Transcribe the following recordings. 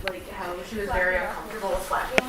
like how she was very uncomfortable with slacking.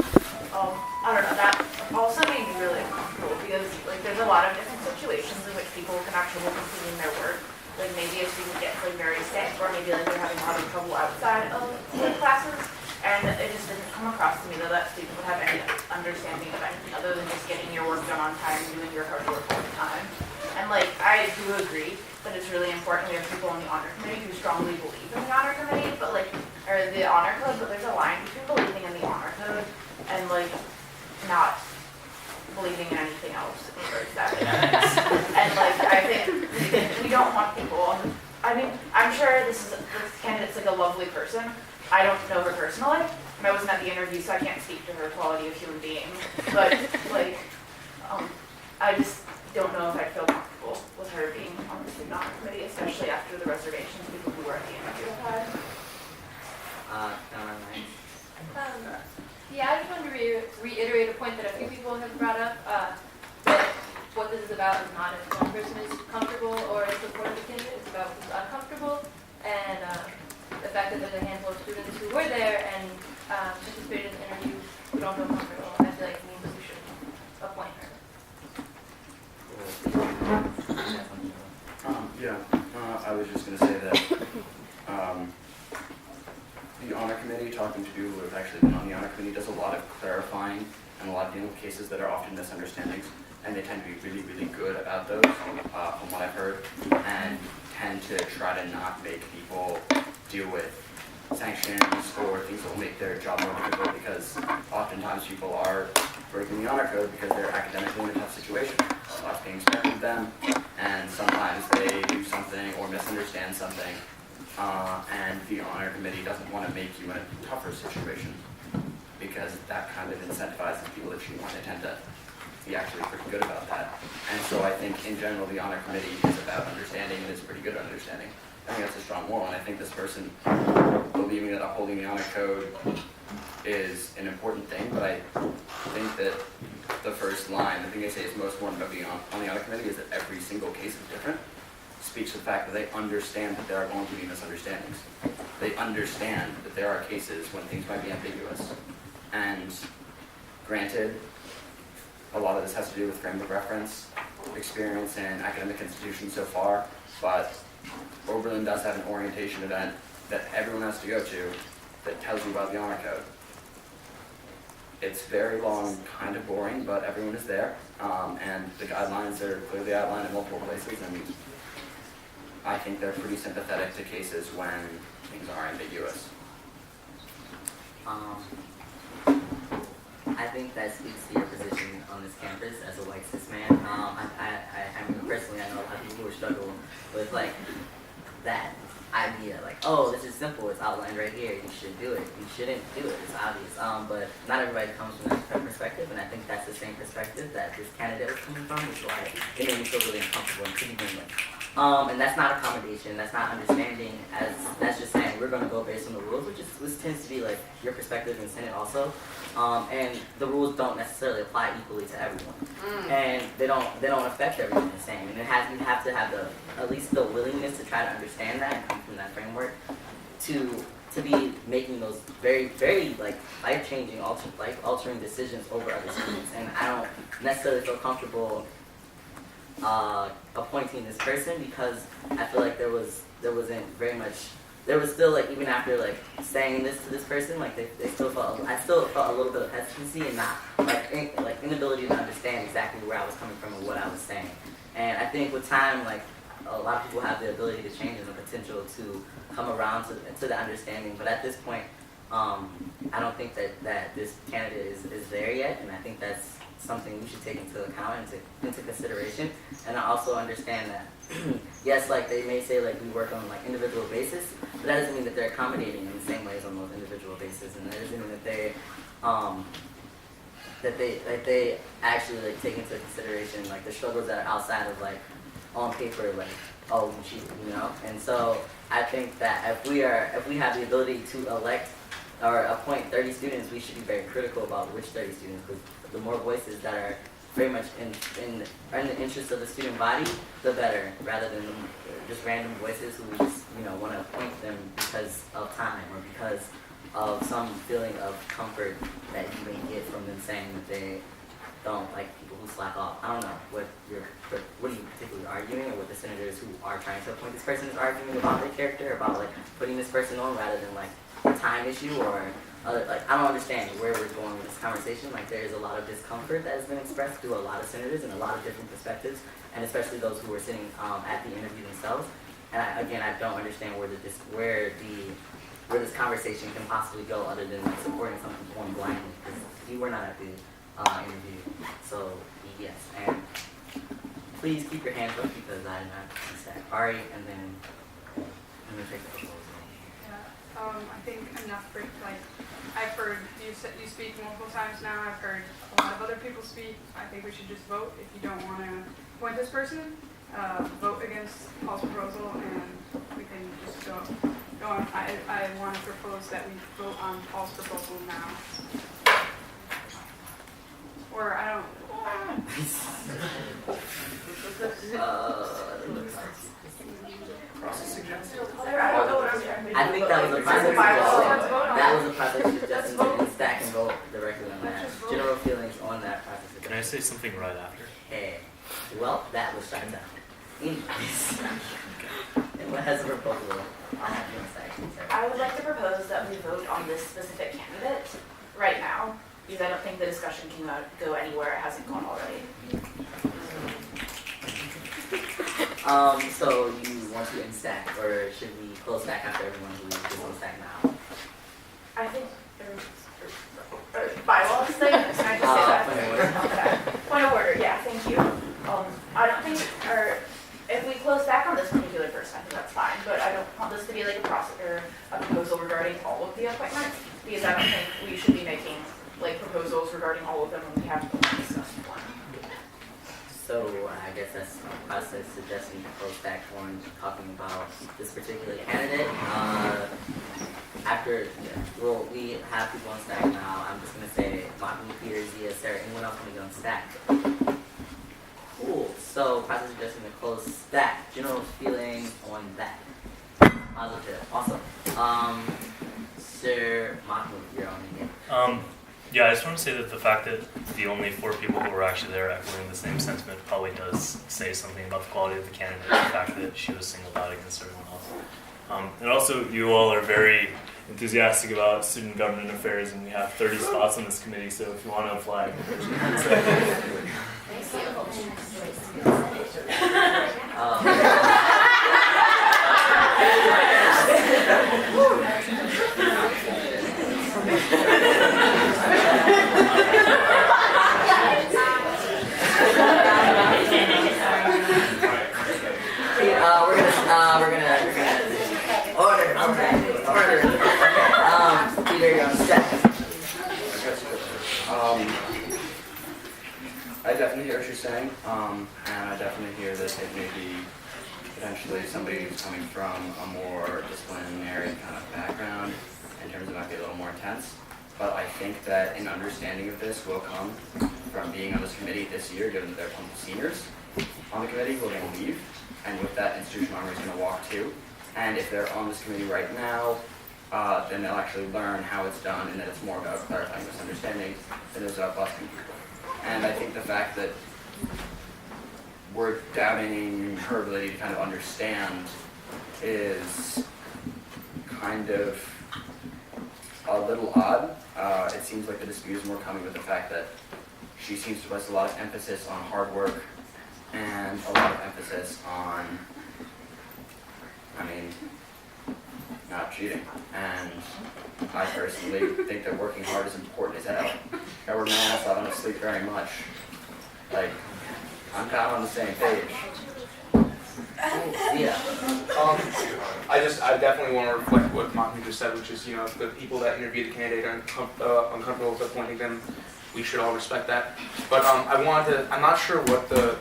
I don't know, that also made me really uncomfortable because like there's a lot of different situations in which people can have trouble completing their work. Like maybe a student gets like very sick, or maybe like they're having a lot of trouble outside of the classes, and it just didn't come across to me that that student would have any understanding of anything other than just getting your work done on time and doing your hard work all the time. And like I do agree that it's really important we have people on the honor committee who strongly believe in the honor committee, but like or the honor code, but there's a line between believing in the honor code and like not believing in anything else in regards to that. And like I think we don't want people. I mean, I'm sure this candidate's like a lovely person. I don't know her personally. I wasn't at the interview, so I can't speak to her quality of human being. But like, I just don't know if I'd feel comfortable with her being on the student honor committee, especially after the reservations people who were at the interview have had. Yeah, I just wanted to reiterate a point that a few people have brought up, that what this is about is not if one person is comfortable or in support of the candidate, it's about who's uncomfortable, and the fact that there's a handful of students who were there and participated in the interview who don't feel comfortable, I feel like means we should appoint her. I was just going to say that the honor committee, talking to people who have actually been on the honor committee, does a lot of clarifying and a lot of dealing with cases that are often misunderstandings, and they tend to be really, really good about those, from what I've heard, and tend to try to not make people deal with sanctions or things that will make their job more difficult, because oftentimes people are breaking the honor code because they're academically in a tough situation. Lots being expected of them, and sometimes they do something or misunderstand something, and the honor committee doesn't want to make you in a tougher situation, because that kind of incentivizes people that you want. They tend to be actually pretty good about that. And so I think in general the honor committee is about understanding, and is pretty good at understanding. I think that's a strong moral, and I think this person believing that upholding the honor code is an important thing, but I think that the first line, the thing they say is most important about being on the honor committee is that every single case is different, speaks to the fact that they understand that there are going to be misunderstandings. They understand that there are cases when things might be ambiguous. And granted, a lot of this has to do with frame of reference, experience in academic institutions so far, but Oberlin does have an orientation event that everyone has to go to that tells you about the honor code. It's very long, kind of boring, but everyone is there, and the guidelines are clearly outlined in multiple places, and I think they're pretty sympathetic to cases when things are ambiguous. I think that speaks to your position on this campus as a white cis man. I mean, personally, I know a lot of people who struggle with like that idea, like, oh, this is simple, it's outlined right here, you should do it. You shouldn't do it, it's obvious. But not everybody comes from that perspective, and I think that's the same perspective that this candidate was coming from, which is why it made me feel really uncomfortable and pretty human. And that's not accommodation, that's not understanding, that's just saying we're going to go based on the rules, which tends to be like your perspective in Senate also. And the rules don't necessarily apply equally to everyone, and they don't affect everyone the same. And you have to have at least the willingness to try to understand that and come from that framework to be making those very, very like life-changing, life-altering decisions over other students. And I don't necessarily feel comfortable appointing this person, because I feel like there wasn't very much. There was still, like, even after like saying this to this person, like I still felt a little bit of hesitancy and not like inability to understand exactly where I was coming from and what I was saying. And I think with time, like, a lot of people have the ability to change and the potential to come around to the understanding. But at this point, I don't think that this candidate is there yet, and I think that's something we should take into account and into consideration. And I also understand that yes, like they may say like we work on like individual basis, but that doesn't mean that they're accommodating in the same ways on those individual bases, and that doesn't mean that they actually like take into consideration like the struggles that are outside of like on paper, like, oh, you know. And so I think that if we have the ability to elect or appoint 30 students, we should be very critical about which 30 students, because the more voices that are very much in the interest of the student body, the better, rather than just random voices who we just want to appoint them because of time or because of some feeling of comfort that you may get from them saying that they don't like people who slack off. I don't know what are you particularly arguing, or what the senators who are trying to appoint this person is arguing about their character, about like putting this person on rather than like a time issue or other, like I don't understand where we're going with this conversation. Like there is a lot of discomfort that has been expressed through a lot of senators and a lot of different perspectives, and especially those who were sitting at the interview themselves. And I don't understand where this conversation can possibly go other than like supporting something one blindly, because we were not at the interview. So yes, and please keep your hands up because I did not understand. Ari, and then I'm gonna take the proposal. Yeah, I think enough for like I've heard you speak multiple times now. I've heard a lot of other people speak. I think we should just vote. If you don't want to appoint this person, vote against Paul's proposal, and we can just go on. I want to propose that we vote on Paul's proposal now. Or I don't. Process suggestion. I think that was a process. That was a process suggestion to stack and vote directly on that. General feelings on that process. Can I say something right after? Okay. Well, that was shut down. What has a proposal? I would like to propose that we vote on this specific candidate right now, because I don't think the discussion can go anywhere it hasn't gone already. So you want to instack, or should we close stack after everyone who is on stack now? I think bylaws thing. Can I just say that? Point of order. Point of order. Yeah, thank you. I don't think, or if we close back on this particular person, I think that's fine. But I don't want this to be like a process or a proposal regarding all of the appointments, because I don't think we should be making like proposals regarding all of them when we have only discussed one. So I guess that's a process suggesting to close back on talking about this particular candidate. Well, we have people on stack now. I'm just gonna say Martin, Peter, Zia, Sarah, anyone else want to get on stack? Cool. So process suggesting to close stack. General feeling on that. Positive. Awesome. Sir Mahmoud, you're on again. Yeah, I just want to say that the fact that the only 4 people who were actually there echoing the same sentiment probably does say something about the quality of the candidate, the fact that she was singled out against everyone else. And also, you all are very enthusiastic about student government affairs, and we have 30 spots on this committee, so if you want to apply. We're gonna order. Peter, you're on stack. I definitely hear what you're saying, and I definitely hear that it may be potentially somebody who's coming from a more disciplinary kind of background, in terms of it might be a little more intense. But I think that an understanding of this will come from being on this committee this year, given that there are plenty of seniors on the committee who are going to leave, and with that, institutional armor is going to walk too. And if they're on this committee right now, then they'll actually learn how it's done, and that it's more about clarifying misunderstandings than it is about busting people. And I think the fact that we're doubting her ability to kind of understand is kind of a little odd. It seems like the dispute is more coming with the fact that she seems to place a lot of emphasis on hard work and a lot of emphasis on, not cheating. And I personally think that working hard is important as hell. If I were my ass, I don't sleep very much. Like, I'm kind of on the same page. Yeah. I definitely want to reflect what Mahmoud just said, which is, if the people that interview the candidate are uncomfortable with appointing them, we should all respect that. But I'm not sure what the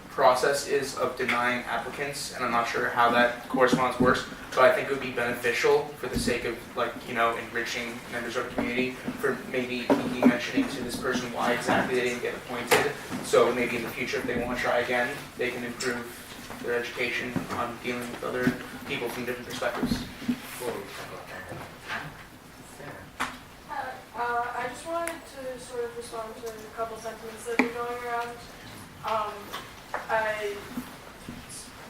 process is of denying applicants, and I'm not sure how that corresponds works, but I think it would be beneficial for the sake of, enriching members of the community, for maybe mentioning to this person why exactly they didn't get appointed. So maybe in the future, if they want to try again, they can improve their education, dealing with other people from different perspectives. Before we talk about that, Sarah. I just wanted to sort of respond to a couple sentiments that are going around. I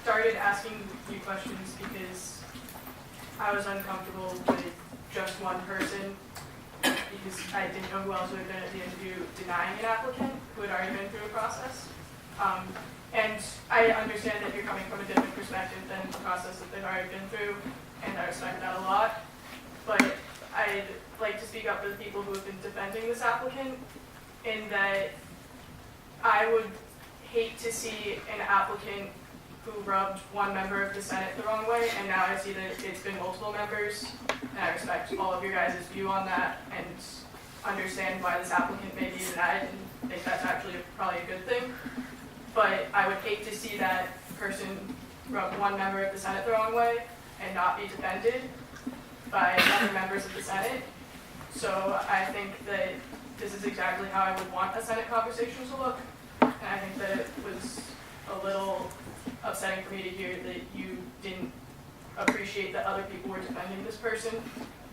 started asking you questions because I was uncomfortable with just one person because I didn't know who else would have been at the interview denying an applicant who had already been through a process. And I understand that you're coming from a different perspective than the process that they've already been through, and I respect that a lot. But I'd like to speak up for the people who have been defending this applicant in that I would hate to see an applicant who rubbed one member of the Senate the wrong way, and now I see that it's been multiple members, and I respect all of your guys' view on that and understand why this applicant may be denied and think that's actually probably a good thing. But I would hate to see that person rub one member of the Senate the wrong way and not be defended by other members of the Senate. So I think that this is exactly how I would want a Senate conversation to look. And I think that it was a little upsetting for me to hear that you didn't appreciate that other people were defending this person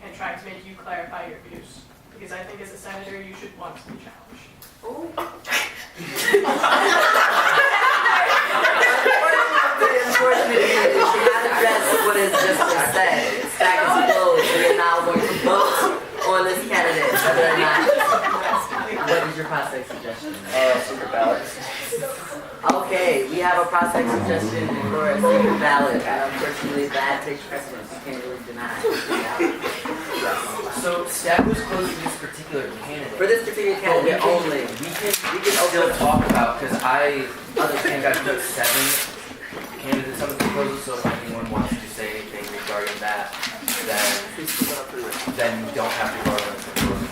and trying to make you clarify your views. Because I think as a senator, you should want to be challenged. Unfortunately, we should not address what is just been said. Stack is closed. We are now going to vote on this candidate, whether or not. What is your prospect suggestion? Secret ballot. Okay, we have a prospect suggestion for a secret ballot, and unfortunately that takes precedence. You can't really deny it. So staff was closed to this particular candidate. For this particular candidate only. We can still talk about, because I think I put 7 candidates on the proposal, so if anyone wants to say anything regarding that, then you don't have to vote on the proposal.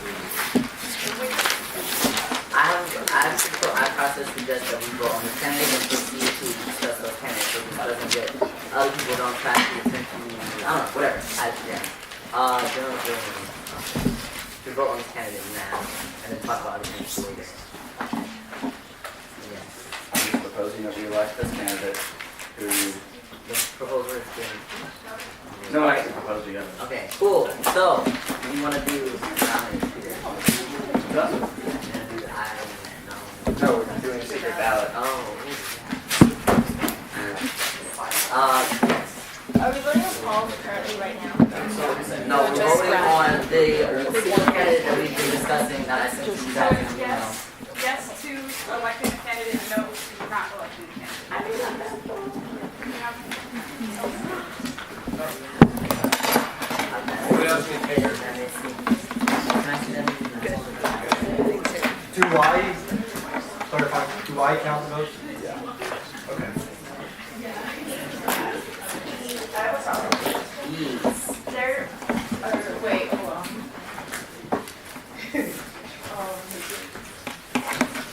I process suggests that we vote on the candidate and proceed to discuss those candidates, so this doesn't get other people don't try to get attention. I don't know, whatever. We vote on this candidate now, and then talk about other things later. Yes. I'm proposing that we elect this candidate who... The proposal is good. No, I can propose together. Okay, cool. So, what do you want to do? No, we're doing a secret ballot. Yes. Are we voting on Paul currently right now? No, we're voting on the candidate that we've been discussing that I sent you guys an email. Yes to electing a candidate, no to not electing a candidate. I didn't know that. What else can you take? Do I count the votes? Okay. I have a problem. Yes. There, wait, hold on.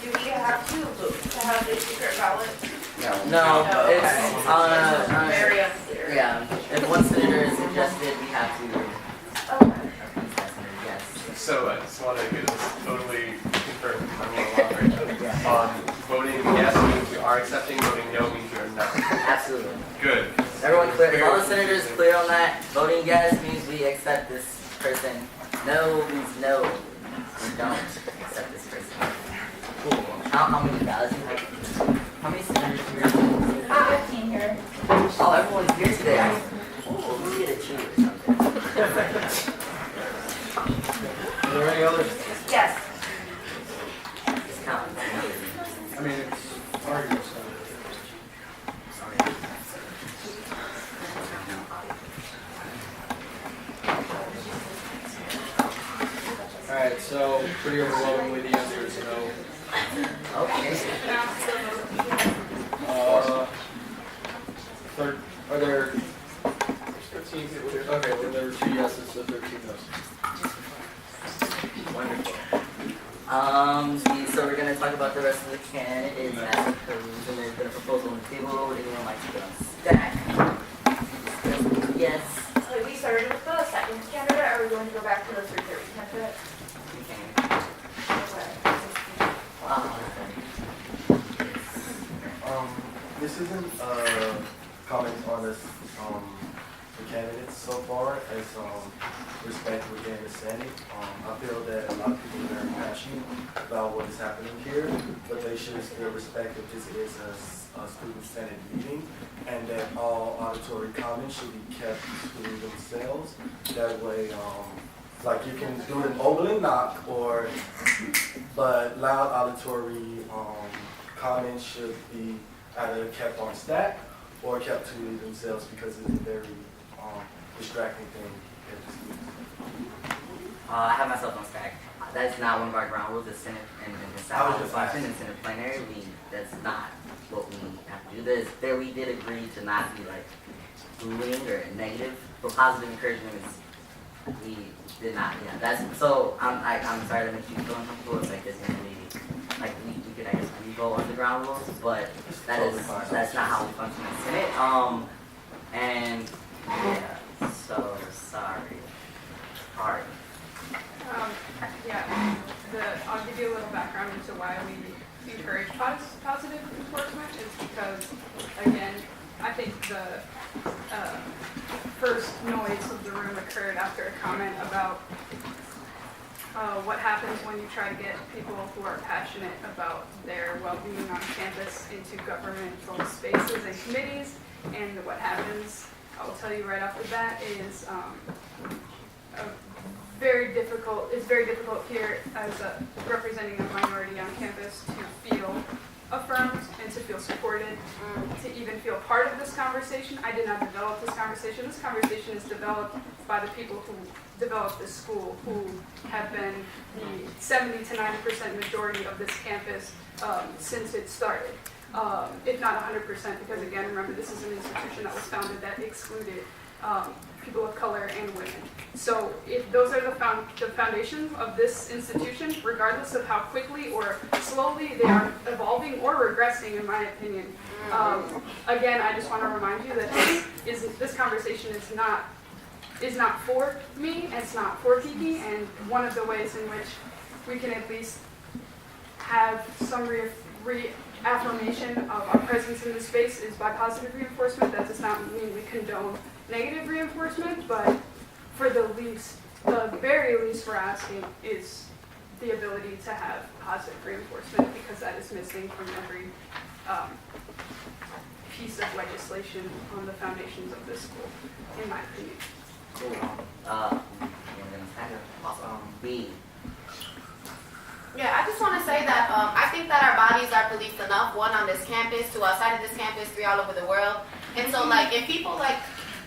Do we have to vote to have a secret ballot? No, No, it's Very unclear. yeah. If one senator is suggested, we have to Okay. appease that senator. Yes. So I just want to get this totally confirmed because I'm a little longer. Voting yes means you are accepting, voting no means you are not. Absolutely. Good. Everyone clear? If all the senators clear on that, voting yes means we accept this person. No means no. We don't accept this person. Cool. How many ballots do you have? How many senators do you have? 15 here. Oh, everyone's here today. Oh, we get a cheat or something. Are there any others? Yes. Just count. I mean, it's arguable. Alright, so pretty overwhelmingly the answer is no. Okay. Are there 13 people here? Okay, then there were 2 yeses, so 13 no's. Wonderful. So we're gonna talk about the rest of the candidates as opposed, and there's been a proposal on the table. Would anyone like to go on stack? Yes. So we started with the second candidate. Are we going to go back to the 330 candidate? We can. Okay. This this isn't comment on this, the candidates so far as respect within the Senate. I feel that a lot of people are very passionate about what is happening here, but they should still respect that this is a student Senate meeting and that all auditory comments should be kept to themselves. That way, like you can do an Oberlin knock, but loud auditory comments should be either kept on stack or kept to themselves because it's a very distracting thing at the students. I have myself on stack. That's not one of our ground rules. The Senate and the South function and Senate plenary. That's not what we have to do. We did agree to not be like bullying or negative, but positive encouragement is we did not. Yeah, that's so. I'm sorry to make you feel uncomfortable. It's like this maybe like we could I guess we go on the ground rules, but that's not how we function in the Senate. And yeah, so sorry. Hard. Yeah, I'll give you a little background into why we encourage positive enforcement is because, again, I think the first noise of the room occurred after a comment about what happens when you try to get people who are passionate about their well-being on campus into governmental spaces and committees. And what happens, I will tell you right off the bat, is it's very difficult here as representing a minority on campus to feel affirmed and to feel supported, to even feel part of this conversation. I did not develop this conversation. This conversation is developed by the people who developed this school, who have been the 70 to 90% majority of this campus since it started. If not 100%, because again, remember, this is an institution that was founded that excluded people of color and women. So if those are the foundations of this institution, regardless of how quickly or slowly they are evolving or regressing, in my opinion. Again, I just want to remind you that this conversation is not for me, it's not for Kiki, and one of the ways in which we can at least have some reaffirmation of our presence in this space is by positive reinforcement. That does not mean we condone negative reinforcement, but for the very least we're asking is the ability to have positive reinforcement, because that is missing from every piece of legislation on the foundations of this school, in my opinion. Cool. Yeah, I just want to say that I think that our bodies are policed enough, one on this campus, two outside of this campus, three all over the world. And so, like, if people, like,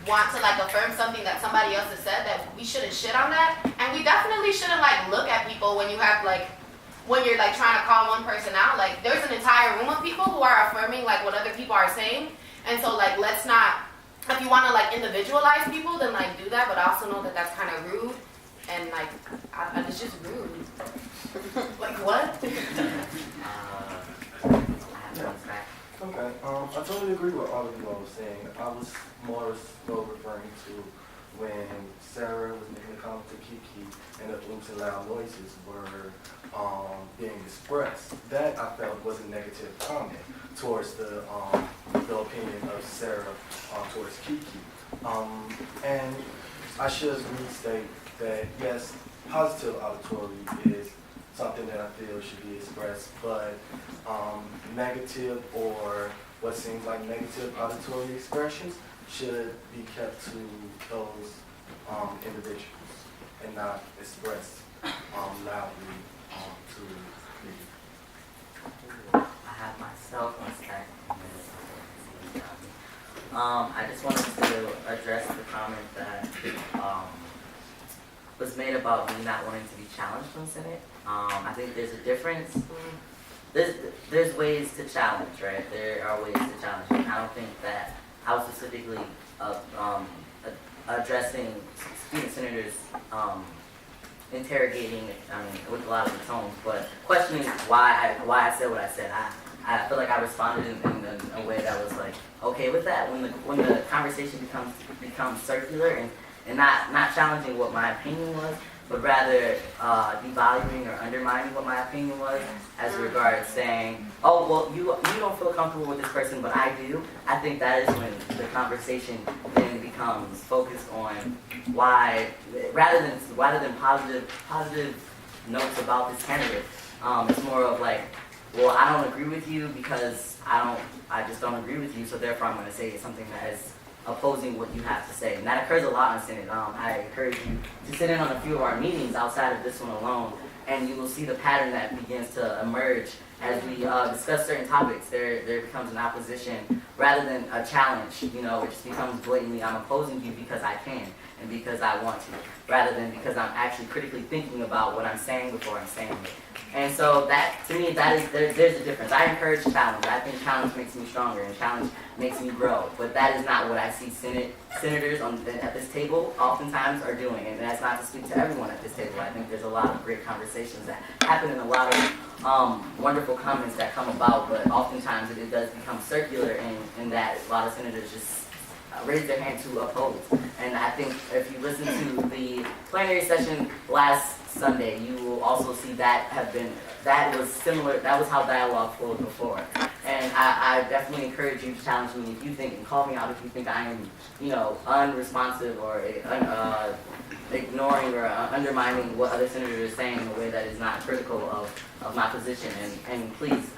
want to, like, affirm something that somebody else has said, that we shouldn't shit on that. And we definitely shouldn't, like, look at people when you have, like, when you're, like, trying to call one person out. Like, there's an entire room of people who are affirming, like, what other people are saying. And so, like, let's not, if you want to, like, individualize people, then, like, do that. But I also know that that's kind of rude. And, like, it's just rude. Like, what? Okay, I totally agree with all of you all were saying. I was more so referring to when Sarah was making a comment to Kiki and the oops and loud noises were being expressed. That I felt was a negative comment towards the opinion of Sarah towards Kiki. And I should restate that yes, positive auditory is something that I feel should be expressed, but negative or what seems like negative auditory expressions should be kept to those individuals and not expressed loudly to me. I have myself on stack. I just wanted to address the comment that was made about me not wanting to be challenged from Senate. I think there's a difference. There's ways to challenge, right? There are ways to challenge. And I don't think that I was specifically addressing student senators interrogating, with a lot of the tones, but questioning why I said what I said. I feel like I responded in a way that was like okay with that. When the conversation becomes circular and not challenging what my opinion was, but rather devaluing or undermining what my opinion was as regards saying, oh, well, you don't feel comfortable with this person, but I do. I think that is when the conversation then becomes focused on why, rather than positive notes about this candidate. It's more of like, well, I don't agree with you because I just don't agree with you, so therefore I'm going to say something that is opposing what you have to say. And that occurs a lot in Senate. I encourage you to sit in on a few of our meetings outside of this one alone, and you will see the pattern that begins to emerge as we discuss certain topics. There becomes an opposition rather than a challenge. It just becomes blatantly, I'm opposing you because I can and because I want to, rather than because I'm actually critically thinking about what I'm saying before I'm saying it. And so that, to me, there's a difference. I encourage challenge. I think challenge makes me stronger and challenge makes me grow. But that is not what I see senators at this table oftentimes are doing. And that's not to speak to everyone at this table. I think there's a lot of great conversations that happen and a lot of wonderful comments that come about. But oftentimes it does become circular in that a lot of senators just raise their hand to oppose. And I think if you listen to the plenary session last Sunday, you will also see that was similar. That was how dialogue flowed before. And I definitely encourage you to challenge me if you think, and call me out if you think I am, unresponsive or ignoring or undermining what other senators are saying in a way that is not critical of my position. And please,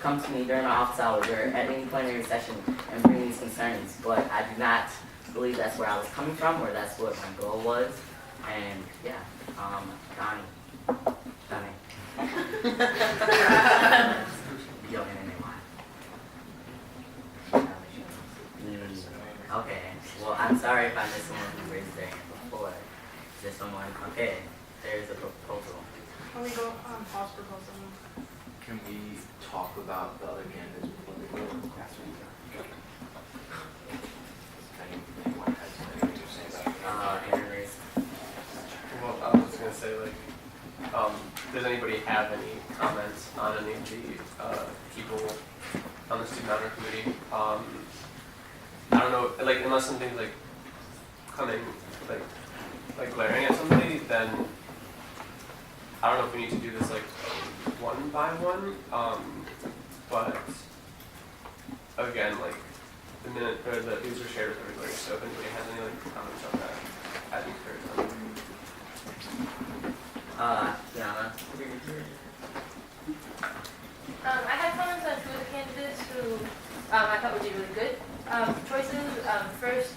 come to me during my office hours or at any plenary session and bring these concerns. But I do not believe that's where I was coming from or that's what my goal was. And yeah, Donnie. Yo, okay, well, I'm sorry if I missed someone who raised their hand before. Is there someone? Okay, there's a proposal. Can we go pause proposal? Can we talk about the other candidates before they go? Anyone has anything to say about it? Well, I was just going to say, does anybody have any comments on any of the people on the student honor committee? I don't know, unless something's coming, glaring at somebody, then I don't know if we need to do this one by one. But again, the minute or these are shared with everybody. So if anybody has any comments on that, I'd encourage them. Tiana. I had comments on two of the candidates who I thought would be really good choices. First,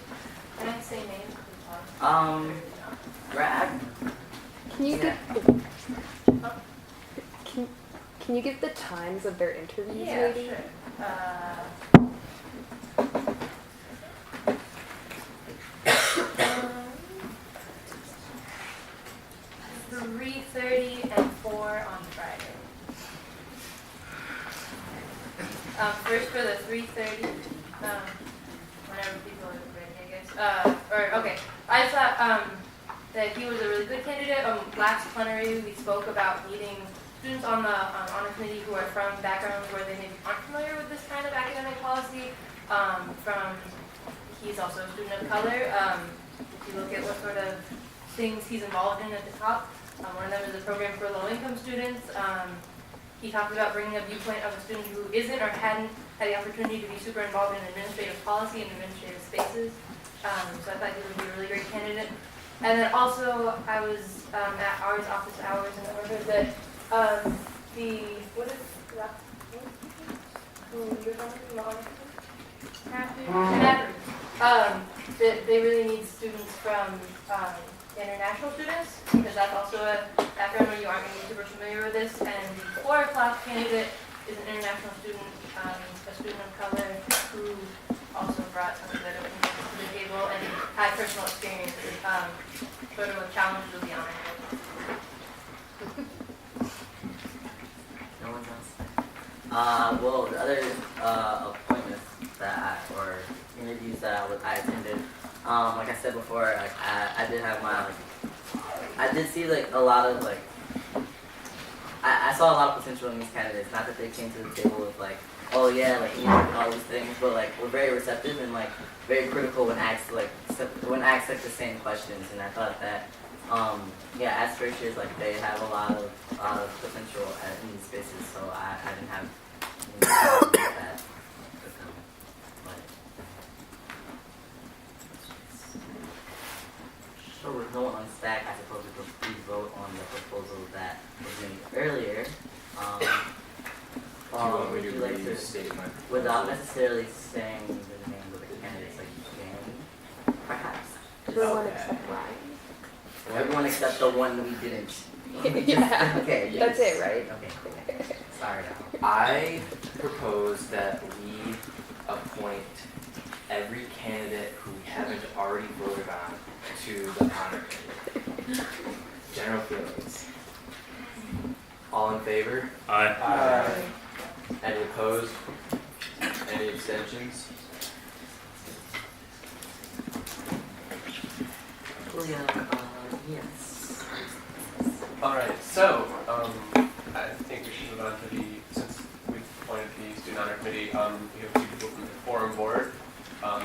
can I say names? Brad. Can you give the times of their interviews, maybe? Sure. 3:30 and 4 on Friday. First for the 3:30, whenever people are ready, I guess. I thought that he was a really good candidate. Last plenary, we spoke about needing students on the honor committee who are from backgrounds where they maybe aren't familiar with this kind of academic policy. He's also a student of color. If you look at what sort of things he's involved in at the top, one of them is a program for low-income students. He talked about bringing a viewpoint of a student who isn't or hadn't had the opportunity to be super involved in administrative policy and administrative spaces. So I thought he would be a really great candidate. And then also, I was at ours office hours and I remember that they really need students from international students, because that's also a background where you aren't going to be super familiar with this. And the 4 o'clock candidate is an international student, a student of color who also brought some of that opinions to the table and had personal experience sort of a challenge with the honor. No one else? Well, the other appointments or interviews that I attended, like I said before, I did have I did see a lot of I saw a lot of potential in these candidates. Not that they came to the table with oh yeah, all these things, but were very receptive and very critical when asked the same questions. And I thought that Yeah, as freshers, like they have a lot of potential in these spaces, so I didn't have any problem with that with them. But so with no one on stack, I suppose we could please vote on the proposal that was made earlier. Do you want me to would you like to, restate my without proposal? necessarily saying the names of the candidates, like you can, perhaps. Everyone Okay. except Ryan. Everyone except the one we didn't. Yeah. Okay. That's it, right? Okay, cool. Sorry. I propose that we appoint every candidate who we haven't already voted on to the honor committee. General feelings. All in favor? Aye. Any opposed? Any abstentions? Julia, yes. Alright, so, I think we should move on to since we've appointed the student honor committee, we have 2 people from the forum board.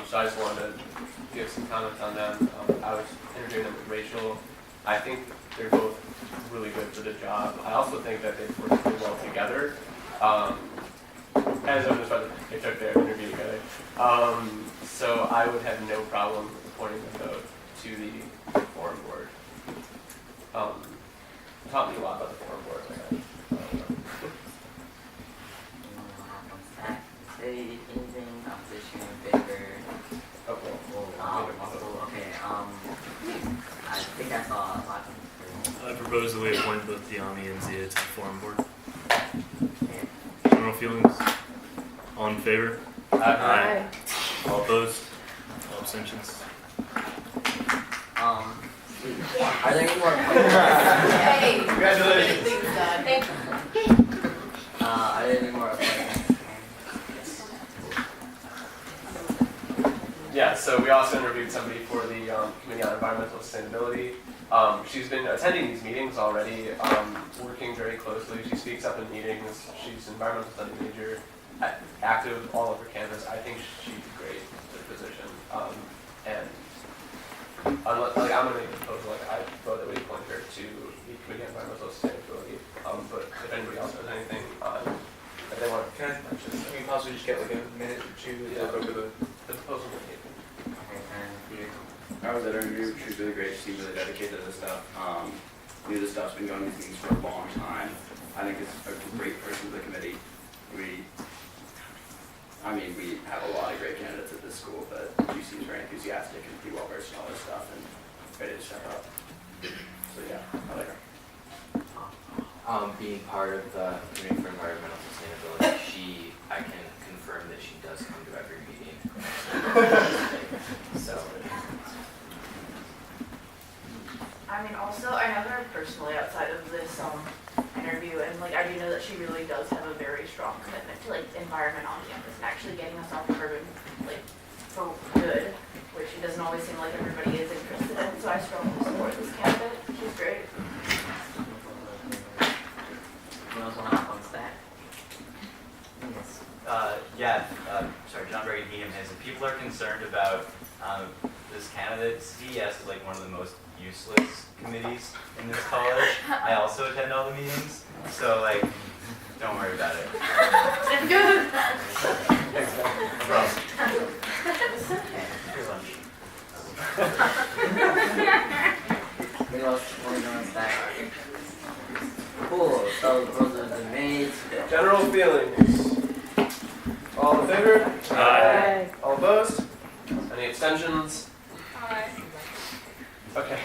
So I just wanted to give some comments on them. I was interviewing them with Rachel. I think they're both really good for the job. I also think that they've worked really well together. As evidenced by they took their interview together. So I would have no problem appointing them both to the forum board. Taught me a lot about the forum board. Say anything, opposition, in favor. Okay. Okay, I think I saw a lot of I propose that we appoint both Diami and Zia to the forum board. General feelings? All in favor? Aye. All opposed? All abstentions? Are there any more appointments? Hey. Congratulations. Things done. Thank Are there any more appointments? Yeah, so we also interviewed somebody for the Committee on Environmental Sustainability. She's been attending these meetings already, working very closely. She speaks up in meetings. She's an environmental study major, active all over campus. I think she'd be great for the position. And unless, like, I'm going to make a proposal, like I vote that we appoint her to the Committee on Environmental Sustainability. But if anybody else has anything that they want to mention, Can we possibly just get like a minute or two to look over the proposal will be. Okay, and Peter. I was at her interview. She was really great. She seemed really dedicated to this stuff. Knew this stuff's been going to these meetings for a long time. I think it's a great person for the committee. We have a lot of great candidates at this school, but she seems very enthusiastic and pretty well versed in all this stuff and ready to step up. So yeah, I like her. Being part of the Committee for Environmental Sustainability, I can confirm that she does come to every meeting. So. Also, I know her personally outside of this interview, and I do know that she really does have a very strong commitment to environment on campus and actually getting us off carbon for good, which it doesn't always seem like everybody is interested in. So I strongly support this candidate. She's great. Anyone else want to hop on stack? Yes. Sorry, John Brady Needham is. If people are concerned about this candidate, CES is one of the most useless committees in this college. I also attend all the meetings, so don't worry about it. Good. Anyone else want to go on stack? Cool. So the proposal has been made. General feelings. All in favor? Aye. All opposed? Any abstentions? Aye. Okay.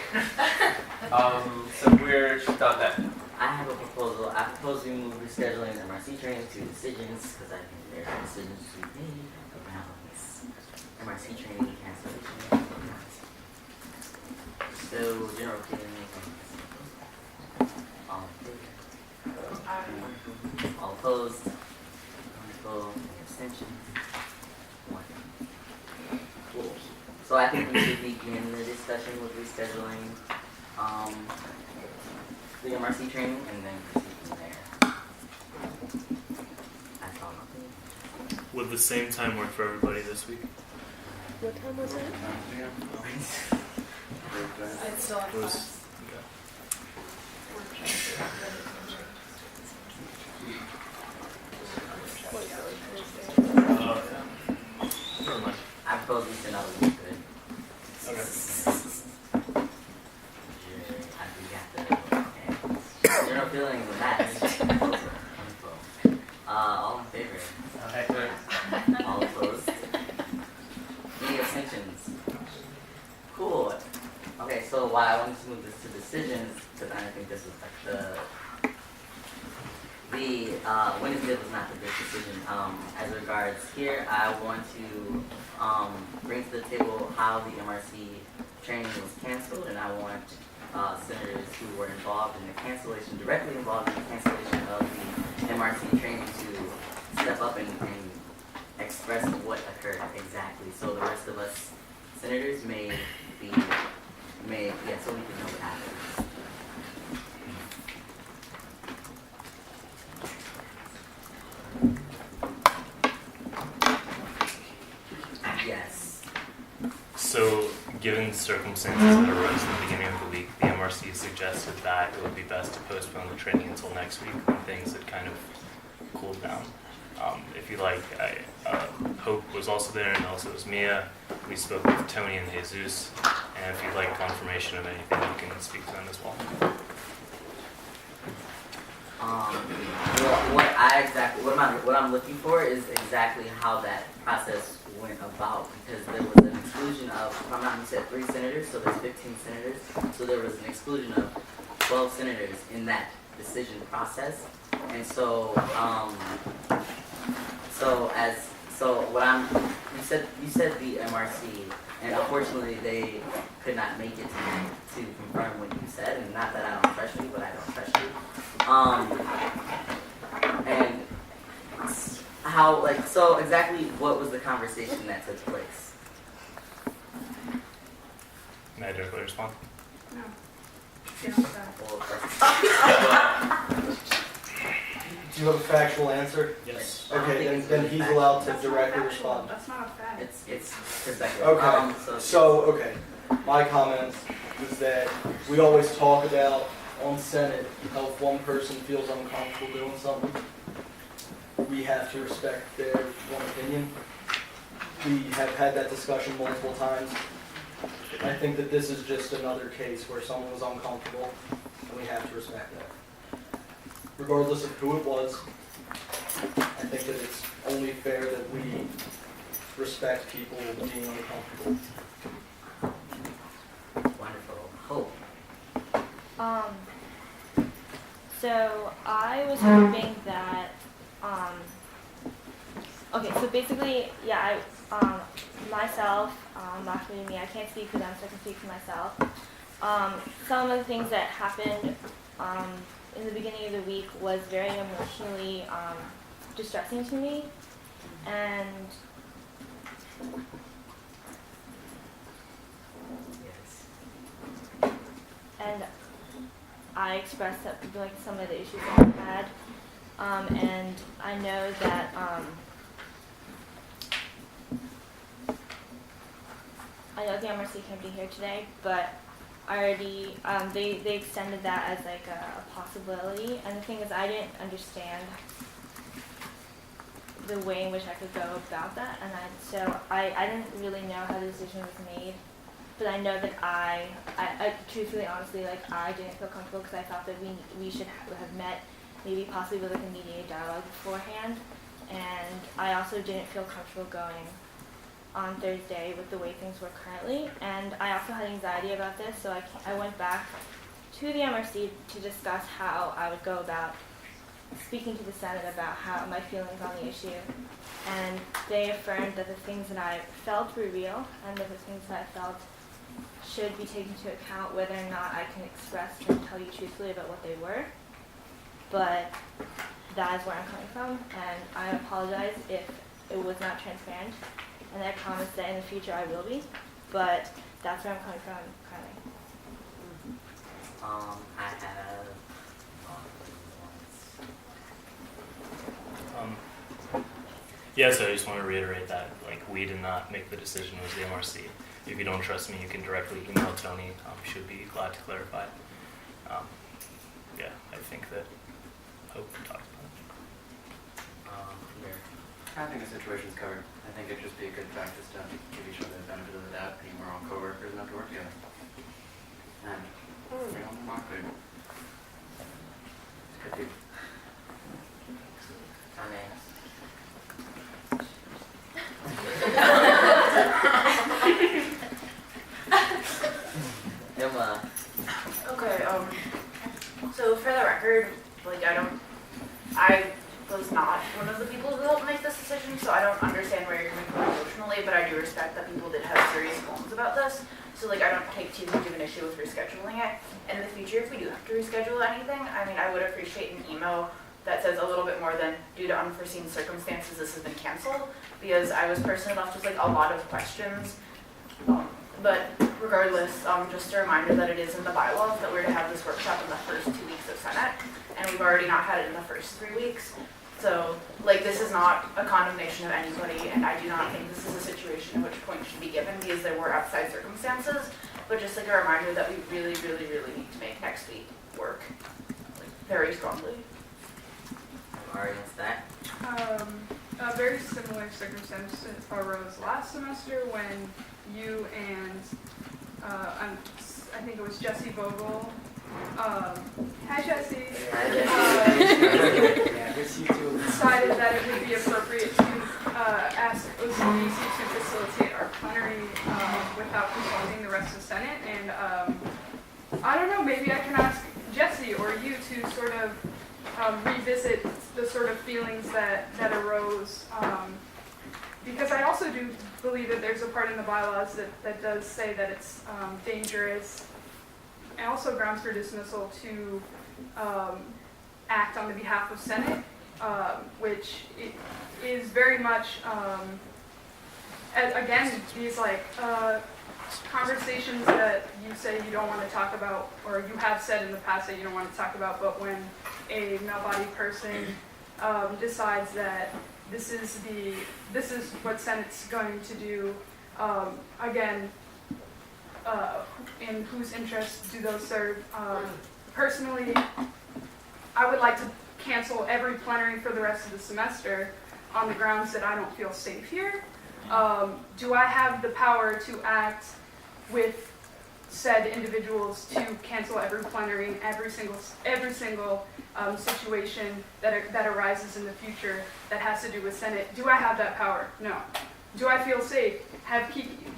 So we're done then. I have a proposal. I propose we move rescheduling MRC training to decisions because I think there are decisions to be made around this MRC training cancellation. So general feelings on this. All in favor? All opposed? Any abstentions? One. Cool. So I think we should begin the discussion with rescheduling the MRC training and then proceed from there. I saw nothing. Would the same time work for everybody this week? What time was it? I'd still have Was, class. feelings on that. All in favor? All opposed? Any abstentions? Cool. Okay, so why I wanted to move this to decisions, because I think this was like Wednesday was not the big decision. As regards here, I want to bring to the table how the MRC training was canceled, and I want senators who were involved in the cancellation, directly involved in the cancellation of the MRC training to step up and express what occurred exactly. So the rest of us senators so we can know what happened. Yes. So, given circumstances that arose at the beginning of the week, the MRC suggested that it would be best to postpone the training until next week when things had kind of cooled down. If you like, Hope was also there, and also was Mia. We spoke with Tony and Jesus, and if you'd like confirmation of anything, you can speak to them as well. What I'm looking for is exactly how that process went about, because there was an exclusion of, if I'm not mistaken, 3 senators, so there's 15 senators, so there was an exclusion of 12 senators in that decision process, and so you said the MRC, and unfortunately they could not make it tonight to confirm what you said, and not that I don't trust you, but I don't trust you. And how, like, so exactly what was the conversation that took place? May I directly respond? No. Get off Do you have a factual answer? Yes. Okay, then he's allowed to directly respond. That's not a fact. It's perspective. Okay, okay. My comments is that we always talk about on Senate how if one person feels uncomfortable doing something, we have to respect their one opinion. We have had that discussion multiple times. I think that this is just another case where someone was uncomfortable, and we have to respect that. Regardless of who it was, I think that it's only fair that we respect people being uncomfortable. Wonderful. Hope. So I was hoping that, okay, so basically, yeah, myself, not really me, I can't speak for them, so I can speak for myself. Some of the things that happened in the beginning of the week was very emotionally distressing to me, and I expressed that, like, some of the issues that I had, and I know that the MRC can't be here today, but I already they extended that as like a possibility, and the thing is, I didn't understand the way in which I could go about that, and so I didn't really know how the decision was made. But I know that I truthfully, honestly, like, I didn't feel comfortable because I thought that we should have met, maybe possibly with like a mediated dialogue beforehand. And I also didn't feel comfortable going on Thursday with the way things were currently. And I also had anxiety about this, so I went back to the MRC to discuss how I would go about speaking to the Senate about how my feelings on the issue. And they affirmed that the things that I felt were real, and that the things that I felt should be taken into account, whether or not I can express and tell you truthfully about what they were. But that is where I'm coming from, and I apologize if it was not transparent, and I promise that in the future I will be, but that's where I'm coming from currently. I have Yeah, so I just want to reiterate that, like, we did not make the decision, it was the MRC. If you don't trust me, you can directly email Tony. Should be glad to clarify. Yeah, I think that Hope talked about it. I think the situation's covered. I think it'd just be a good practice to give each other the benefit of the doubt, being we're all coworkers and have to work together. And we don't mock good. So for the record, like I was not one of the people who helped make this decision, so I don't understand where you're coming from emotionally, but I do respect that people did have serious qualms about this. So like I don't take too much of an issue with rescheduling it. And in the future, if we do have to reschedule anything, I mean, I would appreciate an email that says a little bit more than due to unforeseen circumstances this has been canceled, because I was personally left with like a lot of questions. But regardless, just a reminder that it is in the bylaws that we're to have this workshop in the first 2 weeks of Senate, and we've already not had it in the first 3 weeks. So, like, this is not a condemnation of anybody, and I do not think this is a situation in which points should be given because there were outside circumstances, but just like a reminder that we really, really, really need to make next week work, like, very strongly. Ari, what's that? A very similar circumstance arose last semester when you and I think it was Jesse Vogel. Hi Jesse. Decided that it would be appropriate to ask OCDC to facilitate our plenary without consulting the rest of the Senate. And I don't know, maybe I can ask Jesse or you to sort of revisit the sort of feelings that arose. Because I also do believe that there's a part in the bylaws that does say that it's dangerous and also grounds for dismissal to act on the behalf of Senate, which is very much, again, these like conversations that you say you don't want to talk about, or you have said in the past that you don't want to talk about, but when a male-bodied person decides that this is what Senate's going to do, again, in whose interests do those serve? Personally, I would like to cancel every plenary for the rest of the semester on the grounds that I don't feel safe here. Do I have the power to act with said individuals to cancel every plenary, every single situation that arises in the future that has to do with Senate? Do I have that power? No. Do I feel safe?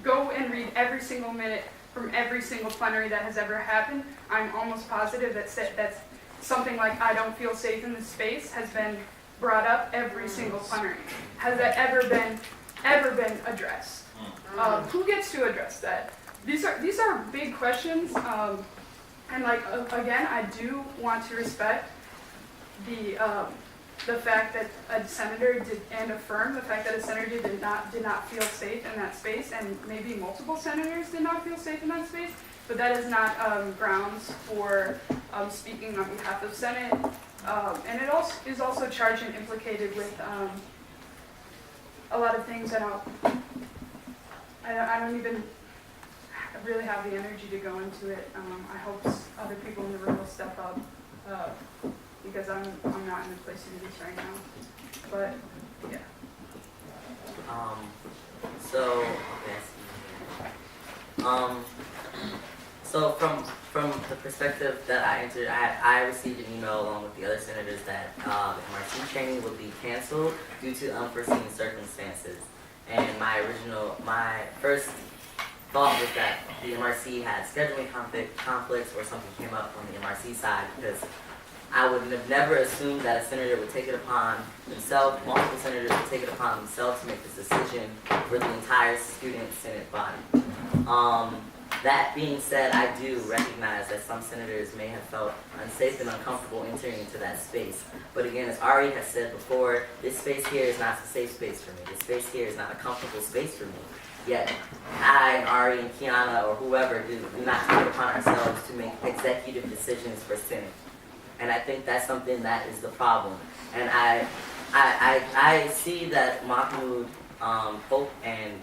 Go and read every single minute from every single plenary that has ever happened. I'm almost positive that's something like I don't feel safe in this space has been brought up every single plenary. Has that ever been addressed? Who gets to address that? These are big questions, and like again, I do want to respect the fact that a senator did, and affirm the fact that a senator did not feel safe in that space, and maybe multiple senators did not feel safe in that space. But that is not grounds for speaking on behalf of Senate, and it also is also charged and implicated with a lot of things that I don't even really have the energy to go into it. I hope other people in the room will step up because I'm not in a place to do this right now. But yeah. So from the perspective that I entered, I received an email along with the other senators that MRC training would be canceled due to unforeseen circumstances. And my first thought was that the MRC had scheduling conflicts or something came up on the MRC side, because I would have never assumed that a senator would take it upon themselves, multiple senators would take it upon themselves to make this decision for the entire student Senate body. That being said, I do recognize that some senators may have felt unsafe and uncomfortable entering into that space. But again, as Ari has said before, this space here is not a safe space for me. This space here is not a comfortable space for me. Yet, I and Ari and Kiana or whoever do not take it upon ourselves to make executive decisions for Senate. And I think that's something that is the problem. And I see that Mahmoud, Hope, and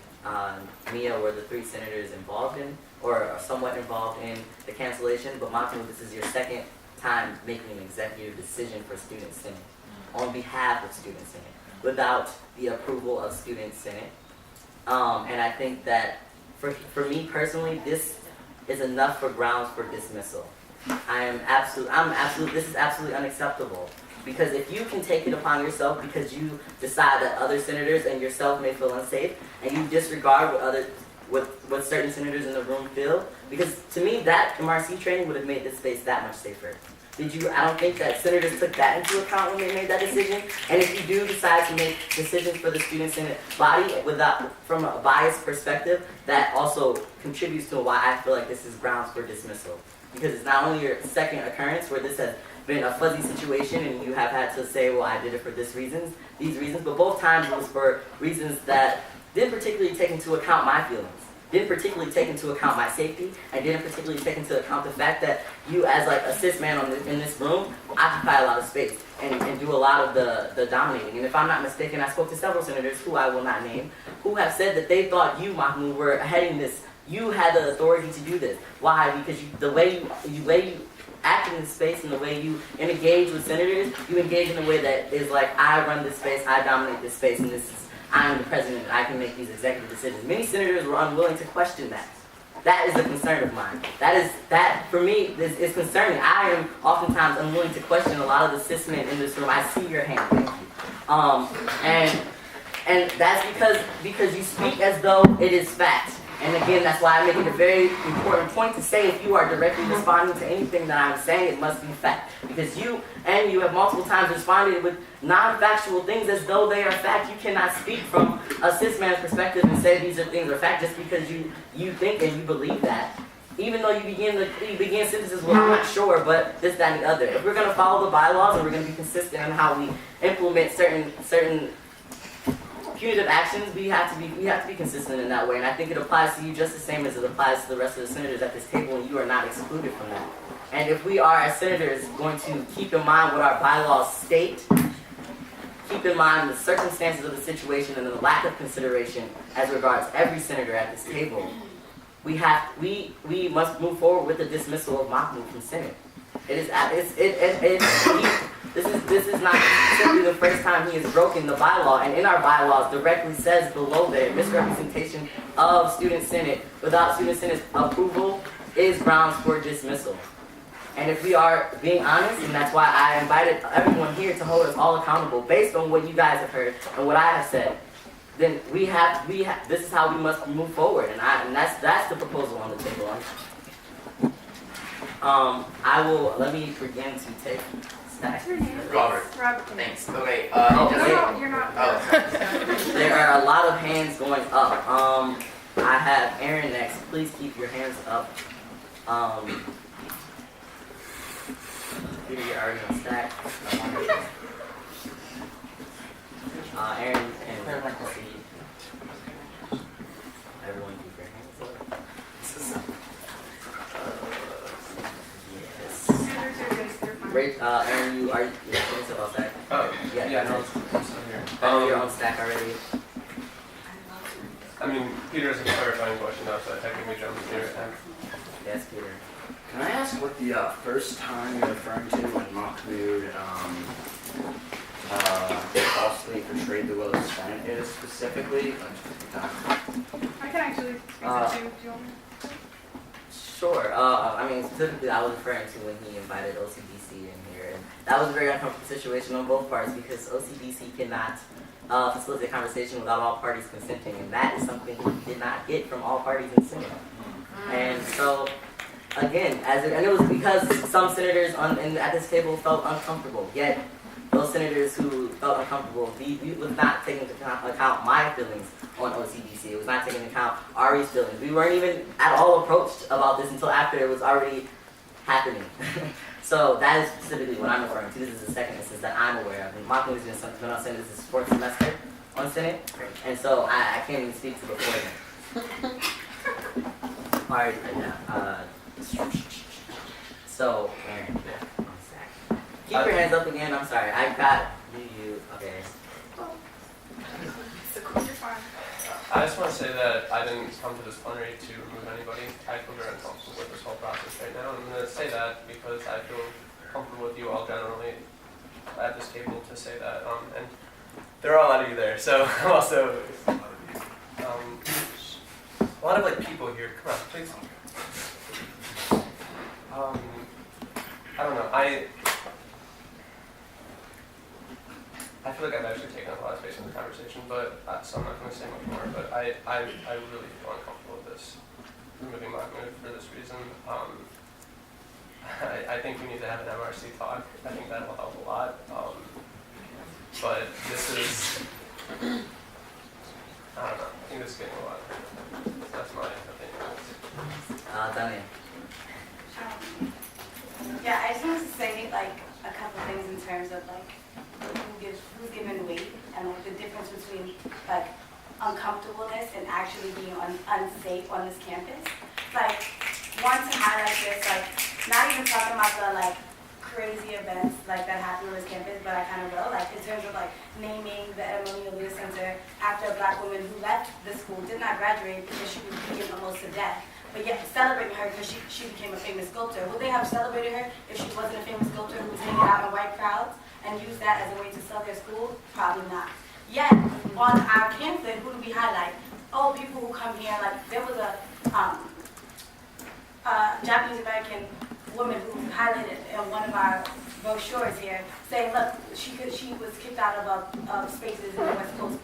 Mia were the three senators involved in, or somewhat involved in the cancellation, but Mahmoud, this is your second time making an executive decision for Student Senate, on behalf of Student Senate, without the approval of Student Senate. And I think that, for me personally, this is enough for grounds for dismissal. This is absolutely unacceptable. Because if you can take it upon yourself because you decide that other senators and yourself may feel unsafe, and you disregard what what certain senators in the room feel, because to me that MRC training would have made this space that much safer. I don't think that senators took that into account when they made that decision. And if you do decide to make decisions for the student senate body from a biased perspective, that also contributes to why I feel like this is grounds for dismissal. Because it's not only your second occurrence where this has been a fuzzy situation and you have had to say, well, I did it for these reasons, but both times it was for reasons that didn't particularly take into account my feelings, didn't particularly take into account my safety, and didn't particularly take into account the fact that you as like a cis man in this room occupy a lot of space and do a lot of the dominating. And if I'm not mistaken, I spoke to several senators, who I will not name, who have said that they thought you, Mahmoud, were heading this. You had the authority to do this. Why? Because the way you act in this space and the way you engage with senators, you engage in a way that is like, I run this space, I dominate this space, and I am the president, and I can make these executive decisions. Many senators were unwilling to question that. That is a concern of mine. That for me, is concerning. I am oftentimes unwilling to question a lot of the cis men in this room. I see your hand, thank you. And that's because you speak as though it is fact. And again, that's why I make it a very important point to say if you are directly responding to anything that I'm saying, it must be fact. Because you have multiple times responded with non-factual things as though they are fact. You cannot speak from a cis man's perspective and say these are things are fact just because you think and you believe that. Even though you begin sentences with, I'm not sure, but this, that, and the other. If we're going to follow the bylaws and we're going to be consistent in how we implement certain punitive actions, we have to be consistent in that way, and I think it applies to you just the same as it applies to the rest of the senators at this table, and you are not excluded from that. And if we are, as senators, going to keep in mind what our bylaws state, keep in mind the circumstances of the situation and the lack of consideration as regards every senator at this table, we must move forward with the dismissal of Mahmoud from Senate. This is not simply the first time he has broken the bylaw, and in our bylaws directly says below there, misrepresentation of student senate without student senate's approval is grounds for dismissal. And if we are being honest, and that's why I invited everyone here to hold us all accountable based on what you guys have heard and what I have said, then this is how we must move forward, and that's the proposal on the table. Let me begin to take stacks. Robert. Robert. Thanks. Okay. You're not. There are a lot of hands going up. I have Aaron next. Please keep your hands up. Peter, you're already on stack. Aaron and proceed. Everyone keep your hands up. Great, Aaron, your hands up on stack. Oh, yeah, no, I'm still here. You're on stack already. I mean, Peter has a clarifying question though, so I technically jumped in here at time. Yes, Peter. Can I ask what the first time you're referring to when Mahmoud falsely portrayed the will of the Senate is specifically? I can actually speak to you. Do you want me? Sure. I mean, specifically, I was referring to when he invited OCDC in here, and that was a very uncomfortable situation on both parts because OCDC cannot facilitate a conversation without all parties consenting, and that is something he did not get from all parties in the Senate. And so, again, and it was because some senators at this table felt uncomfortable. Yet, those senators who felt uncomfortable, we was not taking into account my feelings on OCDC. It was not taking into account Ari's feelings. We weren't even at all approached about this until after it was already happening. So that is specifically what I'm referring to. This is the second instance that I'm aware of. And Mahmoud has been on Senate. This is his fourth semester on Senate. And so I can't even speak to before then. All right, so, Aaron, keep your hands up again. I'm sorry. I got you. Okay. I just want to say that I didn't come to this plenary to remove anybody. I feel very uncomfortable with this whole process right now. And I'm going to say that because I feel comfortable with you all generally at this table to say that. And there are a lot of you there, so I'm also a lot of like people here. Come on, please. I don't know. I feel like I've actually taken up a lot of space in the conversation, but so I'm not going to say much more. But I really feel uncomfortable with support removing Mahmoud for this reason. I think we need to have an MRC talk. I think that will help a lot. But this is, I don't know, I think this is getting a lot. That's my opinion. Daniel. Yeah, I just wanted to say like a couple things in terms of like who's given weight and like the difference between like uncomfortableness and actually being unsafe on this campus. Like, want to highlight this, like, not even talking about the like crazy events like that happen on this campus, but I kind of will, like in terms of like naming the Emily Lewis Center after a black woman who left the school, did not graduate because she was beaten almost to death. But yet celebrating her because she became a famous sculptor. Would they have celebrated her if she wasn't a famous sculptor who was hanging out in white crowds and used that as a way to sell their school? Probably not. Yet, on our campus, who do we highlight? Oh, people who come here, like there was a Japanese American woman who highlighted in one of our brochures here, saying, look, she was kicked out of spaces in the West Coast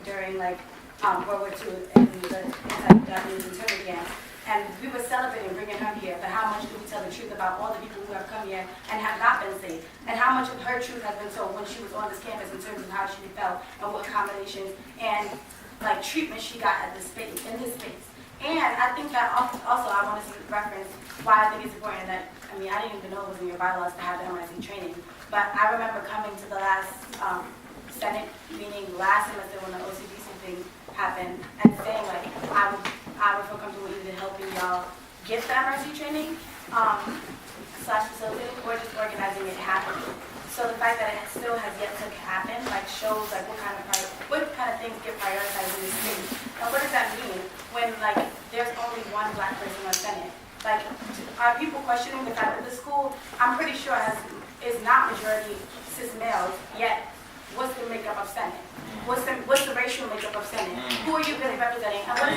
during like World War II and the anti-Japanese internment camp. And we were celebrating bringing her here, but how much do we tell the truth about all the people who have come here and have not been safe? And how much of her truth has been told when she was on this campus in terms of how she felt and what accommodations and like treatment she got at this space, in this space. And I think that also I want to reference why I think it's important that, I mean, I didn't even know it was in your bylaws to have the MIC training, but I remember coming to the last Senate meeting last semester when the OCBC thing happened and saying like, I would feel comfortable either helping y'all get the MRC training, / facilitating, or just organizing it happening. So the fact that it still has yet to happen, like shows like what kind of things get prioritized in this state. And what does that mean when like there's only one black person on Senate? Like, are people questioning the fact that the school, I'm pretty sure is not majority cis males, yet what's the makeup of Senate? What's the racial makeup of Senate? Who are you really representing? And what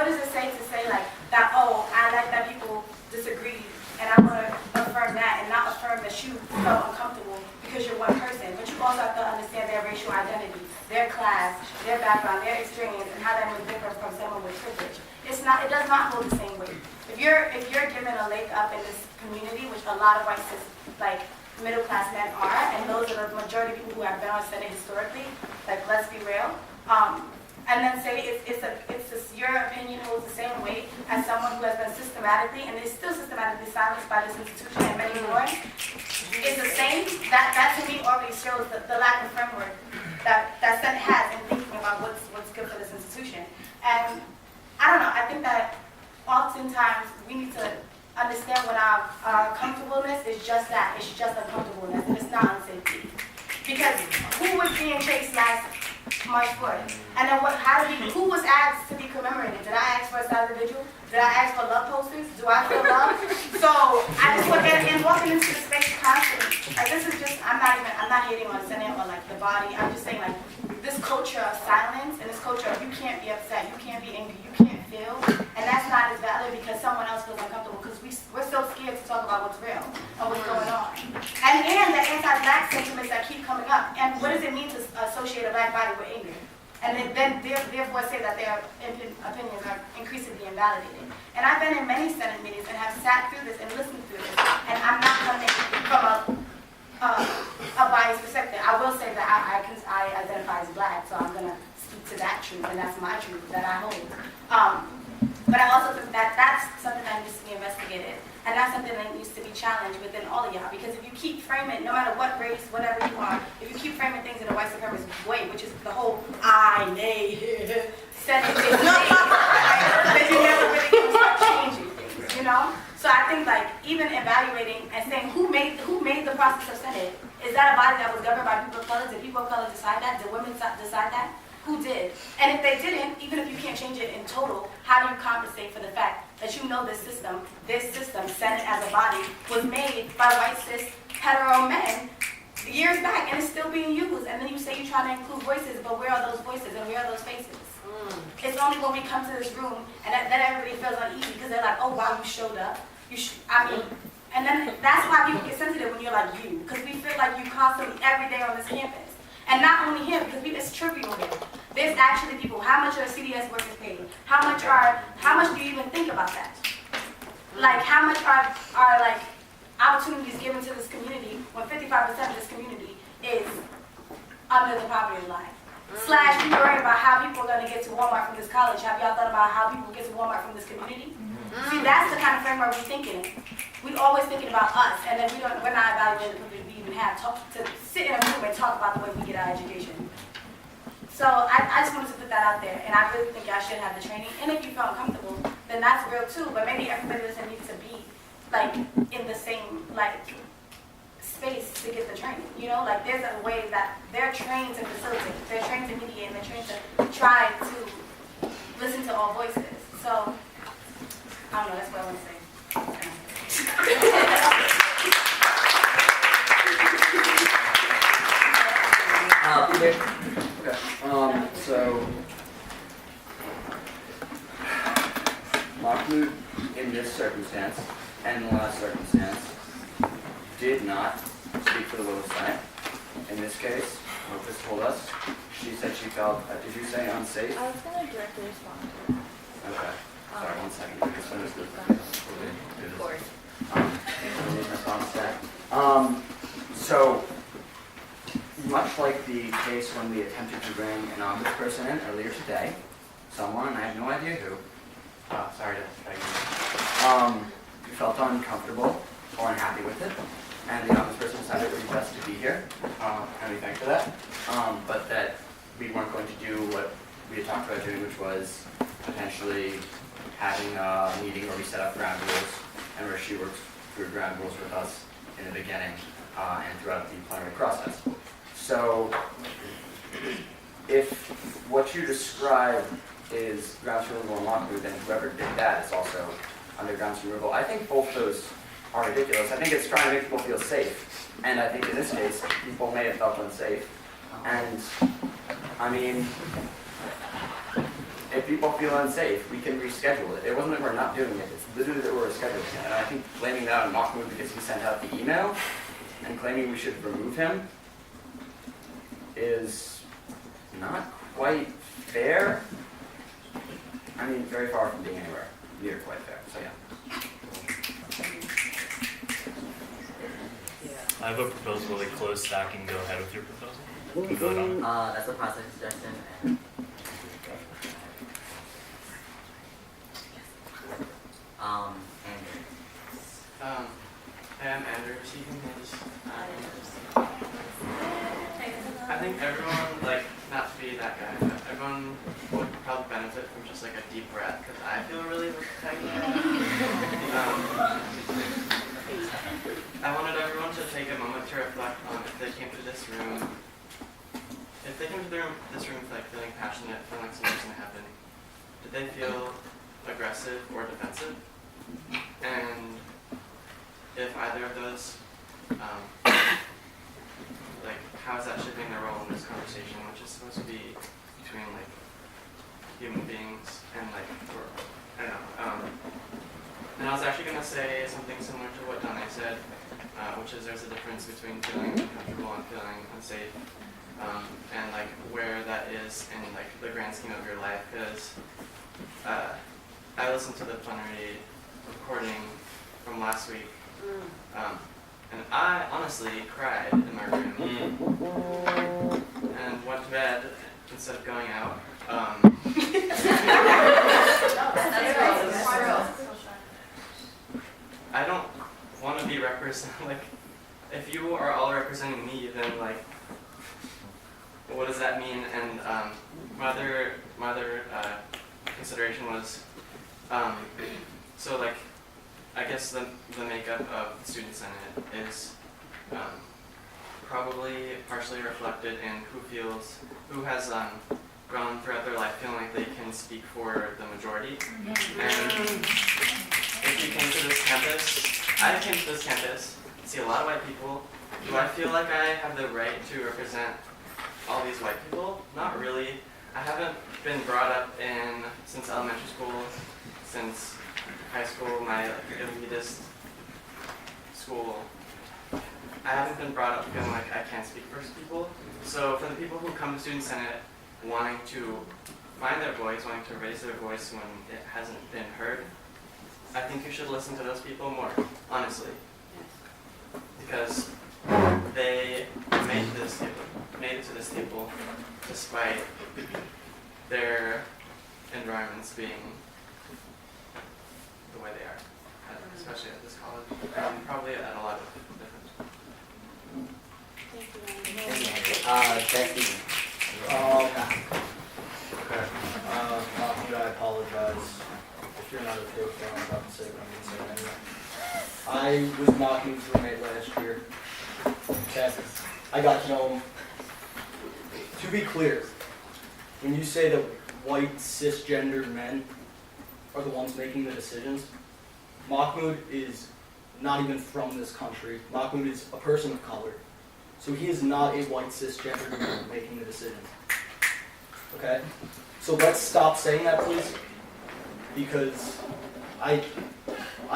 does it say to say like that, oh, I like that people disagree and I want to affirm that and not affirm that you felt uncomfortable because you're one person. But you also have to understand their racial identity, their class, their background, their experience, and how that would differ from someone with privilege. It does not hold the same weight. If you're given a leg up in this community, which a lot of white cis, like middle class men are, and those are the majority of people who have been on Senate historically, like let's be real, and then say your opinion holds the same weight as someone who has been systematically and is still systematically silenced by this institution and many more, is the same. That to me already shows the lack of framework that Senate has in thinking about what's good for this institution. And I don't know, I think that oftentimes we need to understand when our comfortableness is just that. It's just uncomfortableness, and it's not unsafety. Because who was being chased last March 4th? And then who was asked to be commemorated? Did I ask for a silent vigil? Did I ask for love posters? Do I feel love? So I just look at it and walking into the space constantly. Like this is just, I'm not hating on Senate or like the body. I'm just saying like this culture of silence and this culture of you can't be upset, you can't be angry, you can't feel, and that's not as valid because someone else feels uncomfortable because we're so scared to talk about what's real and what's going on. And the anti-black sentiments that keep coming up. And what does it mean to associate a black body with anger? And then therefore say that their opinions are increasingly invalidated. And I've been in many Senate meetings and have sat through this and listened through this. And I'm not coming from a biased perspective. I will say that I identify as black, so I'm going to speak to that truth, and that's my truth that I hold. But I also think that that's something that needs to be investigated. And that's something that needs to be challenged within all of y'all. Because if you keep framing, no matter what race, whatever you are, if you keep framing things in a white supremacist way, which is the whole I, they, Senate, that you never really can start changing things, you know? So I think like even evaluating and saying who made the process of Senate? Is that a body that was governed by people of color? Did people of color decide that? Did women decide that? Who did? And if they didn't, even if you can't change it in total, how do you compensate for the fact that you know this system, Senate as a body, was made by white cis hetero men years back and it's still being used? And then you say you're trying to include voices, but where are those voices and where are those faces? It's only when we come to this room and then everybody feels uneasy because they're like, oh wow, you showed up. And then that's why people get sensitive when you're like you, because we feel like you constantly every day on this campus. And not only here, because it's trivial here. There's actually people, how much are CDS workers paid? How much do you even think about that? Like, how much are like, opportunities given to this community when 55% of this community is under the poverty line? Slash, we worry about how people are going to get to Walmart from this college. Have y'all thought about how people get to Walmart from this community? See, that's the kind of framework we're thinking in. We always thinking about us, and then we're not evaluating the privilege we even have to sit in a room and talk about the way we get our education. So I just wanted to put that out there, and I really think y'all should have the training. And if you felt comfortable, then that's real too. But maybe everybody doesn't need to be like in the same like space to get the training. You know, like there's a way that they're trained to facilitate, they're trained to mediate, and they're trained to try to listen to all voices. So I don't know. That's what I want to say. Okay. So Mahmoud, in this circumstance and the last circumstance, did not speak for the will of the Senate. In this case, Lopez told us, she said she felt, did you say unsafe? I was going to directly respond to that. Okay. Sorry, 1 second. I just understood. Of course. So, much like the case when we attempted to bring an ombudsperson in earlier today, someone, I have no idea who, sorry to beg you, felt uncomfortable or unhappy with it, and the ombudsperson decided it would be best to be here, and we thank for that, but that we weren't going to do what we had talked about doing, which was potentially having a meeting where we set up ground rules and where she works through ground rules with us in the beginning and throughout the plenary process. So if what you describe is grounds for removal and lock-through, then whoever did that is also under grounds for removal. I think both those are ridiculous. I think it's trying to make people feel safe. And I think in this case, people may have felt unsafe. And I mean, if people feel unsafe, we can reschedule it. It wasn't that we're not doing it, it's literally that we're rescheduling it. And I think blaming that on Mahmoud because he sent out the email and claiming we should remove him is not quite fair. I mean, very far from being anywhere near quite fair, so yeah. I have a proposal to close stack and go ahead with your proposal. We vote on it. That's a process suggestion. And I'm Andrew receiving his. I think everyone, like, not to be that guy, but everyone would probably benefit from just like a deep breath because I feel really tight. I wanted everyone to take a moment to reflect on if they came to this room. If they came to this room like feeling passionate, feeling like something's gonna happen, did they feel aggressive or defensive? And if either of those, like, how is that shaping their role in this conversation, which is supposed to be between like human beings and like, I don't know. And I was actually gonna say something similar to what Donna said, which is there's a difference between feeling uncomfortable and feeling unsafe, and like where that is in like the grand scheme of your life. Because I listened to the plenary recording from last week, and I honestly cried in my room and went to bed instead of going out. I don't want to be like, if you are all representing me, then like, what does that mean? And my other consideration was, so like, I guess the makeup of the Student Senate is probably partially reflected in who has gone throughout their life feeling like they can speak for the majority. And if you came to this campus, I came to this campus, see a lot of white people. Do I feel like I have the right to represent all these white people? Not really. I haven't been brought up since elementary school, since high school, my elitist school. I haven't been brought up feeling like I can't speak for people. So for the people who come to Student Senate wanting to find their voice, wanting to raise their voice when it hasn't been heard, I think you should listen to those people more, honestly. Because they made it to this table despite their environments being the way they are, especially at this college, and probably at a lot of different. Becky. Okay. Mahmoud, I apologize if you're not okay with what I'm about to say, but I'm going to say it anyway. I was Mahmoud's roommate last year. Okay. I got to know him. To be clear, when you say that white cisgender men are the ones making the decisions, Mahmoud is not even from this country. Mahmoud is a person of color. So he is not a white cisgender man making the decisions. Okay? So let's stop saying that, please. Because I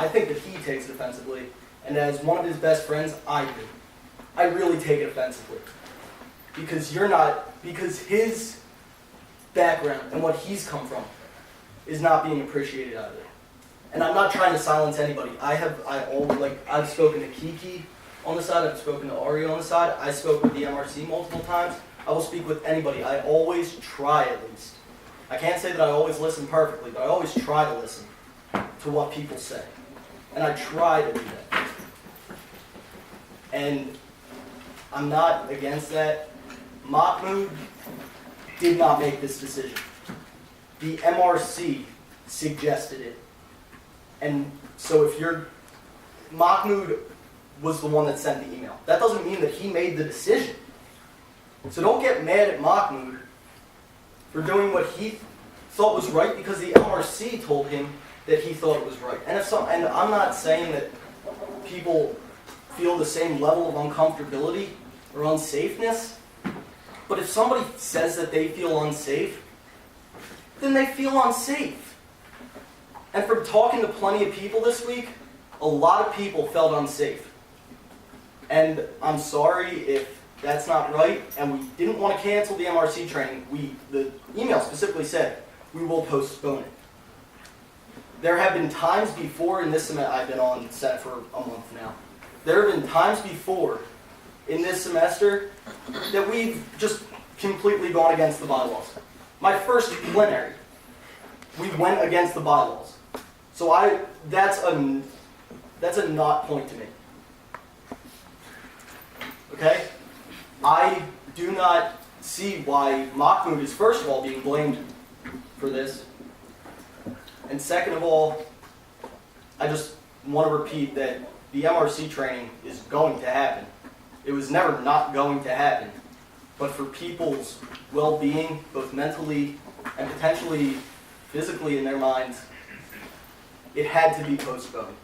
think that he takes it offensively. And as one of his best friends, I do. I really take it offensively. Because his background and what he's come from is not being appreciated either. And I'm not trying to silence anybody. I've spoken to Kiki on the side, I've spoken to Ari on the side, I spoke with the MRC multiple times. I will speak with anybody. I always try at least. I can't say that I always listen perfectly, but I always try to listen to what people say. And I try to do that. And I'm not against that. Mahmoud did not make this decision. The MRC suggested it. And so Mahmoud was the one that sent the email. That doesn't mean that he made the decision. So don't get mad at Mahmoud for doing what he thought was right because the MRC told him that he thought it was right. And I'm not saying that people feel the same level of uncomfortability or unsafeness, but if somebody says that they feel unsafe, then they feel unsafe. And from talking to plenty of people this week, a lot of people felt unsafe. And I'm sorry if that's not right, and we didn't want to cancel the MRC training. The email specifically said, we will postpone it. There have been times before in this semester, I've been on Senate for a month now. There have been times before in this semester that we've just completely gone against the bylaws. My first plenary, we went against the bylaws. So that's a not point to me. Okay? I do not see why Mahmoud is first of all being blamed for this. And second of all, I just want to repeat that the MRC training is going to happen. It was never not going to happen. But for people's well-being, both mentally and potentially physically in their minds, it had to be postponed.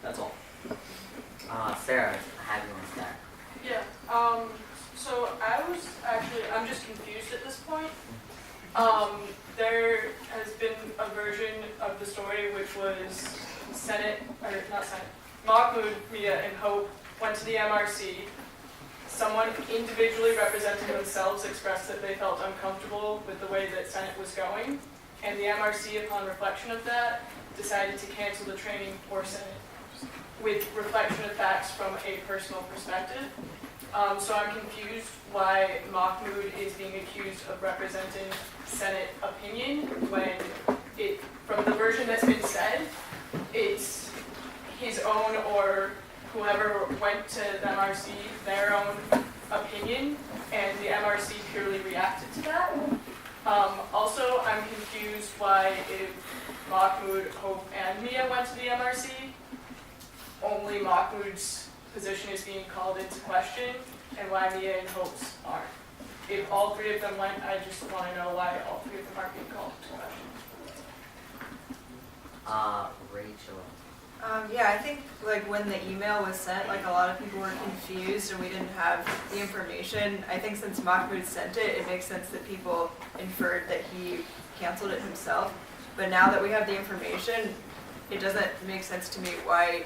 That's all. Sarah, I have you on stack. Yeah, so I'm just confused at this point. There has been a version of the story which was Mahmoud, Mia, and Hope went to the MRC. Someone individually representing themselves expressed that they felt uncomfortable with the way that Senate was going, and the MRC, upon reflection of that, decided to cancel the training for Senate with reflection of facts from a personal perspective. So I'm confused why Mahmoud is being accused of representing Senate opinion when from the version that's been said, it's his own or whoever went to the MRC, their own opinion, and the MRC purely reacted to that. Also, I'm confused why if Mahmoud, Hope, and Mia went to the MRC, only Mahmoud's position is being called into question, and why Mia and Hope's aren't. If all three of them went, I just want to know why all three of them aren't being called into question. Rachel. Yeah, I think when the email was sent, a lot of people were confused and we didn't have the information. I think since Mahmoud sent it, it makes sense that people inferred that he canceled it himself. But now that we have the information, it doesn't make sense to me why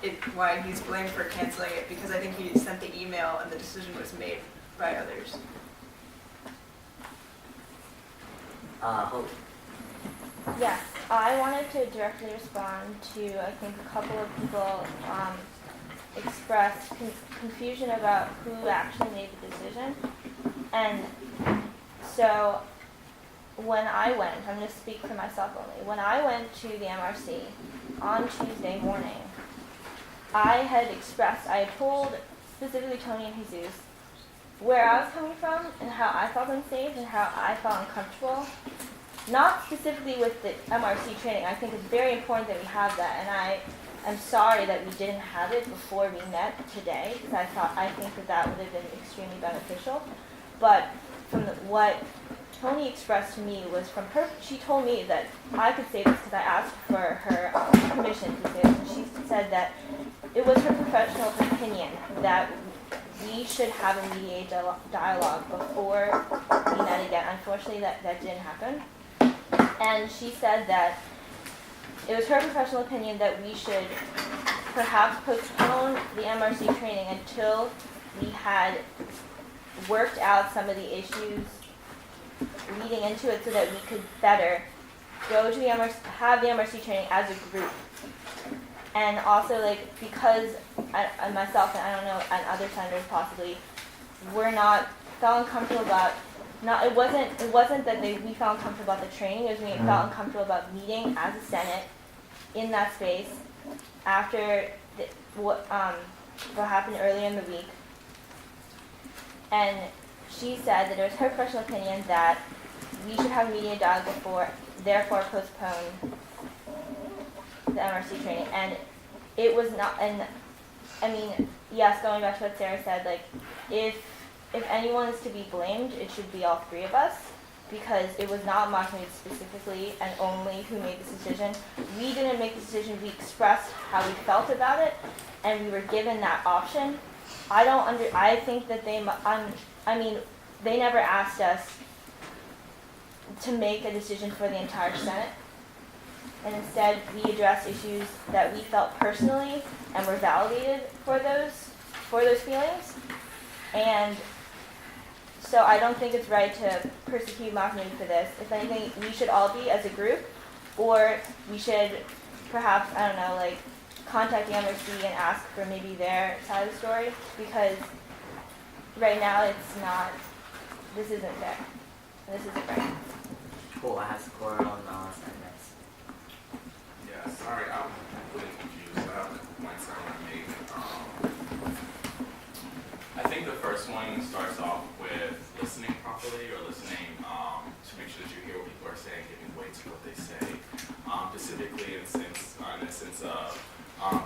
he's blamed for canceling it, because I think he sent the email and the decision was made by others. Hope. Yes, I wanted to directly respond to, I think, a couple of people expressed confusion about who actually made the decision. And so when I went, I'm going to speak for myself only, when I went to the MRC on Tuesday morning, I had told specifically Tony and Jesus where I was coming from and how I felt unsafe and how I felt uncomfortable. Not specifically with the MRC training. I think it's very important that we have that, and I am sorry that we didn't have it before we met today, because I think that would have been extremely beneficial. But from what Tony expressed to me was from her, she told me that I could say this because I asked for her permission to say this, and she said that it was her professional opinion that we should have a mediated dialogue before we met again. Unfortunately, that didn't happen. And she said that it was her professional opinion that we should perhaps postpone the MRC training until we had worked out some of the issues leading into it so that we could better go to the MRC, have the MRC training as a group. And also, because myself and I don't know, and other senators possibly, felt uncomfortable about. It wasn't that we felt uncomfortable about the training. It was we felt uncomfortable about meeting as a Senate in that space after what happened earlier in the week. And she said that it was her personal opinion that we should have a media dialogue before, therefore postpone the MRC training. And it was not. And I mean, yes, going back to what Sarah said, if anyone is to be blamed, it should be all three of us, because it was not Mahmoud specifically and only who made this decision. We didn't make the decision. We expressed how we felt about it, and we were given that option. I think that they never asked us to make a decision for the entire Senate, and instead we addressed issues that we felt personally and were validated for those feelings. And so I don't think it's right to persecute Mahmoud for this. If anything, we should all be as a group, or we should perhaps, contact the MRC and ask for maybe their side of the story, because right now this isn't fair. This isn't right. Cool, I have score on next. Yeah, sorry, I'm really confused. I have a couple points I want to make. I think the first one starts off with listening properly, or listening to make sure that you hear what people are saying, giving weight to what they say. Specifically in the sense of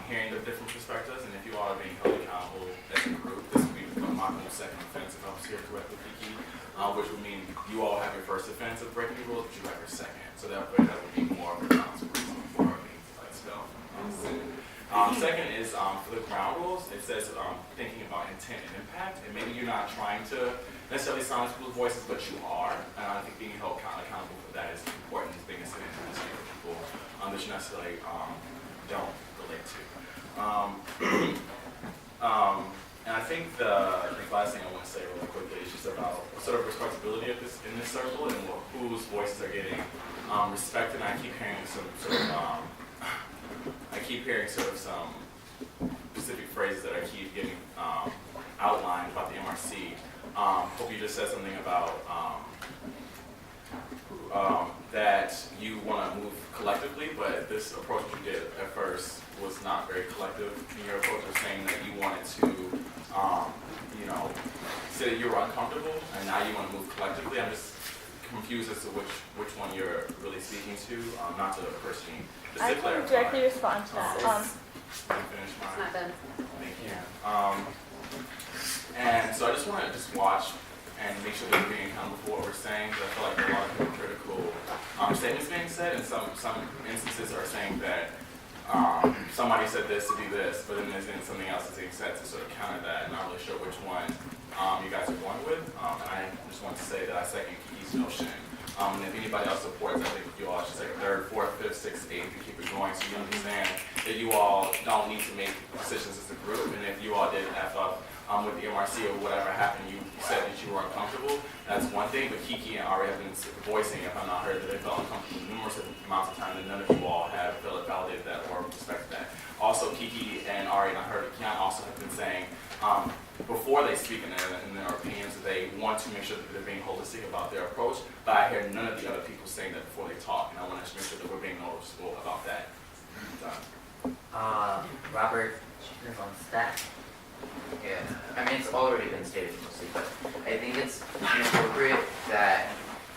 hearing the different perspectives, and if you all are being held accountable as a group, this would be Mahmoud's second offense, if I was here correctly, Kiki, which would mean you all have your first offense of breaking the rules, but you have your second. So that would be more of a council reason for me to let us go. Second is for the ground rules, it says thinking about intent and impact, and maybe you're not trying to necessarily silence people's voices, but you are. And I think being held accountable for that is important as being a citizen to speak for people that you necessarily don't relate to. And I think the last thing I want to say really quickly is just about sort of responsibility in this circle and whose voices are getting respected. And I keep hearing some specific phrases that I keep getting outlined about the MRC. Hope you just said something about that you want to move collectively, but this approach you did at first was not very collective. In your approach was saying that you wanted to, say that you were uncomfortable, and now you want to move collectively. I'm just confused as to which one you're really speaking to, not to the person. I can directly respond to that. Finish mine. Not done. Thank you. And so I just want to watch and make sure that we're being accountable for what we're saying. Because I feel like there are a lot of hypocritical statements being said, and some instances are saying that somebody said this to do this, but then there's something else that's being said to sort of counter that. I'm not really sure which one you guys are going with. And I just want to say that I second Kiki's notion. And if anybody else supports, I think you all should take third, fourth, fifth, sixth, eighth, and keep it going, so you understand that you all don't need to make decisions as a group. And if you all did F up with the MRC or whatever happened, you said that you were uncomfortable. That's one thing, but Kiki and Ari have been voicing, if I'm not heard, that they felt uncomfortable numerous amounts of time, and none of you all have felt validated that or respected that. Also, Kiki and Ari, and I heard Kian also have been saying, before they speak in their opinions, that they want to make sure that they're being holistic about their approach, but I hear none of the other people saying that before they talk, and I want to make sure that we're being noticeable about that. Robert, chickens on stack. Yeah, I mean, it's already been stated mostly, but I think it's inappropriate that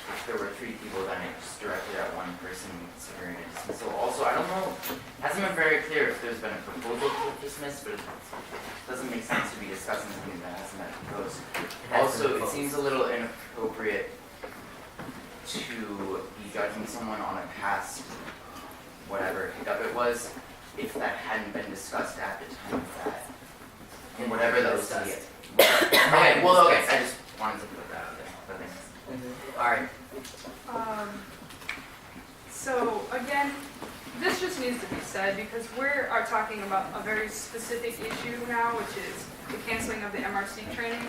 if there were 3 people, then it's directed at one person considering a dismissal. Also, I don't know, it hasn't been very clear if there's been a proposal to dismiss, but it doesn't make sense to be discussing something that hasn't been proposed. Also, it seems a little inappropriate to be judging someone on a past whatever hiccup it was, if that hadn't been discussed at the time of that. And whatever those Okay, well, okay, I just wanted to put that out there. But thanks. Alright. So again, this just needs to be said because we are talking about a very specific issue now, which is the canceling of the MRC training.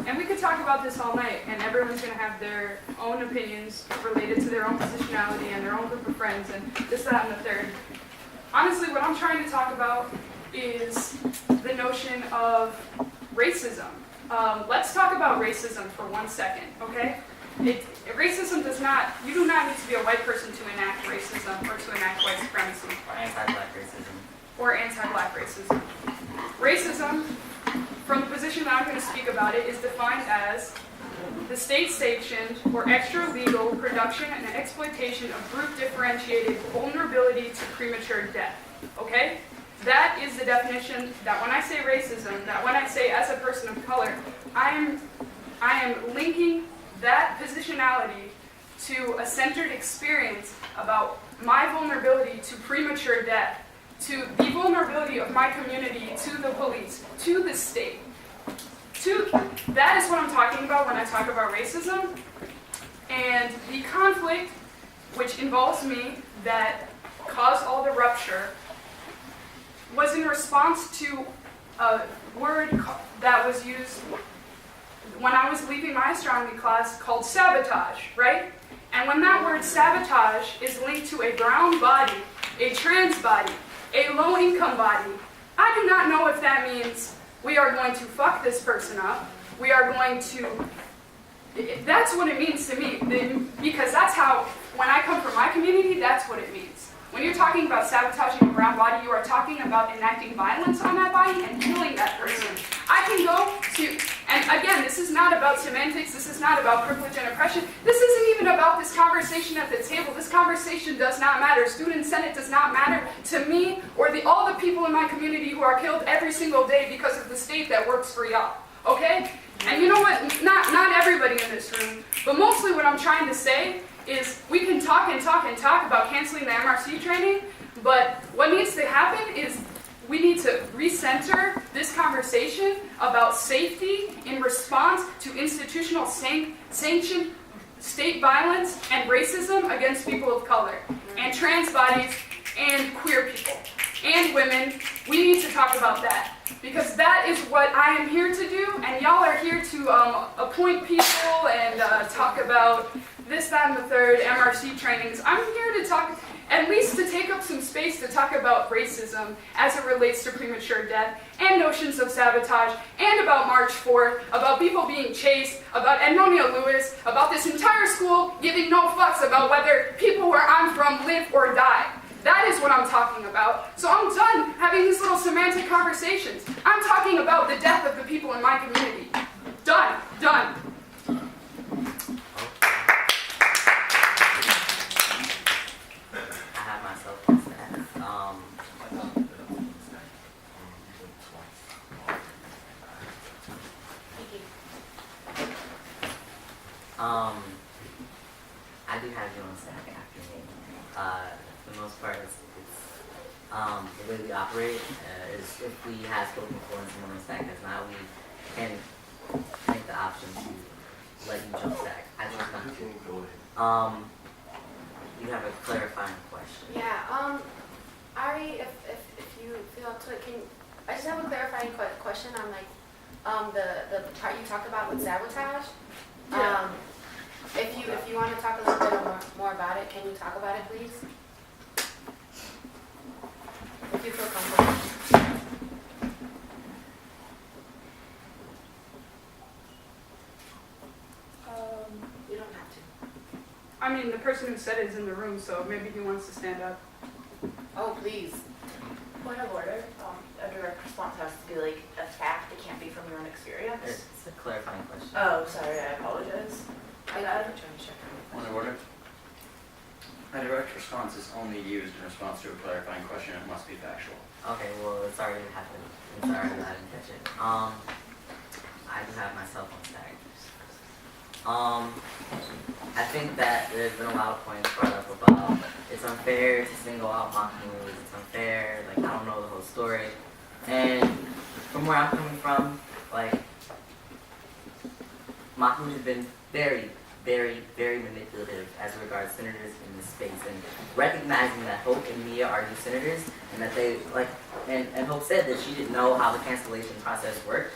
And we could talk about this all night, and everyone's going to have their own opinions related to their own positionality and their own group of friends and this, that, and the third. Honestly, what I'm trying to talk about is the notion of racism. Let's talk about racism for 1 second, okay? Racism does not, you do not need to be a white person to enact racism or to enact white supremacy. Or anti-black racism. Or anti-black racism. Racism, from the position that I'm going to speak about it, is defined as the state-sanctioned or extra-legal production and exploitation of group-differentiated vulnerability to premature death. Okay? That is the definition that when I say racism, that when I say as a person of color, I am linking that positionality to a centered experience about my vulnerability to premature death, to the vulnerability of my community to the police, to the state. That is what I'm talking about when I talk about racism. And the conflict, which involves me, that caused all the rupture, was in response to a word that was used when I was leaving my astronomy class called sabotage, right? And when that word sabotage is linked to a brown body, a trans body, a low-income body, I do not know if that means we are going to fuck this person up, we are going to... That's what it means to me, because that's how, when I come from my community, that's what it means. When you're talking about sabotaging a brown body, you are talking about enacting violence on that body and killing that person. I can go to, and again, this is not about semantics, this is not about privilege and oppression, this isn't even about this conversation at the table. This conversation does not matter. Student Senate does not matter to me or all the people in my community who are killed every single day because of the state that works for y'all, okay? And you know what, not everybody in this room, but mostly what I'm trying to say is we can talk and talk and talk about canceling the MRC training, but what needs to happen is we need to recenter this conversation about safety in response to institutional sanctioned state violence and racism against people of color, and trans bodies, and queer people, and women. We need to talk about that, because that is what I am here to do, and y'all are here to appoint people and talk about this, that, and the third, MRC trainings. I'm here to talk, at least to take up some space to talk about racism as it relates to premature death, and notions of sabotage, and about March 4th, about people being chased, about Edmonia Lewis, about this entire school giving no fucks about whether people where I'm from live or die. That is what I'm talking about. So I'm done having these little semantic conversations. I'm talking about the death of the people in my community. Done. Done. I have myself on that. I do have you on stack after me. For the most part, it's the way we operate is if we have spoken for and someone on stack has not, we can make the option to let you jump stack. I just not to. You have a clarifying question. Yeah, Ari, if you feel to it, I just have a clarifying question on like the part you talked about with sabotage. Yeah. If you want to talk a little bit more about it, can you talk about it, please? If you feel comfortable. You don't have to. I mean, the person who said it is in the room, so maybe he wants to stand up. Oh, please. Point of order, a direct response has to be like a fact, it can't be from your own experience. It's a clarifying question. Oh, sorry, I apologize. Thank you for trying to check. Point of order. A direct response is only used in response to a clarifying question. It must be factual. Okay, well, it's already happened. I'm sorry I didn't catch it. I do have my cell phone static. I think that there's been a lot of points brought up about it's unfair to single out Mahmoud, it's unfair, like, I don't know the whole story. And from where I'm coming from, like, Mahmoud has been very, very, very manipulative as regards senators in this space, and recognizing that Hope and Mia are new senators, and that they, like, and Hope said that she didn't know how the cancellation process worked.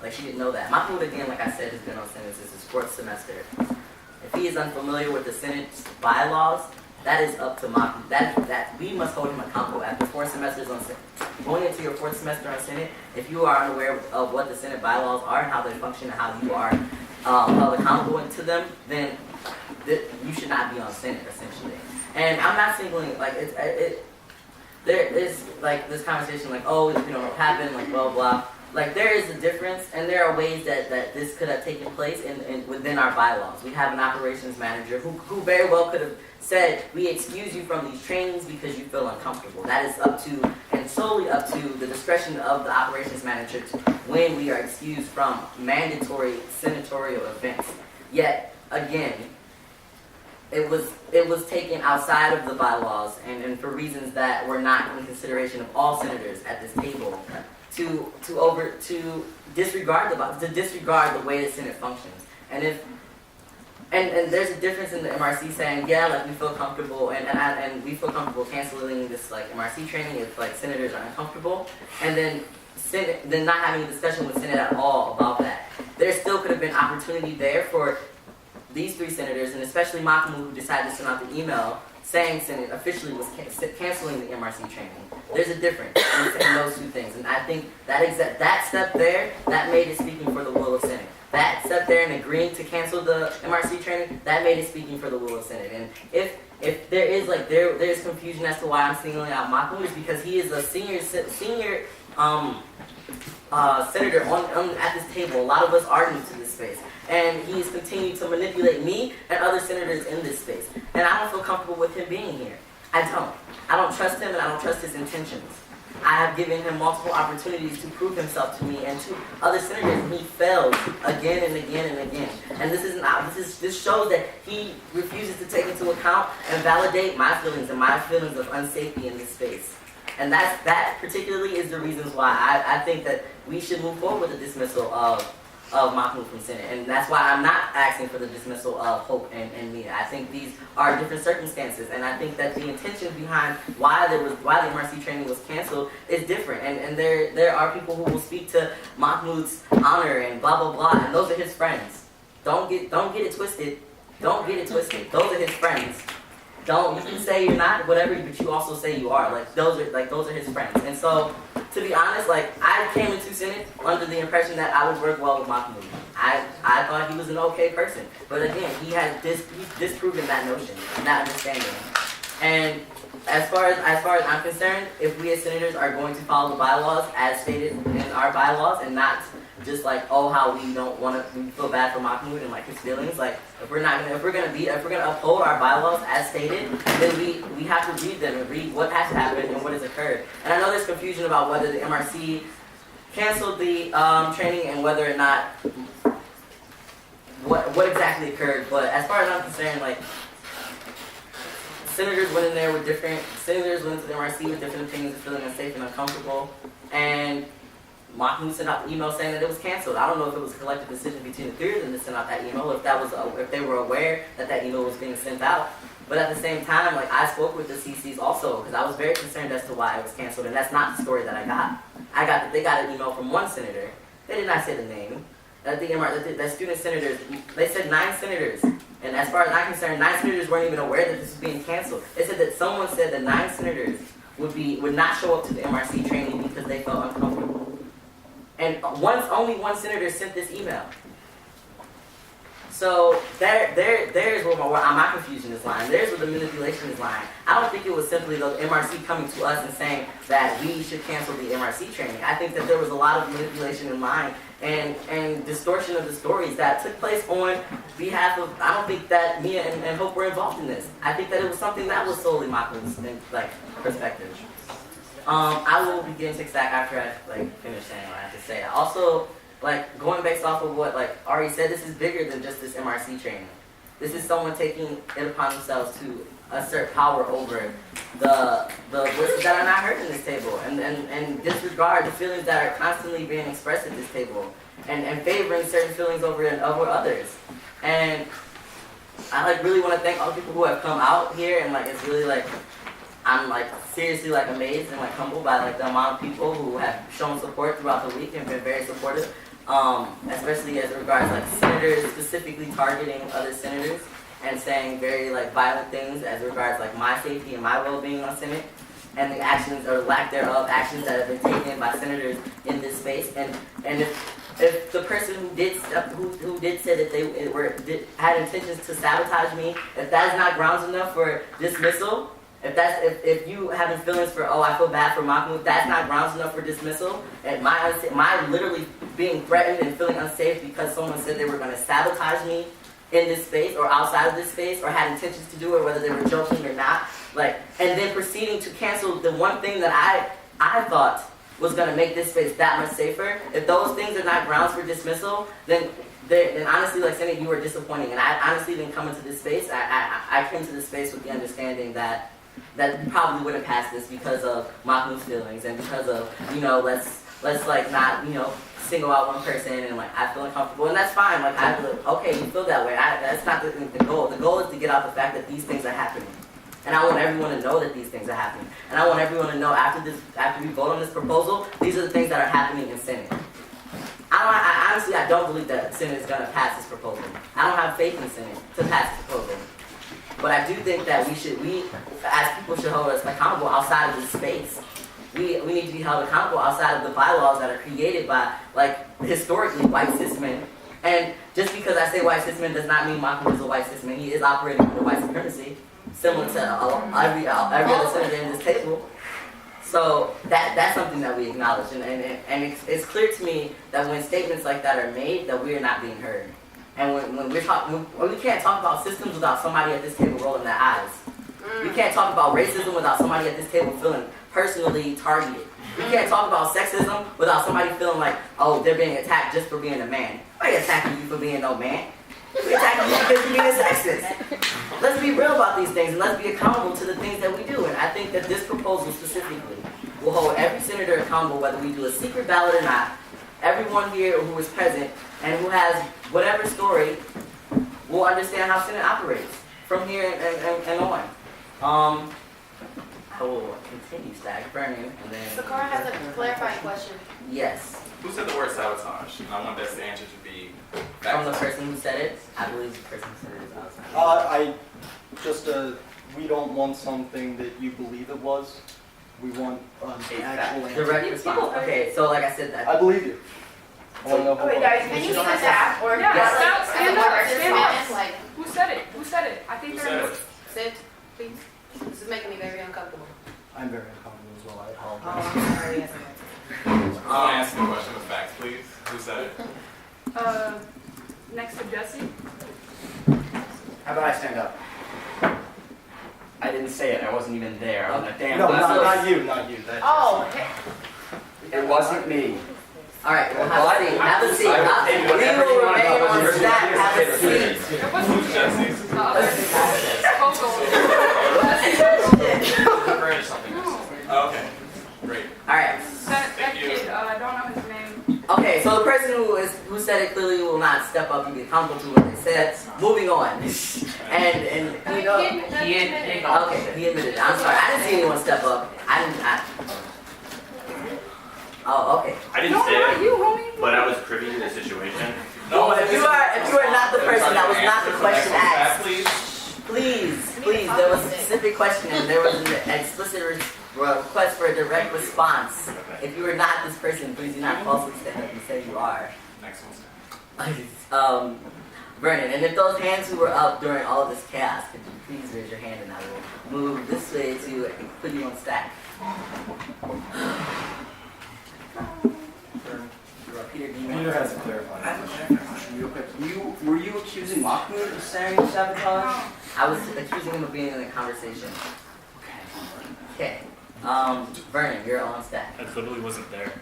Like, she didn't know that. Mahmoud, again, like I said, has been on Senate since his 4th semester. If he is unfamiliar with the Senate's bylaws, that is up to Mahmoud. That we must hold him accountable. After 4 semesters on Senate, going into your 4th semester on Senate, if you are unaware of what the Senate bylaws are and how they function and how you are held accountable to them, then you should not be on Senate, essentially. And I'm not singling, like, there is, like, this conversation, like, oh, you know, what happened, like, blah, blah. Like, there is a difference, and there are ways that this could have taken place within our bylaws. We have an operations manager who very well could have said, we excuse you from these trainings because you feel uncomfortable. That is up to, and solely up to, the discretion of the operations manager when we are excused from mandatory senatorial events. Yet, again, it was taken outside of the bylaws and for reasons that were not in consideration of all senators at this table. To disregard the way the Senate functions, and there's a difference in the MRC saying, yeah, like, we feel comfortable and we feel comfortable canceling this, like, MRC training if, like, senators are uncomfortable, and then not having a discussion with Senate at all about that. There still could have been opportunity there for these 3 senators, and especially Mahmoud, who decided to send out the email saying Senate officially was canceling the MRC training. There's a difference in those 2 things, and I think that step there, that made it speaking for the will of Senate. That step there in agreeing to cancel the MRC training, that made it speaking for the will of Senate. And if there is, like, there is confusion as to why I'm singling out Mahmoud, is because he is a senior senator at this table. A lot of us are new to this space. And he's continued to manipulate me and other senators in this space. And I don't feel comfortable with him being here. I don't trust him, and I don't trust his intentions. I have given him multiple opportunities to prove himself to me and to other senators, and he fails again and again and again. And this shows that he refuses to take into account and validate my feelings and my feelings of unsafety in this space. And that particularly is the reasons why I think that we should move forward with the dismissal of Mahmoud from Senate. And that's why I'm not asking for the dismissal of Hope and Mia. I think these are different circumstances, and I think that the intention behind why the MRC training was canceled is different. And there are people who will speak to Mahmoud's honor and blah blah blah, and those are his friends. Don't get it twisted. Don't get it twisted. Those are his friends. You can say you're not, whatever, but you also say you are. Those are his friends. And so, to be honest, like, I came into Senate under the impression that I would work well with Mahmoud. I thought he was an okay person. But again, he's disproven that notion, that understanding. And as far as I'm concerned, if we as senators are going to follow the bylaws as stated in our bylaws and not just like, oh, how we feel bad for Mahmoud and like his feelings. Like, if we're gonna uphold our bylaws as stated, then we have to read them and read what has happened and what has occurred. And I know there's confusion about whether the MRC canceled the training and whether or not what exactly occurred. But as far as I'm concerned, like, senators went in there with senators went to the MRC with different opinions of feeling unsafe and uncomfortable, and Mahmoud sent out the email saying that it was canceled. I don't know if it was a collective decision between the 3 of them to send out that email, or if they were aware that email was being sent out. But at the same time, like, I spoke with the CCs also, because I was very concerned as to why it was canceled, and that's not the story that I got. they got an email from one senator. They did not say the name. The student senators, they said 9 senators. And as far as I'm concerned, 9 senators weren't even aware that this was being canceled. They said that someone said that 9 senators would not show up to the MRC training because they felt uncomfortable. And only one senator sent this email. So there's where my confusion is lying. There's where the manipulation is lying. I don't think it was simply the MRC coming to us and saying that we should cancel the MRC training. I think that there was a lot of manipulation in mind and distortion of the stories that took place on behalf of, I don't think that Mia and Hope were involved in this. I think that it was something that was solely Maku's perspective. I will be getting to Zach after I finish saying what I have to say. Also, going based off of what Ari said, this is bigger than just this MRC training. This is someone taking it upon themselves to assert power over the voices that are not heard in this table and disregard the feelings that are constantly being expressed at this table and favoring certain feelings over others. And I really want to thank all the people who have come out here and it's really I'm seriously amazed and humbled by the amount of people who have shown support throughout the week and been very supportive. Especially as regards senators specifically targeting other senators and saying very violent things as regards my safety and my well-being on Senate and the actions or lack thereof actions that have been taken by senators in this space. And if the person who did say that they had intentions to sabotage me, if that is not grounds enough for dismissal. If you having feelings for, I feel bad for Mahmoud, that's not grounds enough for dismissal. And my literally being threatened and feeling unsafe because someone said they were going to sabotage me in this space or outside of this space or had intentions to do it, whether they were joking or not. And then proceeding to cancel the one thing that I thought was going to make this space that much safer. If those things are not grounds for dismissal, then honestly, Senate, you were disappointing. And I honestly didn't come into this space. I came to this space with the understanding that we probably wouldn't pass this because of Mahmoud's feelings and because of, let's not, single out one person and I feel uncomfortable and that's fine. Okay, you feel that way. That's not the goal. The goal is to get out the fact that these things are happening. And I want everyone to know that these things are happening. And I want everyone to know after we vote on this proposal, these are the things that are happening in Senate. Honestly, I don't believe that Senate is going to pass this proposal. I don't have faith in Senate to pass this proposal. But I do think that we as people should hold us accountable outside of this space. We need to be held accountable outside of the bylaws that are created by, historically, white cis men. And just because I say white cis men does not mean Mahmoud is a white cis man. He is operating under white supremacy, similar to every other senator in this table. So that's something that we acknowledge. And it's clear to me that when statements like that are made, that we are not being heard. And when we can't talk about systems without somebody at this table rolling their eyes. We can't talk about racism without somebody at this table feeling personally targeted. We can't talk about sexism without somebody feeling they're being attacked just for being a man. I ain't attacking you for being no man. We're attacking you because you're being sexist. Let's be real about these things and let's be accountable to the things that we do. And I think that this proposal specifically will hold every senator accountable whether we do a secret ballot or not. Everyone here who is present and who has whatever story will understand how Senate operates from here and on. I will continue Stack Burning and then... Sakura has a clarifying question. Yes. Who said the word sabotage? And I want that answer to be... From the person who said it? I believe the person who said it is sabotage. We don't want something that you believe it was. We want an actual answer. Direct response. Okay, so like I said that... I believe you. Wait, guys, can you say that? Or Stand up. Stand up. Who said it? Who said it? I think they're... Sit, please. This is making me very uncomfortable. I'm very uncomfortable as well. I Oh, apologize. I'm sorry. Yes, I'll answer the question with facts, please. Who said it? Next to Jesse. How about I stand up? I didn't say it. I wasn't even there. I'm a damn. No, not you. Oh, okay. It wasn't me. All right, well, have a seat. Have a seat. We will remain on stack. Have a seat. Who's Jesse's? Okay, great. All right. That kid, I don't know his name. Okay, so the person who said it clearly will not step up and be accountable to what they said. Moving on. And he admitted it. I'm sorry. I didn't see anyone step up. Oh, okay. I didn't say it, but I was privy to the situation. No, if you are not the person, that was not the question asked. Please. Please, there was a specific question and there was an explicit request for a direct response. If you are not this person, please do not falsely stand up and say you are. Next one. Vernon, and if those hands who were up during all of this chaos, could you please raise your hand and I will move this way to put you on stack. Peter has a clarifying. I have a clarifying question real quick. Were you accusing Mahmoud of saying sabotage? I was accusing him of being in a conversation. Okay. Vernon, you're on stack. I literally wasn't there.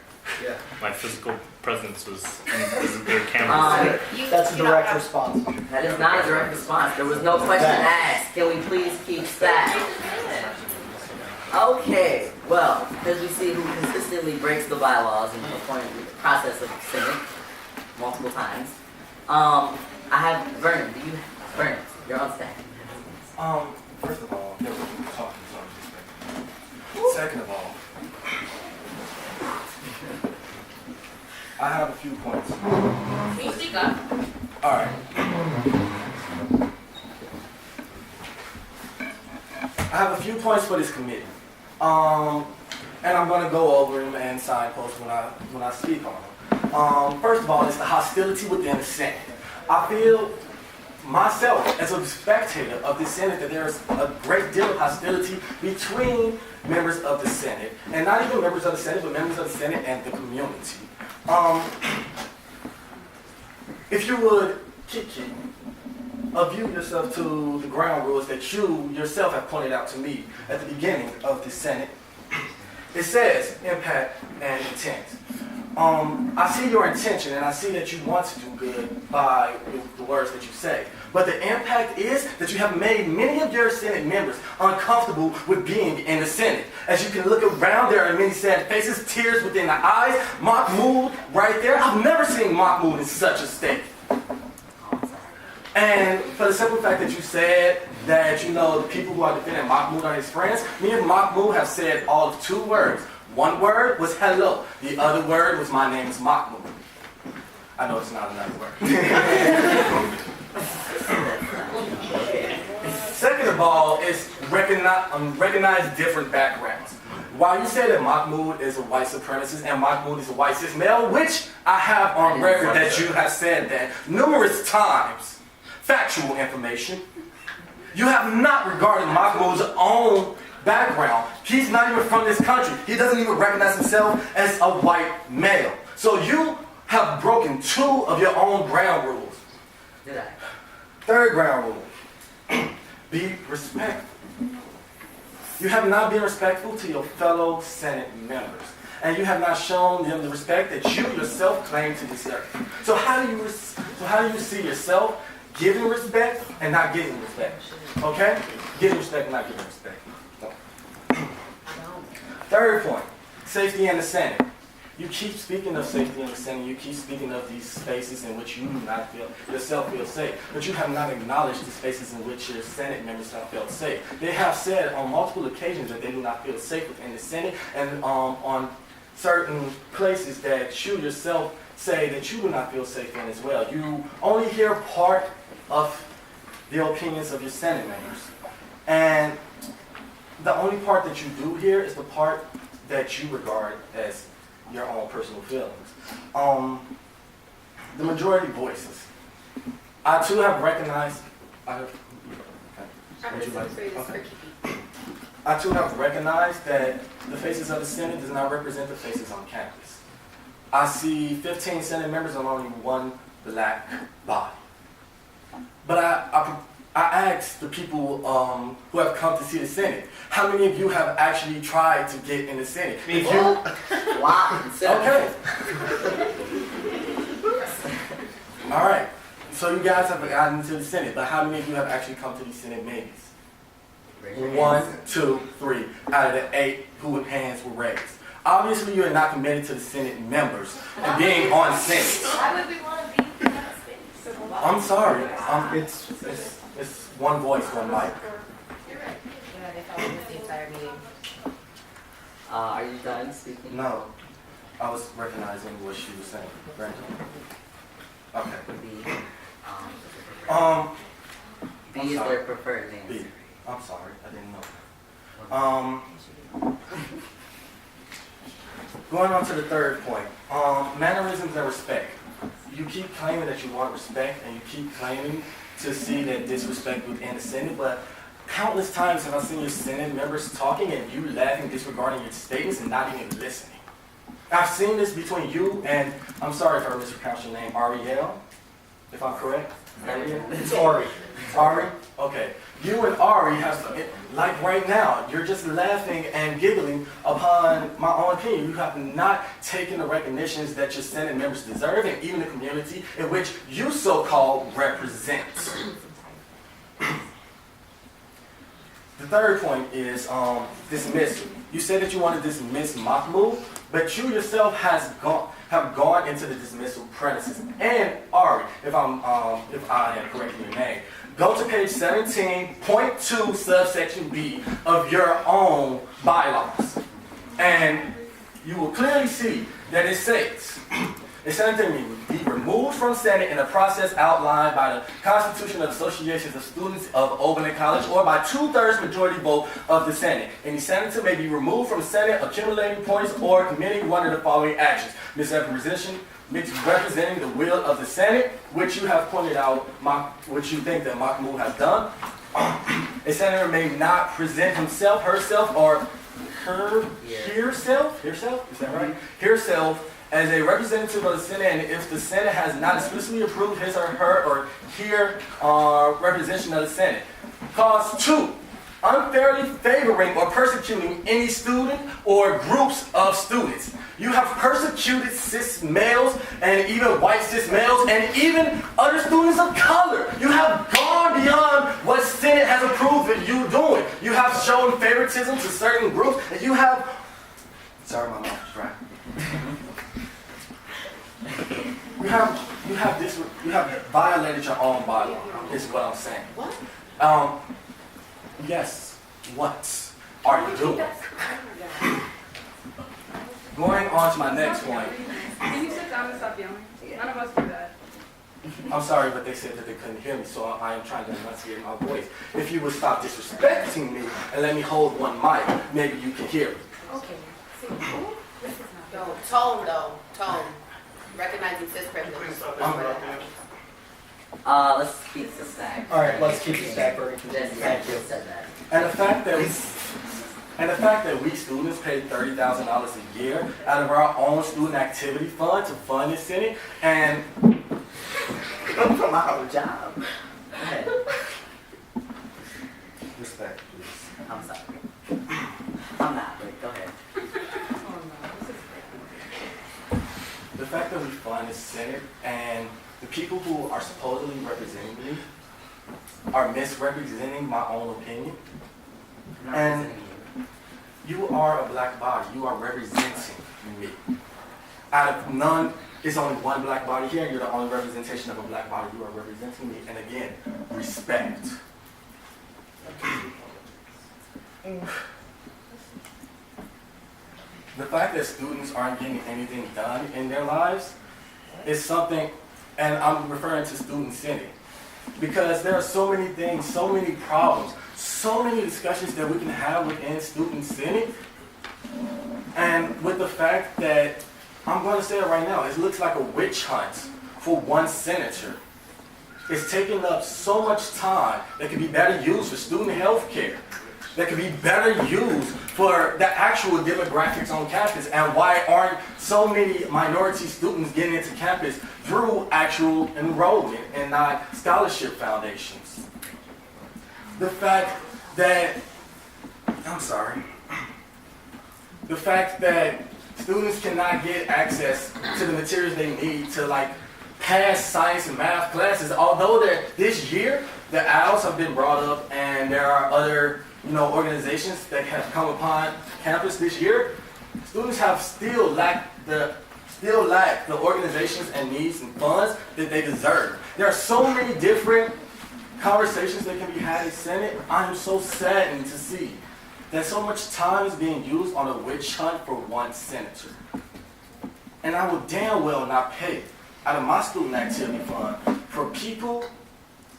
Yeah. My physical presence was in their camera. That's a direct response. That is not a direct response. There was no question asked. Can we please keep stack? Okay. Well, as we see who consistently breaks the bylaws and performs the process of Senate multiple times. I have Vernon. Vernon, you're on stack. First of all, never talking so Second of all, I have a few points. Can you speak up? All right. I have a few points for this committee. And I'm going to go over them and signpost when I speak on them. First of all, it's the hostility within the Senate. I feel myself, as a spectator of the Senate, that there's a great deal of hostility between members of the Senate, and not even members of the Senate, but members of the Senate and the community. If you would, Kiki, view yourself to the ground rules that you yourself have pointed out to me at the beginning of the Senate. It says impact and intent. I see your intention and I see that you want to do good by the words that you say. But the impact is that you have made many of your Senate members uncomfortable with being in the Senate. As you can look around, there are many sad faces, tears within the eyes. Mahmoud right there. I've never seen Mahmoud in such a state. And for the simple fact that you said that, you know, the people who are defending Mahmoud are his friends, me and Mahmoud have said all of 2 words. One word was hello. The other word was my name is Mahmoud. I know it's not another word. Second of all, is recognize different backgrounds. While you say that Mahmoud is a white supremacist and Mahmoud is a white cis male, which I have on record that you have said that numerous times, factual information, you have not regarded Mahmoud's own background. He's not even from this country. He doesn't even recognize himself as a white male. So you have broken 2 of your own ground rules. Did I? Third ground rule. Be respectful. You have not been respectful to your fellow Senate members. And you have not shown them the respect that you yourself claim to deserve. So how do you see yourself giving respect and not getting respect? Okay? Giving respect and not giving respect. Third point, safety in the Senate. You keep speaking of safety in the Senate. You keep speaking of these spaces in which you do not feel safe. But you have not acknowledged the spaces in which your Senate members have felt safe. They have said on multiple occasions that they do not feel safe within the Senate, and on certain places that you yourself say that you do not feel safe in as well. You only hear part of the opinions of your Senate members. And the only part that you do hear is the part that you regard as your own personal feelings. The majority voices. I too have recognized. I too have recognized that the faces of the Senate does not represent the faces on campus. I see 15 Senate members and only 1 black body. But I asked the people who have come to see the Senate, how many of you have actually tried to get in the Senate? If you, wow. Okay. All right. So you guys have gotten into the Senate, but how many of you have actually come to the Senate meetings? 1, 2, 3 out of the 8 whose hands were raised. Obviously, you are not committed to the Senate members and being on Senate. Why would we want to be in that space? I'm sorry. It's one voice, one mic. You're right. Yeah, they followed the entire meeting. Are you done speaking? No. I was recognizing what she was saying. Brandon? Okay. B I'm is sorry. their preferred name. B. I'm sorry, I didn't know. Going on to the third point, mannerisms and respect. You keep claiming that you want respect, and you keep claiming to see that disrespect within the Senate, but countless times have I seen your Senate members talking and you laughing, disregarding your statements and not even listening. I've seen this between you and, I'm sorry if I mispronounced your name, Ariel, if I'm correct? Ariel? It's Ari. Ari? Okay. You and Ari have, like right now, you're just laughing and giggling upon my own opinion. You have not taken the recognitions that your Senate members deserve, and even the community in which you so-called represent. The third point is dismissal. You said that you want to dismiss Mahmoud, but you yourself have gone into the dismissal premises. And Ari, if I am correcting your name, go to page 17.2 subsection B of your own bylaws, and you will clearly see that it states, the Senate may be removed from Senate in a process outlined by the Constitution of Associations of Students of Oberlin College or by 2/3 majority vote of the Senate. Any senator may be removed from Senate accumulating points or committing one of the following actions: misrepresenting the will of the Senate, which you have pointed out, which you think that Mahmoud has done. A senator may not present himself, herself, or herself, is that right? Herself as a representative of the Senate, and if the Senate has not explicitly approved his or her or her representation of the Senate. Cause 2, unfairly favoring or persecuting any student or groups of students. You have persecuted cis males and even white cis males and even other students of color. You have gone beyond what Senate has approved of you doing. You have shown favoritism to certain groups, and you have, sorry, my mouth is dry. You have violated your own bylaw, is what I'm saying. What? Yes, what are you doing? Going on to my next point. Can you sit down and stop yelling? None of us do that. I'm sorry, but they said that they couldn't hear me, so I am trying to enunciate my voice. If you would stop disrespecting me and let me hold one mic, maybe you can hear me. Okay. Tone though. Tone. Recognizing cis privilege. Let's keep the stack. All right, let's keep the stack very consistent. Thank you. Said that. And the fact that we students pay $30,000 a year out of our own student activity fund to fund the Senate, and from our job. Go ahead. Respect, please. I'm sorry. I'm not, but go ahead. The fact that we fund the Senate and the people who are supposedly representing me are misrepresenting my own opinion. And you are a black body. You are representing me. Out of none, it's only one black body here, and you're the only representation of a black body. You are representing me. And again, respect. The fact that students aren't getting anything done in their lives is something, and I'm referring to Student Senate, because there are so many things, so many problems, so many discussions that we can have within Student Senate, and with the fact that, I'm going to say it right now, it looks like a witch hunt for one senator. It's taking up so much time that could be better used for student health care, that could be better used for the actual demographics on campus, and why aren't so many minority students getting into campus through actual enrollment and not scholarship foundations. The fact that, the fact that students cannot get access to the materials they need to pass science and math classes, although this year the OWLs have been brought up and there are other organizations that have come upon campus this year, students have still lack the organizations and needs and funds that they deserve. There are so many different conversations that can be had in Senate. I am so saddened to see that so much time is being used on a witch hunt for one senator. And I will damn well not pay out of my student activity fund for people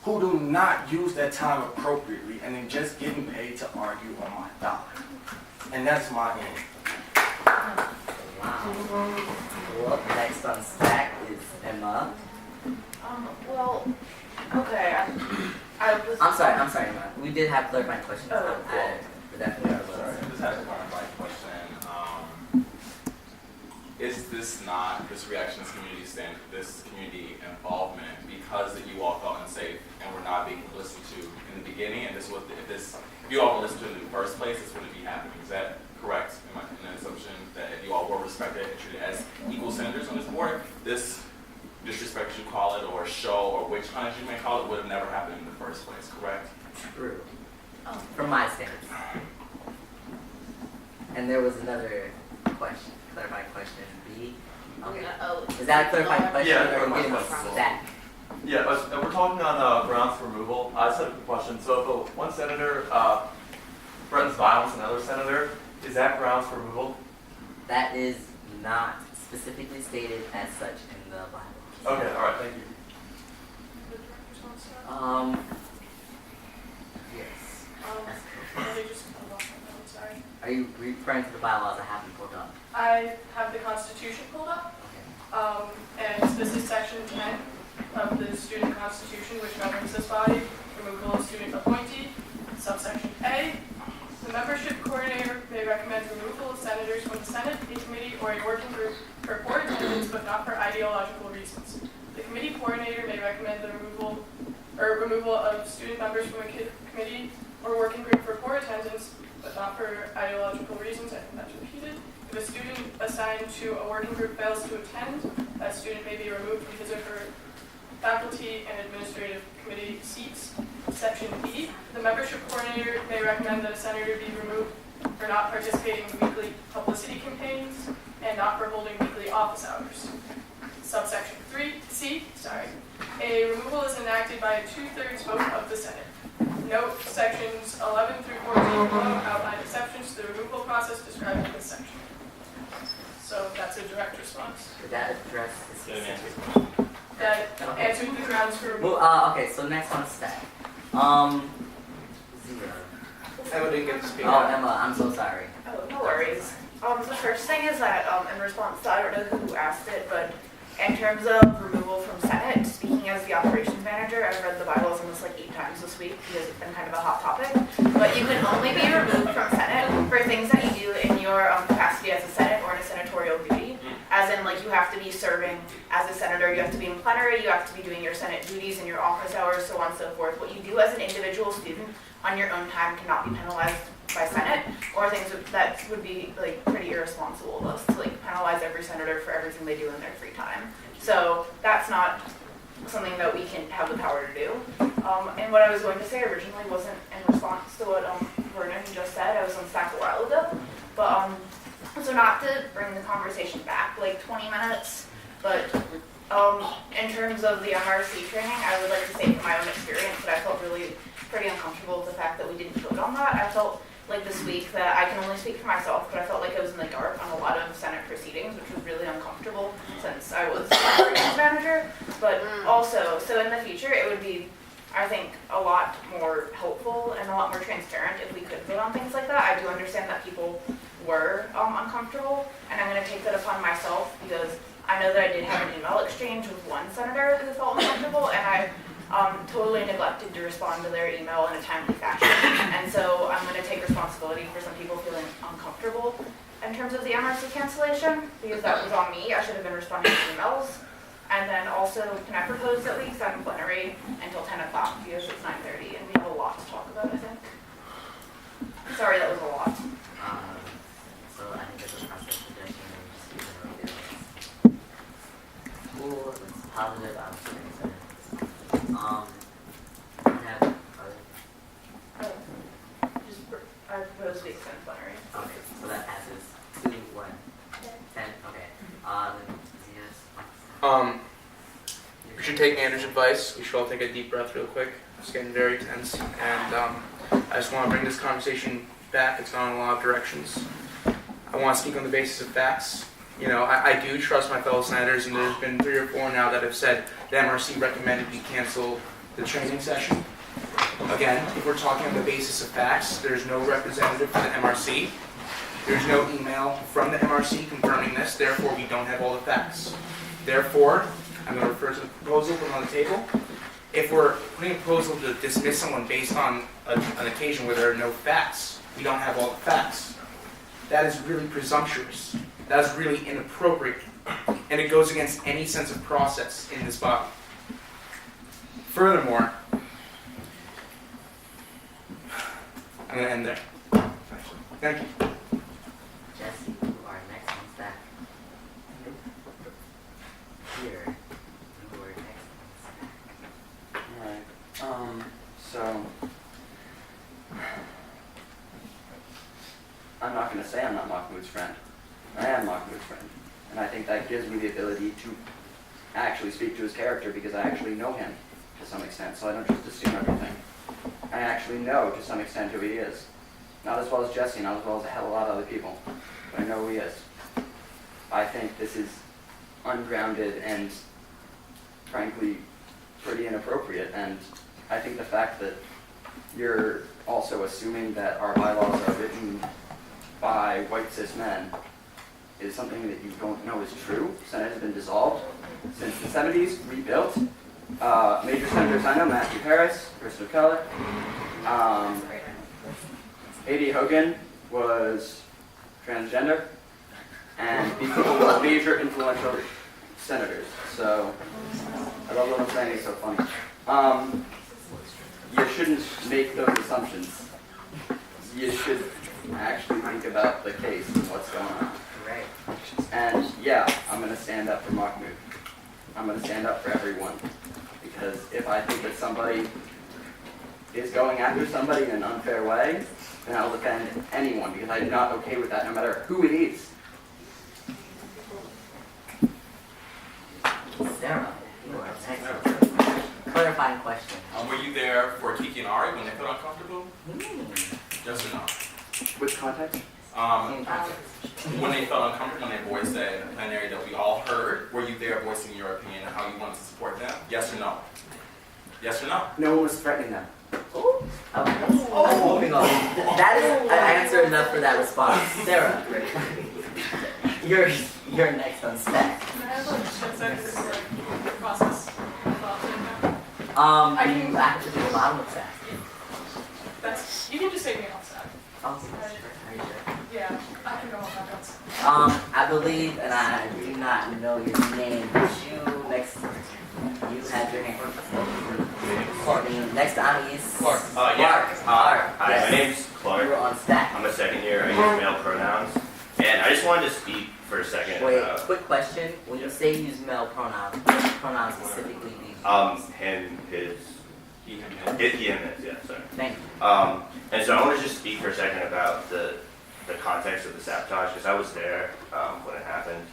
who do not use that time appropriately and then just getting paid to argue on my dollar. And that's my end. Wow. Well, next on stack is Emma. Well, okay, I was... I'm sorry, Emma. We did have clarifying questions. Oh, cool. I definitely are. Sorry, I just had a clarifying question. Is this not, this reaction, this community involvement, because that you all felt unsafe and were not being listened to in the beginning, and this was, if you all were listened to in the first place, this wouldn't be happening? Is that correct? Am I in an assumption that if you all were respected and treated as equal senators on this board, this disrespect, as you call it, or show, or witch hunt, as you may call it, would have never happened in the first place, correct? True. From my stance. And there was another question, clarifying question B. Okay. Is that a clarifying question? Yeah, or are we getting a stack? Yeah, we're talking on grounds for removal. I just have a question. So if one senator threatens violence another senator, is that grounds for removal? That is not specifically stated as such in the bylaws. Okay, all right, thank you. Yes. Let me just hold on a moment, sorry. Are you referring to the bylaws I haven't pulled up? I have the Constitution pulled up, and this is section 10 of the student constitution, which governs this body, removal of student appointee. Subsection A, the membership coordinator may recommend removal of senators from the Senate, a committee, or a working group for poor attendance, but not for ideological reasons. The committee coordinator may recommend the removal of student members from a committee or working group for poor attendance, but not for ideological reasons. I think that's repeated. If a student assigned to a working group fails to attend, that student may be removed from his or her faculty and administrative committee seats. Section B, the membership coordinator may recommend that a senator be removed for not participating in weekly publicity campaigns and not for holding weekly office hours. Subsection C, a removal is enacted by a 2/3 vote of the Senate. Note sections 11 through 14 below outline exceptions to the removal process described in this section. So that's a direct response. Did that address this? That answered the grounds for removal. Okay, so next on stack. 0. Emma didn't get to speak. Oh, Emma, I'm so sorry. Oh, no worries. The first thing is that, in response to, I don't know who asked it, but in terms of removal from Senate, speaking as the operations manager, I've read the bylaws almost like 8 times this week because it's been kind of a hot topic. But you can only be removed from Senate for things that you do in your capacity as a Senate or in a senatorial duty. As in, like, you have to be serving as a senator, you have to be in plenary, you have to be doing your Senate duties and your office hours, so on and so forth. What you do as an individual student on your own time cannot be penalized by Senate, or things that would be like pretty irresponsible of us to like penalize every senator for everything they do in their free time. So that's not something that we can have the power to do. And what I was going to say originally wasn't in response to what Vernon just said. I was on stack a while ago, but so not to bring the conversation back like 20 minutes, but in terms of the MRC training, I would like to say from my own experience that I felt really pretty uncomfortable with the fact that we didn't vote on that. I felt like this week that I can only speak for myself, but I felt like I was in the dark on a lot of Senate proceedings, which was really uncomfortable since I was the operations manager. But also, so in the future, it would be, I think, a lot more helpful and a lot more transparent if we could vote on things like that. I do understand that people were uncomfortable, and I'm going to take that upon myself because I know that I did have an email exchange with one senator who felt uncomfortable, and I totally neglected to respond to their email in a timely fashion. And so I'm going to take responsibility for some people feeling uncomfortable in terms of the MRC cancellation, because that was on me. I should have been responding to emails. And then also, can I propose that we extend plenary until 10 o'clock because it's 9:30 and we have a lot to talk about, I think. Sorry, that was a lot. So I think that's a process suggestion. Cool, it's positive, I'm just going to say. I propose we extend plenary. Okay, so that passes 2-1. 10, okay. We should take Andrew's advice. We should all take a deep breath real quick. It's getting very tense. And I just want to bring this conversation back. It's gone in a lot of directions. I want to speak on the basis of facts. You know, I do trust my fellow senators, and there's been 3 or 4 now that have said the MRC recommended we cancel the training session. Again, if we're talking on the basis of facts, there's no representative for the MRC. There's no email from the MRC confirming this, therefore we don't have all the facts. Therefore, I'm going to refer to the proposal put on the table. If we're putting a proposal to dismiss someone based on an occasion where there are no facts, we don't have all the facts, that is really presumptuous. That is really inappropriate. And it goes against any sense of process in this body. Furthermore, I'm going to end there. Thank you. Jesse, you are next on stack. Here, you are next on stack. Alright, so I'm not going to say I'm not Mahmoud's friend. I am Mahmoud's friend. And I think that gives me the ability to actually speak to his character because I actually know him to some extent, so I don't just assume everything. I actually know to some extent who he is. Not as well as Jesse, not as well as a hell of a lot of other people, but I know who he is. I think this is ungrounded and frankly pretty inappropriate, and I think the fact that you're also assuming that our bylaws are written by white cis men is something that you don't know is true. The Senate has been dissolved since the 70s, rebuilt. Major senators I know, Matthew Harris, person of color. A.D. Hogan was transgender, and these people were major influential senators. So I love what I'm saying, it's so funny. You shouldn't make those assumptions. You should actually think about the case and what's going on. Right. And yeah, I'm going to stand up for Mahmoud. I'm going to stand up for everyone. Because if I think that somebody is going after somebody in an unfair way, then I'll defend anyone because I'm not okay with that no matter who it is. Sarah, you are next. Clarifying question. Were you there for Kiki and Ari when they felt uncomfortable? Yes or no? Which context? When they felt uncomfortable, when they voiced that in the plenary that we all heard, were you there voicing your opinion and how you wanted to support them? Yes or no? Yes or no? No one was threatening them. Moving on. That is an answer enough for that response. Sarah, you're next on stack. Process. You have to do a bottom of stack. That's, you can just say me off stack. Are you sure? Yeah, I can go on that outside. I believe, and I do not know your name, but you next, you have your name. Courtney. Next on is Clark. Clark. Hi, Yes. my name's Clark. You were on stack. I'm a second year. I use male pronouns. And I just wanted to speak for a second. Wait, quick question. When you say use male pronouns, which pronouns specifically do you use? Him, his, he, him, his, yeah, sorry. Thank you. And so I want to just speak for a second about the context of the sabotage, because I was there when it happened.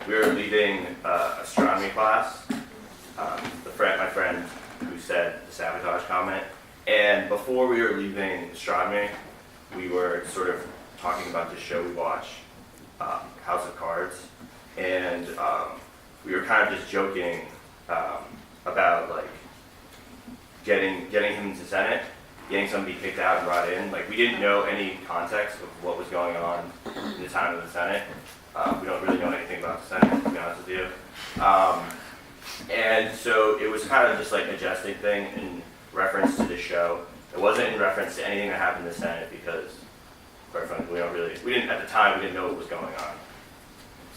We were leaving astronomy class. My friend who said the sabotage comment, and before we were leaving astronomy, we were sort of talking about the show we watch, House of Cards, and we were kind of just joking about like getting him to Senate, getting somebody kicked out and brought in. Like, we didn't know any context of what was going on in the time of the Senate. We don't really know anything about the Senate, to be honest with you. And so it was kind of just like a jesting thing in reference to the show. It wasn't in reference to anything that happened in the Senate because, quite frankly, we didn't at the time, we didn't know what was going on.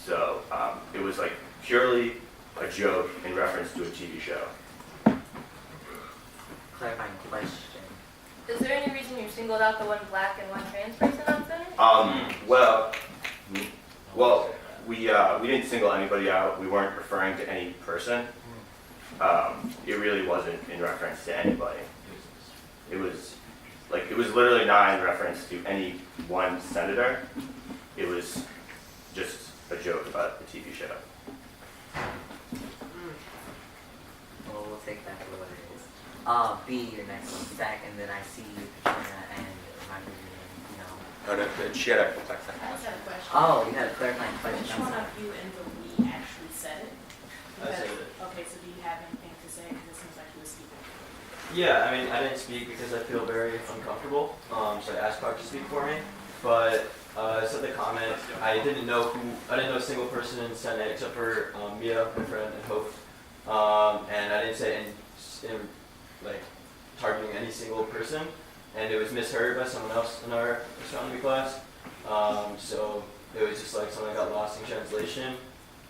So it was like purely a joke in reference to a TV show. Clarifying question. Is there any reason you singled out the one black and one trans person on Senate? Well, we didn't single anybody out. We weren't referring to any person. It really wasn't in reference to anybody. It was literally not in reference to any one senator. It was just a joke about the TV show. Well, we'll take that for what it is. B, you're next on stack, and then I see you, Katrina, and remind me, Oh, no, she had a I just have a question. Oh, you had a clarifying question. Which I'm one sorry. of you in the we actually said it? I said it. Okay, so do you have anything to say? Because it seems like you were speaking. Yeah, I mean, I didn't speak because I feel very uncomfortable, so I asked Clark to speak for me. But I said the comment. I didn't know a single person in Senate except for Mia, my friend, and Hope. And I didn't say like targeting any single person, and it was misheard by someone else in our astronomy class. So it was just like something got lost in translation,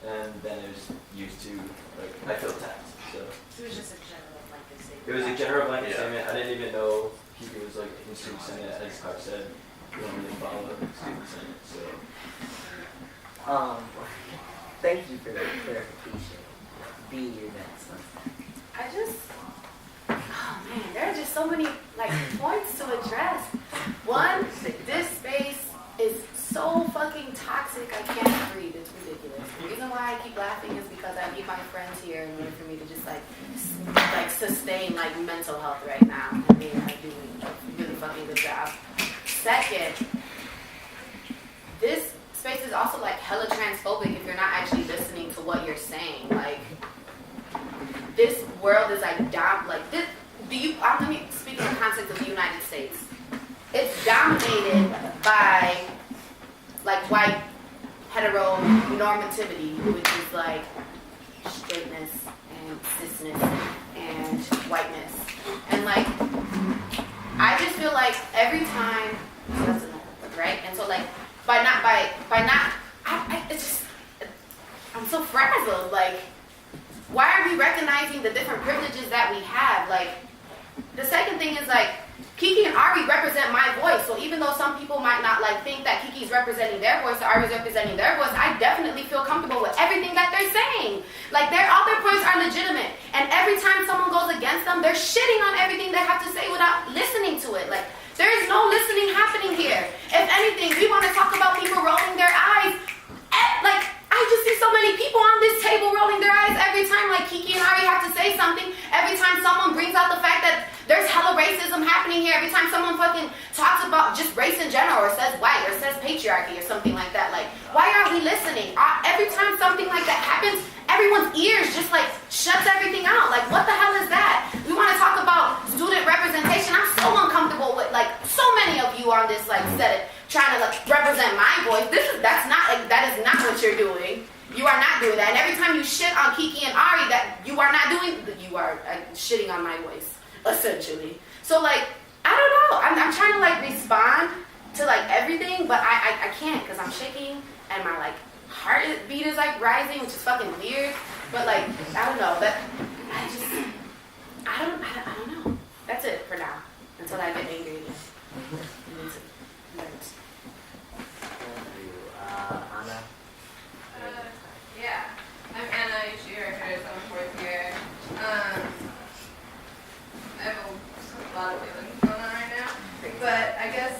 and then it was used to like I feel attacked. So It was just a general blanket statement. it was a general blanket statement. I didn't even know he was like in student senate, as Clark said. We don't really follow student senate, so. Thank you for the clarification. Be your next one. I just, oh man, there are just so many like points to address. One, this space is so fucking toxic, I can't breathe. It's ridiculous. The reason why I keep laughing is because I need my friends here in order for me to just like sustain like mental health right now. I mean, I'm doing a really fucking good job. Second, this space is also like hella transphobic if you're not actually listening to what you're saying. Like, this world is like this. Let me speak in the context of the United States. It's dominated by like white heteronormativity, which is like straightness and cisness and whiteness. And like, I just feel like every time, so that's another word, right? And so like, it's just, I'm so frazzled. Like, why are we recognizing the different privileges that we have? Like, the second thing is like, Kiki and Ari represent my voice. So even though some people might not like think that Kiki's representing their voice or Ari's representing their voice, I definitely feel comfortable with everything that they're saying. Like, all their points are legitimate. And every time someone goes against them, they're shitting on everything they have to say without listening to it. Like, there is no listening happening here. If anything, we want to talk about people rolling their eyes. Like, I just see so many people on this table rolling their eyes every time like Kiki and Ari have to say something. Every time someone brings out the fact that there's hella racism happening here. Every time someone fucking talks about just race in general or says white or says patriarchy or something like that. Like, why aren't we listening? Every time something like that happens, everyone's ears just like shuts everything out. Like, what the hell is that? We want to talk about student representation. I'm so uncomfortable with like so many of you on this like set trying to like represent my voice. That is not what you're doing. You are not doing that. And every time you shit on Kiki and Ari, you are shitting on my voice, essentially. So like, I don't know. I'm trying to like respond to like everything, but I can't because I'm shaking and my like heartbeat is like rising, which is fucking weird. But like, I don't know. I don't know. That's it for now until I get angry again. Anna? Yeah. I'm Anna Ishii, I'm a fourth year. I have a lot of feelings going on right now. But I guess,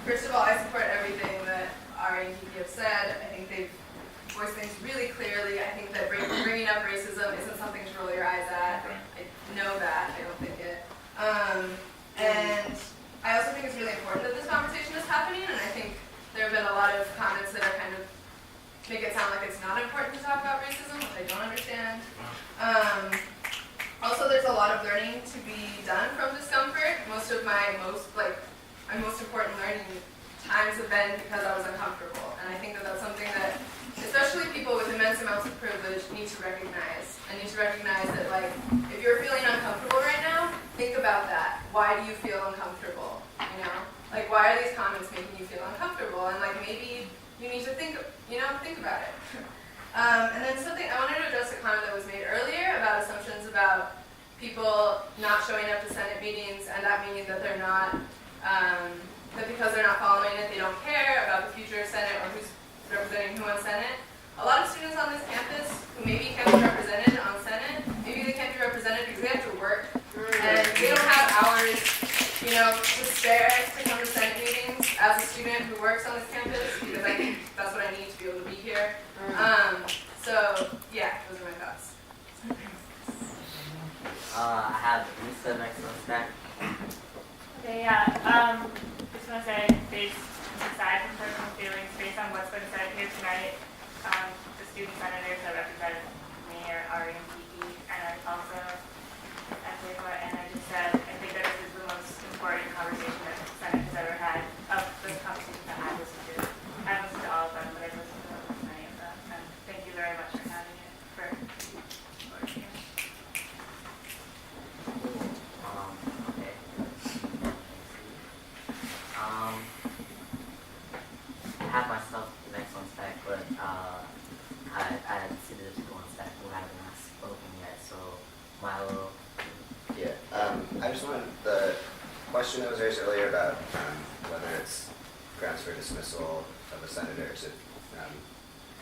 first of all, I support everything that Ari and Kiki have said. I think they've voiced things really clearly. I think that bringing up racism isn't something to roll your eyes at. I know that. I don't think it. And I also think it's really important that this conversation is happening, and I think there have been a lot of comments that are kind of make it sound like it's not important to talk about racism, which I don't understand. Also, there's a lot of learning to be done from discomfort. Most of my most important learning times have been because I was uncomfortable, and I think that that's something that, especially people with immense amounts of privilege, need to recognize. And need to recognize that, like, if you're feeling uncomfortable right now, think about that. Why do you feel uncomfortable? You know, like, why are these comments making you feel uncomfortable? And like, maybe you need to think about it. And then something, I wanted to address a comment that was made earlier about assumptions about people not showing up to Senate meetings, and that meaning that they're not, that because they're not following it, they don't care about the future of Senate or who's representing who on Senate. A lot of students on this campus who maybe can't be represented on Senate, maybe they can't be represented because they have to work, and they don't have hours, to spare to come to Senate meetings as a student who works on this campus, because I think that's what I need to be able to be here. So, yeah, those are my thoughts. I have Lisa next on stack. Okay, yeah. Just want to say, based aside from personal feelings, based on what's been said here tonight, the student senators that represent me are Ari and Kiki, and I also echoed what Anna just said. I think that this is the most important conversation that the Senate has ever had, of the conversations that I've listened to. I've listened to all of them, but I've listened to many of them, and thank you very much for having it, for Okay. I have myself the next one stack, but I see the people on stack who haven't spoken yet, so Milo. Yeah, I just wanted, the question that was raised earlier about whether it's grounds for dismissal of a senator to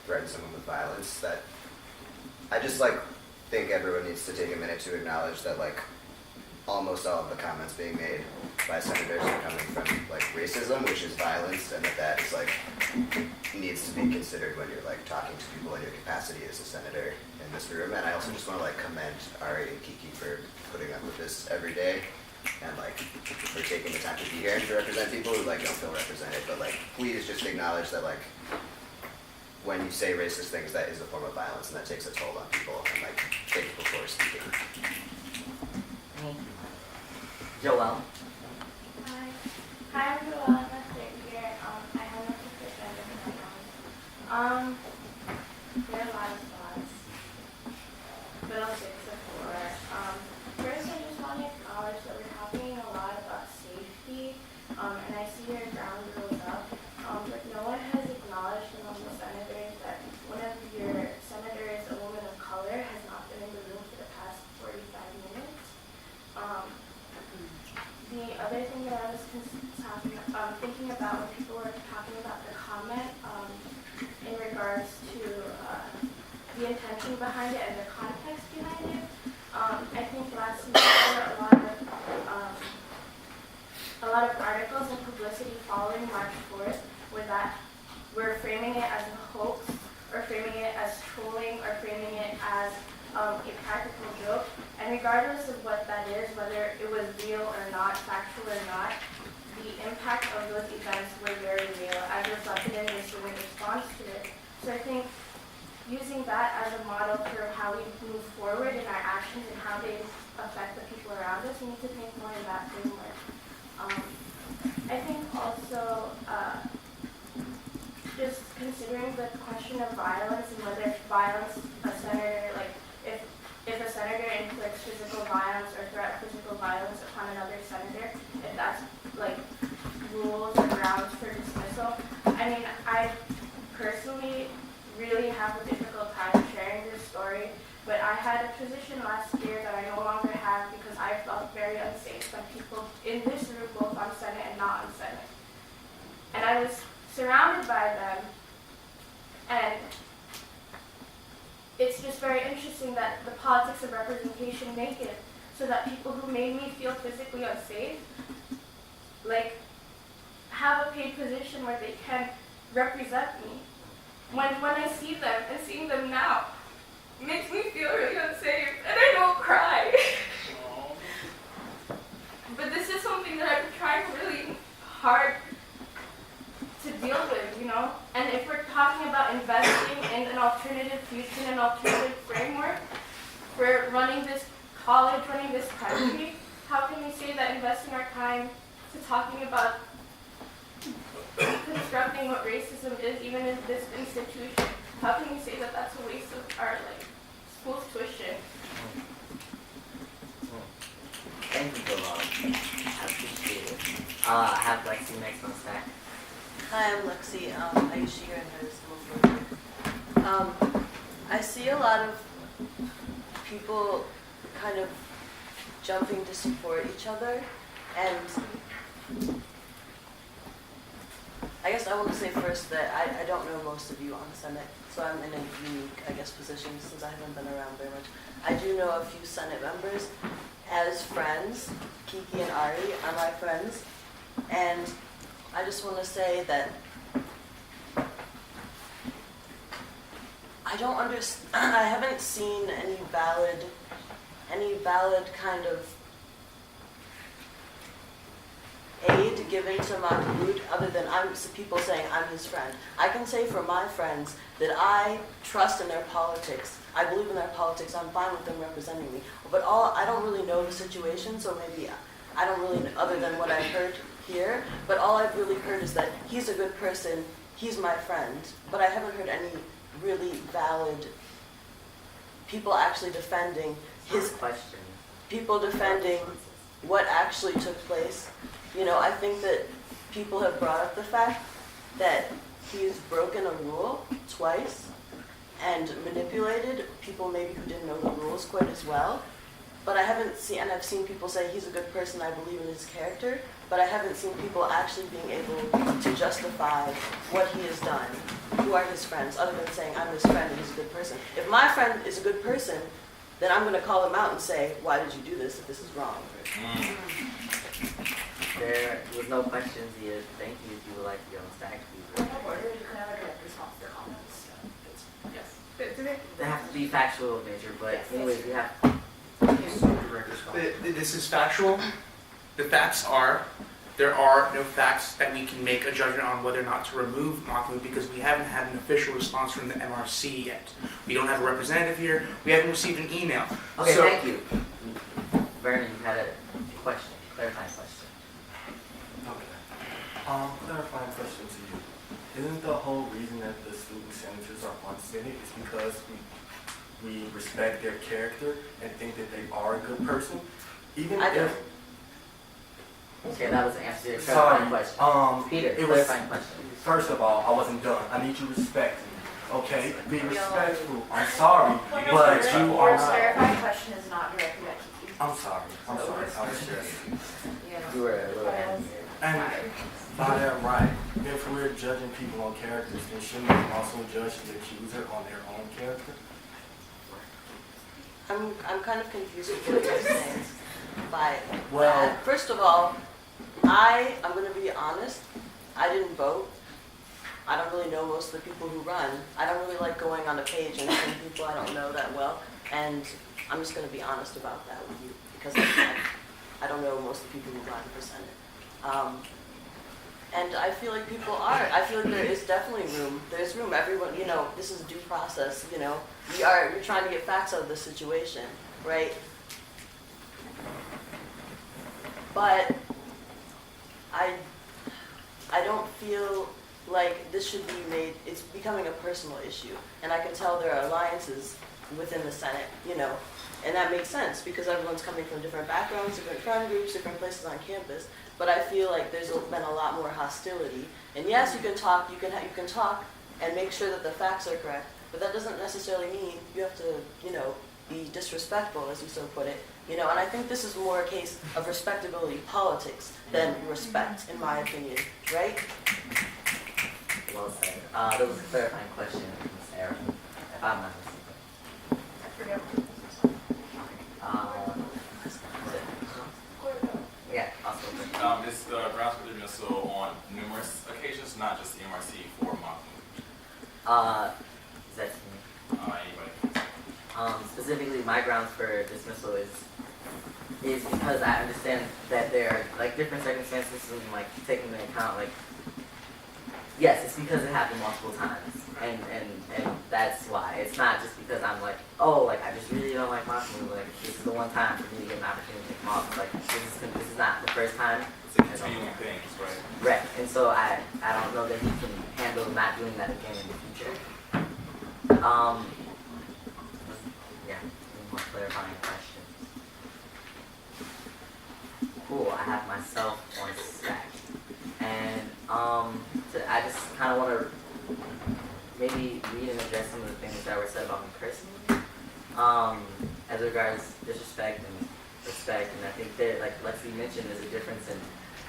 threaten someone with violence, that I just think everyone needs to take a minute to acknowledge that almost all of the comments being made by senators are coming from racism, which is violence, and that is needs to be considered when you're talking to people in your capacity as a senator in this room. And I also just want to commend Ari and Kiki for putting up with this every day, and for taking the time to be here and to represent people who don't feel represented. But please just acknowledge that when you say racist things, that is a form of violence, and that takes a toll on people. And think before speaking. Joelle. Hi, I'm Joelle. I'm a third year. I have no particular background. There are a lot of thoughts, but I'll stick to 4. First, I just want to acknowledge that we're talking a lot about safety, and I see your ground rules up, but no one has acknowledged among the senators that one of your senators, a woman of color, has not been in the room for the past 45 minutes. The other thing that I was thinking about when people were talking about the comment in regards to the intention behind it and the context behind it, I think last week there were a lot of articles and publicity following March 4th where we're framing it as a hoax, or framing it as trolling, or framing it as a practical joke. And regardless of what that is, whether it was real or not, factual or not, the impact of those events were very real, as reflected in this human response to it. So I think using that as a model for how we move forward in our actions and how they affect the people around us, we need to think more in that framework. I think also just considering the question of violence and whether violence, a senator, if a senator inflicts physical violence or threat physical violence upon another senator, if that's rules or grounds for dismissal. I mean, I personally really have a difficult time sharing this story, but I had a position last year that I no longer have because I felt very unsafe from people in this room, both on Senate and not on Senate. And I was surrounded by them, and it's just very interesting that the politics of representation make it so that people who made me feel physically unsafe, have a paid position where they can represent me. When I see them and seeing them now, it makes me feel really unsafe, and I don't cry. But this is something that I've been trying really hard to deal with, And if we're talking about investing in an alternative future and an alternative framework for running this college, running this country, how can we say that investing our time to talking about constructing what racism is, even in this institution, how can we say that that's a waste of our school's tuition? Thank you, Joelle. I appreciate it. I have Lexi next on stack. Hi, I'm Lexi. I used to hear in high school for a year. I see a lot of people kind of jumping to support each other, and I guess I want to say first that I don't know most of you on the Senate, so I'm in a unique, position since I haven't been around very much. I do know a few Senate members as friends. Kiki and Ari are my friends, and I just want to say that I don't understand. I haven't seen any valid kind of aid given to Mahmoud other than people saying I'm his friend. I can say for my friends that I trust in their politics. I believe in their politics. I'm fine with them representing me. But I don't really know the situation, so maybe I don't really know, other than what I heard here. But all I've really heard is that he's a good person. He's my friend. But I haven't heard any really valid people actually defending his question. People defending what actually took place. You know, I think that people have brought up the fact that he's broken a rule twice and manipulated people maybe who didn't know the rules quite as well. But I haven't seen, and I've seen people say he's a good person, I believe in his character, but I haven't seen people actually being able to justify what he has done, who are his friends, other than saying I'm his friend and he's a good person. If my friend is a good person, then I'm going to call him out and say, why did you do this if this is wrong? There was no questions here. Thank you if you would like to go on stack. They have to be factual in nature, but anyways, we have. This is factual. The facts are, there are no facts that we can make a judgment on whether or not to remove Mahmoud because we haven't had an official response from the MRC yet. We don't have a representative here. We haven't received an email. Okay, thank you. Vernon, you had a question, clarifying question. Okay. Clarifying question to you. Isn't the whole reason that the student senators are on Senate is because we respect their character and think that they are a good person? Even if... Okay, that was the answer to your clarifying question. Peter, clarifying question. First of all, I wasn't done. I need you to respect me. Okay? Be respectful. I'm sorry, but you are not... Your clarifying question is not directed at Kiki. I'm sorry. I was just... You were a little angry. And by that right, if we're judging people on characters, then shouldn't we also judge the accuser on their own character? I'm kind of confused with what you're saying. Well, first of all, I'm going to be honest. I didn't vote. I don't really know most of the people who run. I don't really like going on a page and seeing people I don't know that well. And I'm just going to be honest about that with you because I don't know most of the people who run for Senate. And I feel like people are. I feel like there is definitely room. There's room. Everyone, you know, this is due process. You know, you're trying to get facts out of the situation, right? But I don't feel like this should be made. It's becoming a personal issue, and I can tell there are alliances within the Senate. You know, and that makes sense because everyone's coming from different backgrounds, different friend groups, different places on campus. But I feel like there's been a lot more hostility. And yes, you can talk. You can talk and make sure that the facts are correct. But that doesn't necessarily mean you have to, you know, be disrespectful, as you so put it. You know, and I think this is more a case of respectability politics than respect, in my opinion. Right? Well said. There was a clarifying question, Ms. Aaron, if I'm not mistaken. I forget. Yeah, also. It's the grounds for dismissal on numerous occasions, not just the MRC for Mahmoud. Is that me? Anybody. Specifically, my grounds for dismissal is because I understand that there are like different circumstances and like taking into account like yes, it's because it happened multiple times, and that's why. It's not just because I'm like, oh, like I just really don't like Mahmoud. Like this is the one time for me to get an opportunity to take him off. It's like this is not the first time. It's a continuing thing, right? Right, and so I don't know that he can handle not doing that again in the future. Yeah, any more clarifying questions? Cool, I have myself on stack. And so I just kind of want to maybe read and address some of the things that were said about me personally. As regards disrespect and respect, and I think that, like Lexi mentioned, there's a difference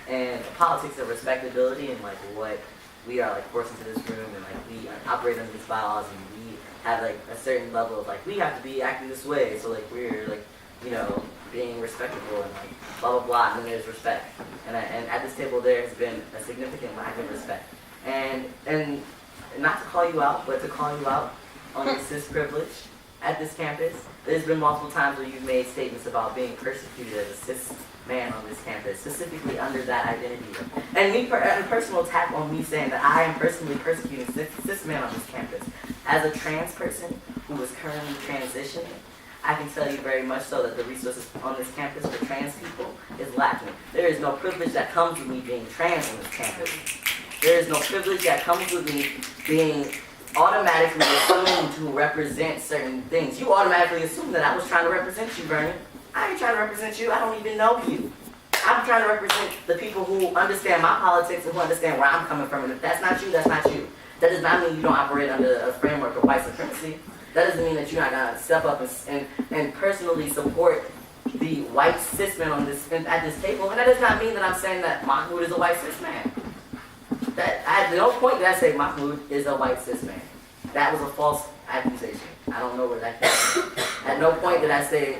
in politics of respectability and like what we are like forced into this room, and like we operate under these bylaws, and we have like a certain level of like we have to be acting this way, so like we're like, you know, being respectable and like blah blah blah, and then there's respect. And at this table there has been a significant lack of respect. And not to call you out, but to call you out on your cis privilege at this campus. There's been multiple times where you've made statements about being persecuted as a cis man on this campus, specifically under that identity. And a personal attack on me saying that I am personally persecuting cis man on this campus. As a trans person who is currently transitioning, I can tell you very much so that the resources on this campus for trans people is lacking. There is no privilege that comes with me being trans on this campus. There is no privilege that comes with me being automatically assumed to represent certain things. You automatically assume that I was trying to represent you, Bernie. I ain't trying to represent you. I don't even know you. I'm trying to represent the people who understand my politics and who understand where I'm coming from. And if that's not you, that's not you. That does not mean you don't operate under a framework of white supremacy. That doesn't mean that you're not going to step up and personally support the white cis man at this table. And that does not mean that I'm saying that Mahmoud is a white cis man. At no point did I say Mahmoud is a white cis man. That was a false accusation. I don't know where that came from. At no point did I say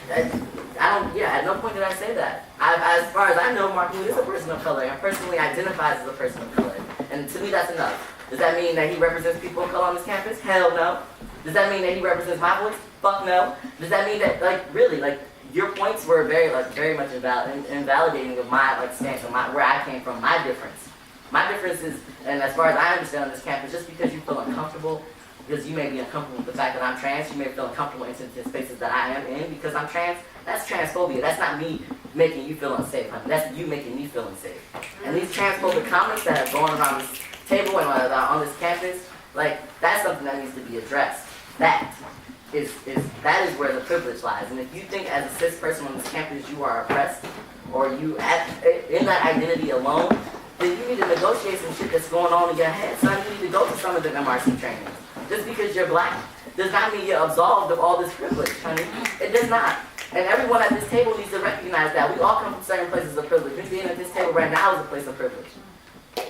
that. At no point did I say that. As far as I know, Mahmoud is a person of color and personally identifies as a person of color. And to me, that's enough. Does that mean that he represents people of color on this campus? Hell no. Does that mean that he represents my voice? Fuck no. Does that mean that, your points were very much invalidating of my, stance on where I came from, my difference. My difference is, and as far as I understand on this campus, just because you feel uncomfortable, because you may be uncomfortable with the fact that I'm trans, you may feel uncomfortable in spaces that I am in because I'm trans, that's transphobia. That's not me making you feel unsafe, honey. That's you making me feel unsafe. And these transphobic comments that are going around this table and on this campus, that's something that needs to be addressed. That is where the privilege lies. And if you think as a cis person on this campus you are oppressed, or you in that identity alone, then you need to negotiate some shit that's going on in your head. So you need to go to some of the MRC trainings. Just because you're black does not mean you're absolved of all this privilege, honey. It does not. And everyone at this table needs to recognize that. We all come from certain places of privilege. Me being at this table right now is a place of privilege.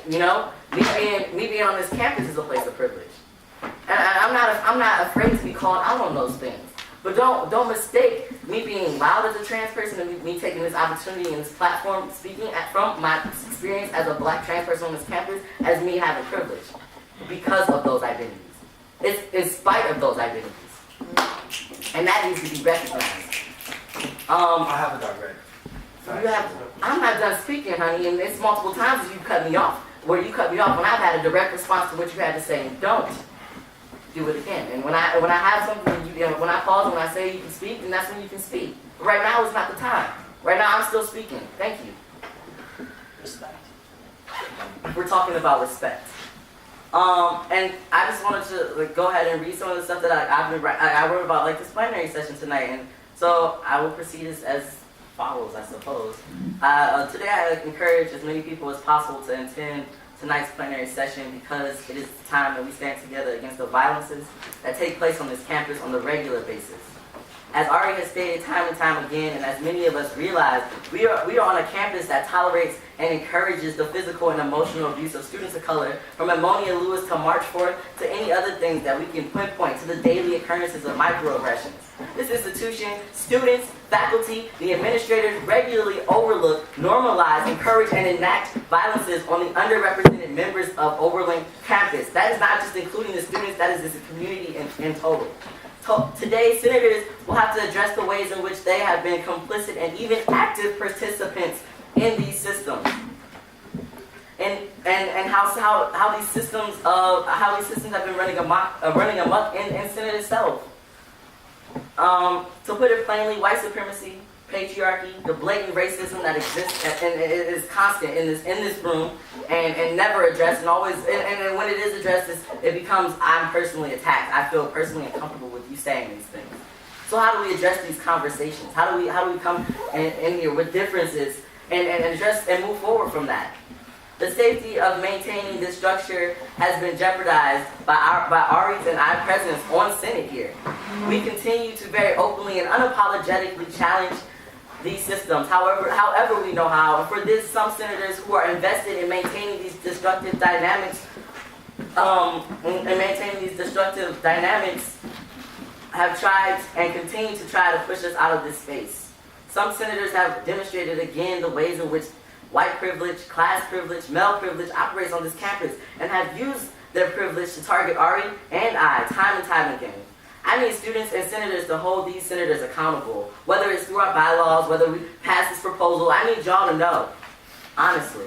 You know? Me being on this campus is a place of privilege. And I'm not afraid to be called out on those things. But don't mistake me being loud as a trans person and me taking this opportunity and this platform speaking from my experience as a black trans person on this campus as me having privilege because of those identities. It's in spite of those identities. And that needs to be recognized. I have a direct. I'm not done speaking, honey, and it's multiple times that you cut me off. Where you cut me off when I've had a direct response to what you had to say, and don't do it again. And when I have something, when I pause, when I say you can speak, then that's when you can speak. But right now is not the time. Right now I'm still speaking. Thank you. Respect. We're talking about respect. And I just wanted to go ahead and read some of the stuff that I wrote about this plenary session tonight. And so I will proceed as follows, I suppose. Today I encourage as many people as possible to attend tonight's plenary session because it is the time that we stand together against the violences that take place on this campus on a regular basis. As Ari has stated time and time again, and as many of us realize, we are on a campus that tolerates and encourages the physical and emotional abuse of students of color, from Ammonia Lewis to March 4th to any other things that we can pinpoint to the daily occurrences of microaggressions. This institution, students, faculty, the administrators regularly overlook, normalize, encourage, and enact violences on the underrepresented members of Oberlin campus. That is not just including the students, that is the community in total. Today, senators will have to address the ways in which they have been complicit and even active participants in these systems, and how these systems have been running amok in Senate itself. To put it plainly, white supremacy, patriarchy, the blatant racism that exists and is constant in this room and never addressed, and always and when it is addressed, it becomes I'm personally attacked. I feel personally uncomfortable with you saying these things. So how do we address these conversations? How do we come in here with differences and address and move forward from that? The safety of maintaining this structure has been jeopardized by Ari's and I presence on Senate here. We continue to very openly and unapologetically challenge these systems, however we know how. And for this, some senators who are invested in maintaining these destructive dynamics, have tried and continue to try to push us out of this space. Some senators have demonstrated again the ways in which white privilege, class privilege, male privilege operates on this campus and have used their privilege to target Ari and I time and time again. I need students and senators to hold these senators accountable, whether it's through our bylaws, whether we pass this proposal. I need y'all to know, honestly.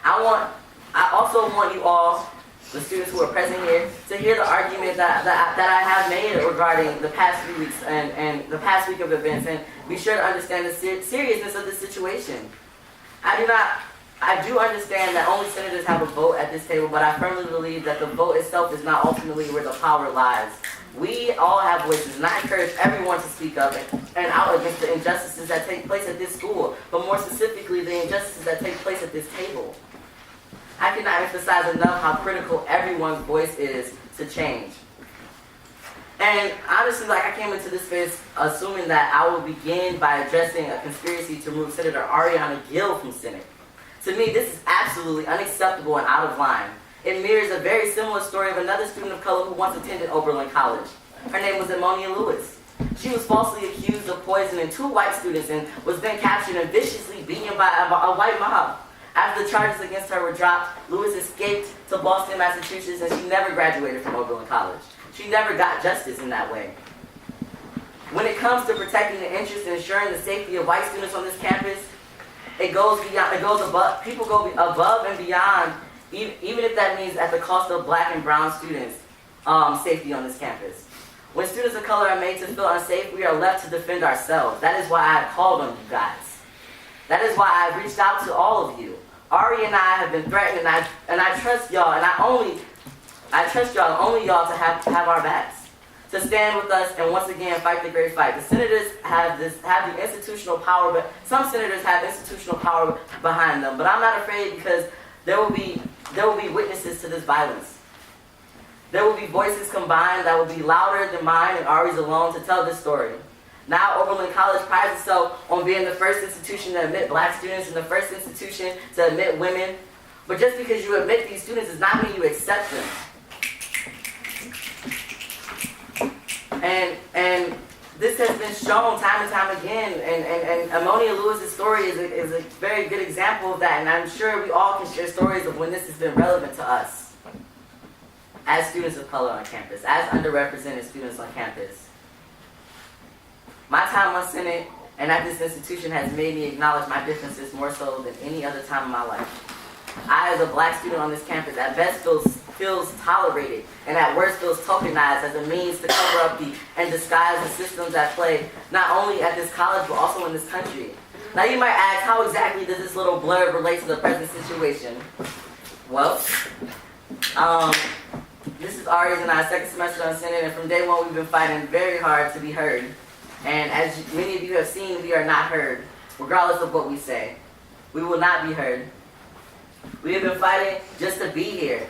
I also want you all, the students who are present here, to hear the argument that I have made regarding the past few weeks and the past week of events, and be sure to understand the seriousness of this situation. I do understand that only senators have a vote at this table, but I firmly believe that the vote itself is not ultimately where the power lies. We all have voices, and I encourage everyone to speak up and out against the injustices that take place at this school, but more specifically, the injustices that take place at this table. I cannot emphasize enough how critical everyone's voice is to change. And honestly, I came into this space assuming that I would begin by addressing a conspiracy to remove Senator Ariana Gill from Senate. To me, this is absolutely unacceptable and out of line. It mirrors a very similar story of another student of color who once attended Oberlin College. Her name was Ammonia Lewis. She was falsely accused of poisoning 2 white students and was then captured and viciously beaten by a white mob. After the charges against her were dropped, Lewis escaped to Boston, Massachusetts, and she never graduated from Oberlin College. She never got justice in that way. When it comes to protecting the interests and ensuring the safety of white students on this campus, people go above and beyond, even if that means at the cost of black and brown students' safety on this campus. When students of color are made to feel unsafe, we are left to defend ourselves. That is why I have called on you guys. That is why I have reached out to all of you. Ari and I have been threatened, and I trust y'all, and I trust y'all, and only y'all to have our backs, to stand with us and once again fight the great fight. The senators have the institutional power, but some senators have institutional power behind them. But I'm not afraid, because there will be witnesses to this violence. There will be voices combined that will be louder than mine and Ari's alone to tell this story. Now Oberlin College prides itself on being the first institution to admit black students and the first institution to admit women. But just because you admit these students does not mean you accept them. And this has been shown time and time again, and Ammonia Lewis's story is a very good example of that, and I'm sure we all can share stories of when this has been relevant to us as students of color on campus, as underrepresented students on campus. My time on Senate and at this institution has made me acknowledge my differences more so than any other time in my life. I, as a black student on this campus, at best feels tolerated, and at worst feels tokenized as a means to cover up and disguise the systems at play, not only at this college, but also in this country. Now you might ask, how exactly does this little blurb relate to the present situation? Well, this is Ari's and I's second semester on Senate, and from day one we've been fighting very hard to be heard. And as many of you have seen, we are not heard, regardless of what we say. We will not be heard. We have been fighting just to be here.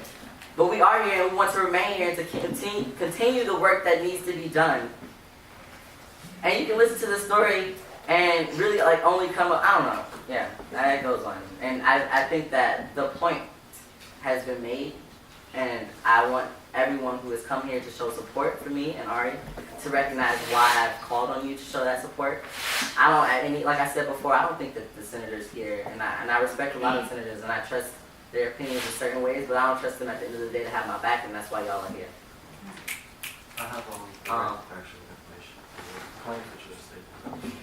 But we are here, and we want to remain here to continue the work that needs to be done. And you can listen to the story and really only come up, I don't know. Yeah, that goes on. And I think that the point has been made, and I want everyone who has come here to show support for me and Ari to recognize why I've called on you to show that support. Like I said before, I don't think that the senators here, and I respect a lot of senators, and I trust their opinions in certain ways, but I don't trust them at the end of the day to have my back, and that's why y'all are here. I have factual information. Claim that you stated.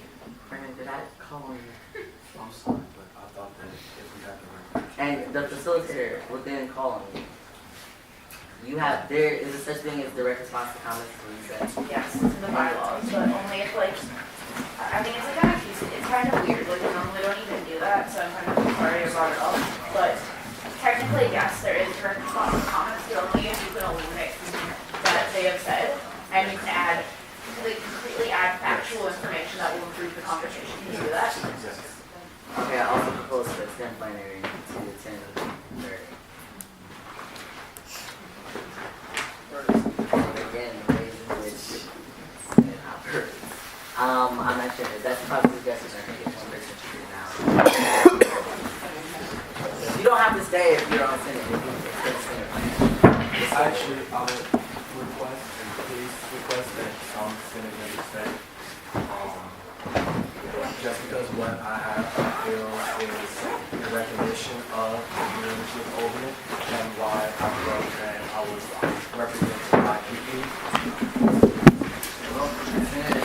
Brandon, did I call on you? I'm sorry, but I thought that if we had the right. And the facilitator would then call on you. There is a such thing as direct response to comments, Yes, it's in the bylaws, but only if I mean, it's kind of weird, we normally don't even do that, so I'm kind of sorry I brought it up, but technically, yes, there is direct response to comments, but only if you can eliminate something that they have said, and you can completely add factual information that will improve the conversation. Can you do that? Okay, I also propose to extend plenary to 10:30. Again, the ways in which it operates. I'm not sure. That's probably suggestion. I think it's one person should do now. You don't have to stay if you're on Senate. Actually, I would request, and please request that some Senate members stay. Just because what I have, I feel is the recognition of the community of Oberlin and why I felt that I was represented by people.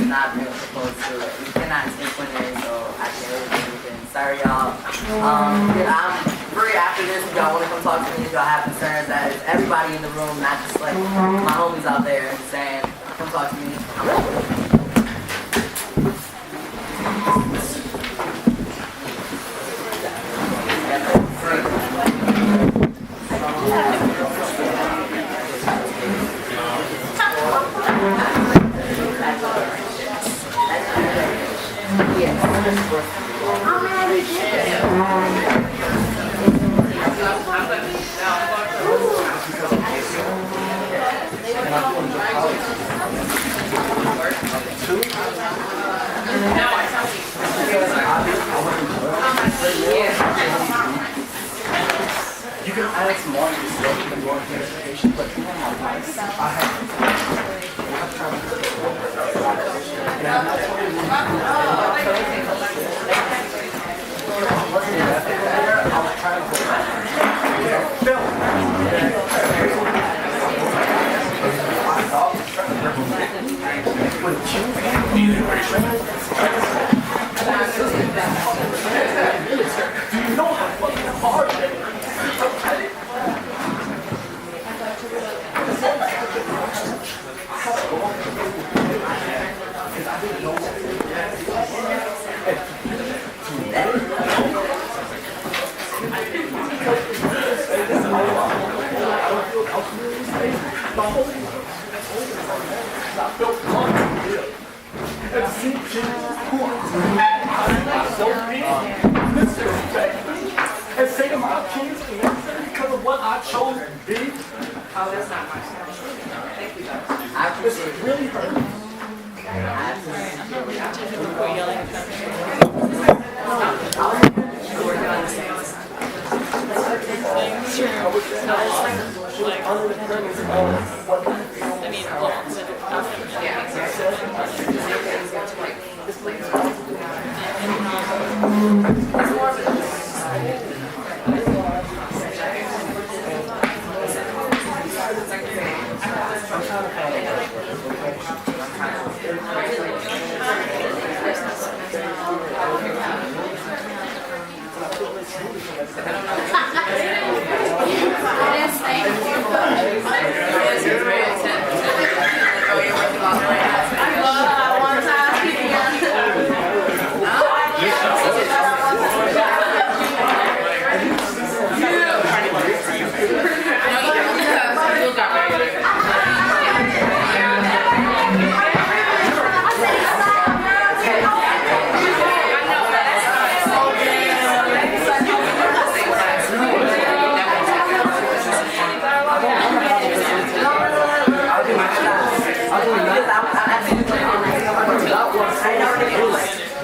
not being supposed to. We cannot speak Plenary, so I can't really do anything. Sorry, y'all. I'm free after this. If y'all want to come talk to me, if y'all have concerns, that is everybody in the room, not just like my homies out there saying, come talk to me. I'm open. You can ask more to say the more clarification, but you have and say to my kids, because of what I chose to be. Oh, that's not my story. Thank you, guys. This really hurt.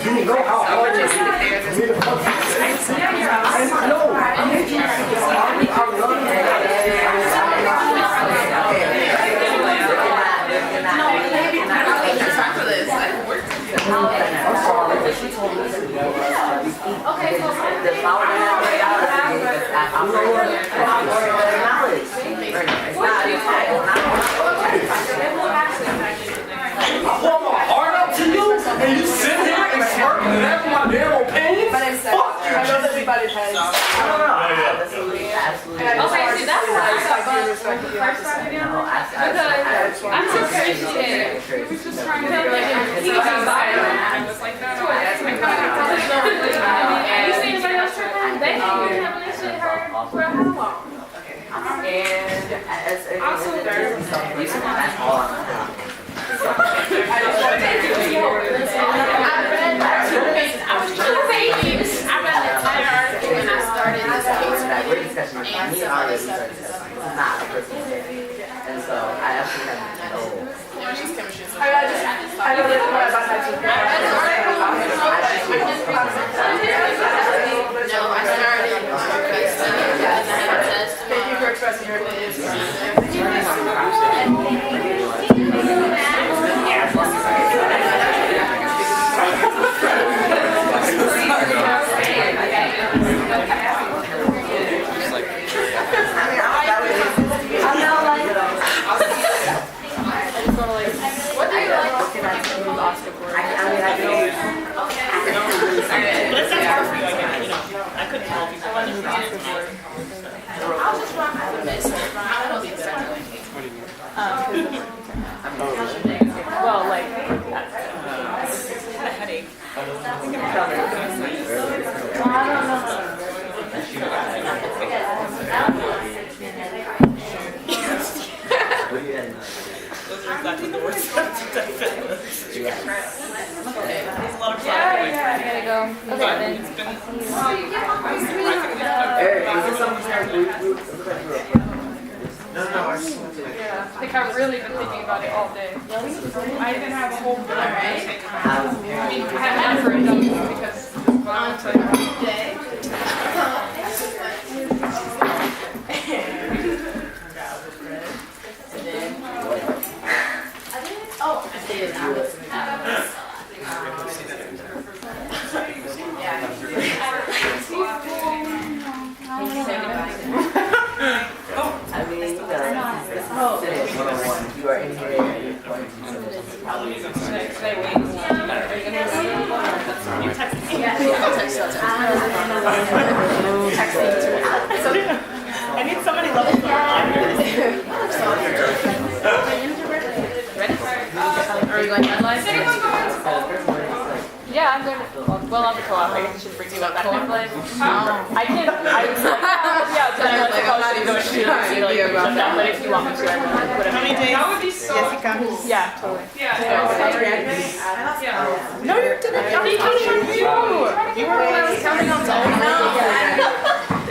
You know how hard it is for me to fuck I know. I'm sorry, but she told me to go. Okay, so the power to have knowledge. I pour my heart out to you, and you sit here and smirk and have my damn opinion? Fuck you, I know that everybody has. Absolutely. Okay, see, that's what I thought when we first started together. Because I'm so appreciative. We was just trying to feel like he was inspired. Was like that. Have you seen anybody else tripping? They didn't have this shit heard for how long? And I'm so very that's all I'm I read the entire article when I started this case meeting, and so I started this up. And so I actually have no. I know that's what I had to do. No, I started Thank you for expressing your opinions. What do you like? Those are exactly the words to fit this. It was a lot of fun. Yeah, I gotta go. Okay, then. It's been Eric, is this something No, I think I've really been thinking about it all day. I even have a whole book. I mean, I haven't for it because I mean, this is 101. You are in here. I need somebody level 4. Are you going deadline? Yeah, I'm going to. Well, not the co-op. I guess I should bring you up that co-op. I can. I was like, yeah, but I was like, oh, should we go to see like stuff down? But if you want me to, I will. Whatever. How many days? That would be so. Jessica. Yeah, totally. Yeah. No, you didn't. You were when I was counting on time.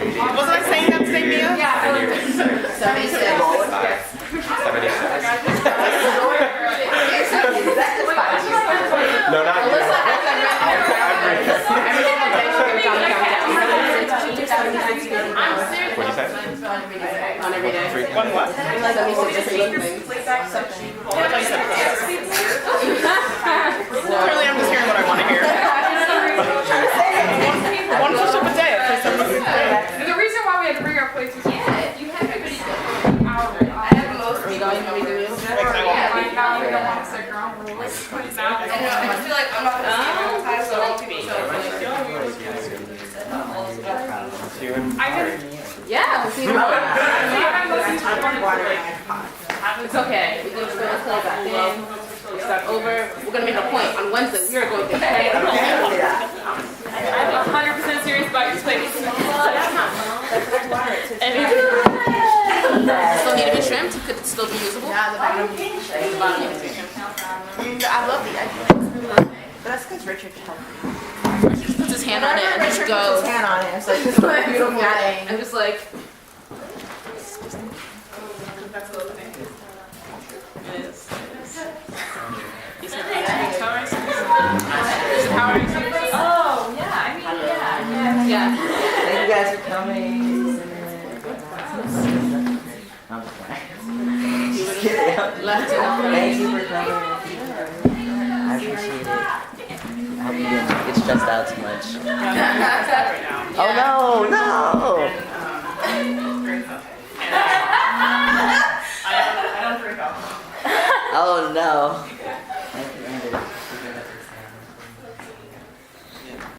Wasn't I saying that today, Mia? Yeah. 76. No, not you. What'd you say? On every day. One what? Like 76 different things. Clearly, I'm just hearing what I want to hear. One push-up a day for some reason. The reason why we had to bring our plates is you had to be hour. I have the most. Are you going to redo this? Yeah, we don't want to stick around. I know, I just feel like I'm not going to skip all the time, so people show up. I can. Yeah, we'll see you tomorrow. It's okay. We go to school, let's play back in. We start over. We're going to make a point. On Wednesday, we are going to pay. I'm 100% serious about your plates. Still need to be trimmed? Could it still be usable? Yeah, the bottom needs to be trimmed. I love the idea. But that's because Richard helped me. Richard puts his hand on it and just goes. Puts his hand on it. It's like, this is a beautiful thing. I'm just like. That's a little thing. It is. You said how are you? Oh, yeah. I mean, yeah. Thank you guys for coming. I'm just kidding. Thank you for coming. I appreciate it. I hope you didn't get stressed out too much. Oh no. I don't drink alcohol. Oh no.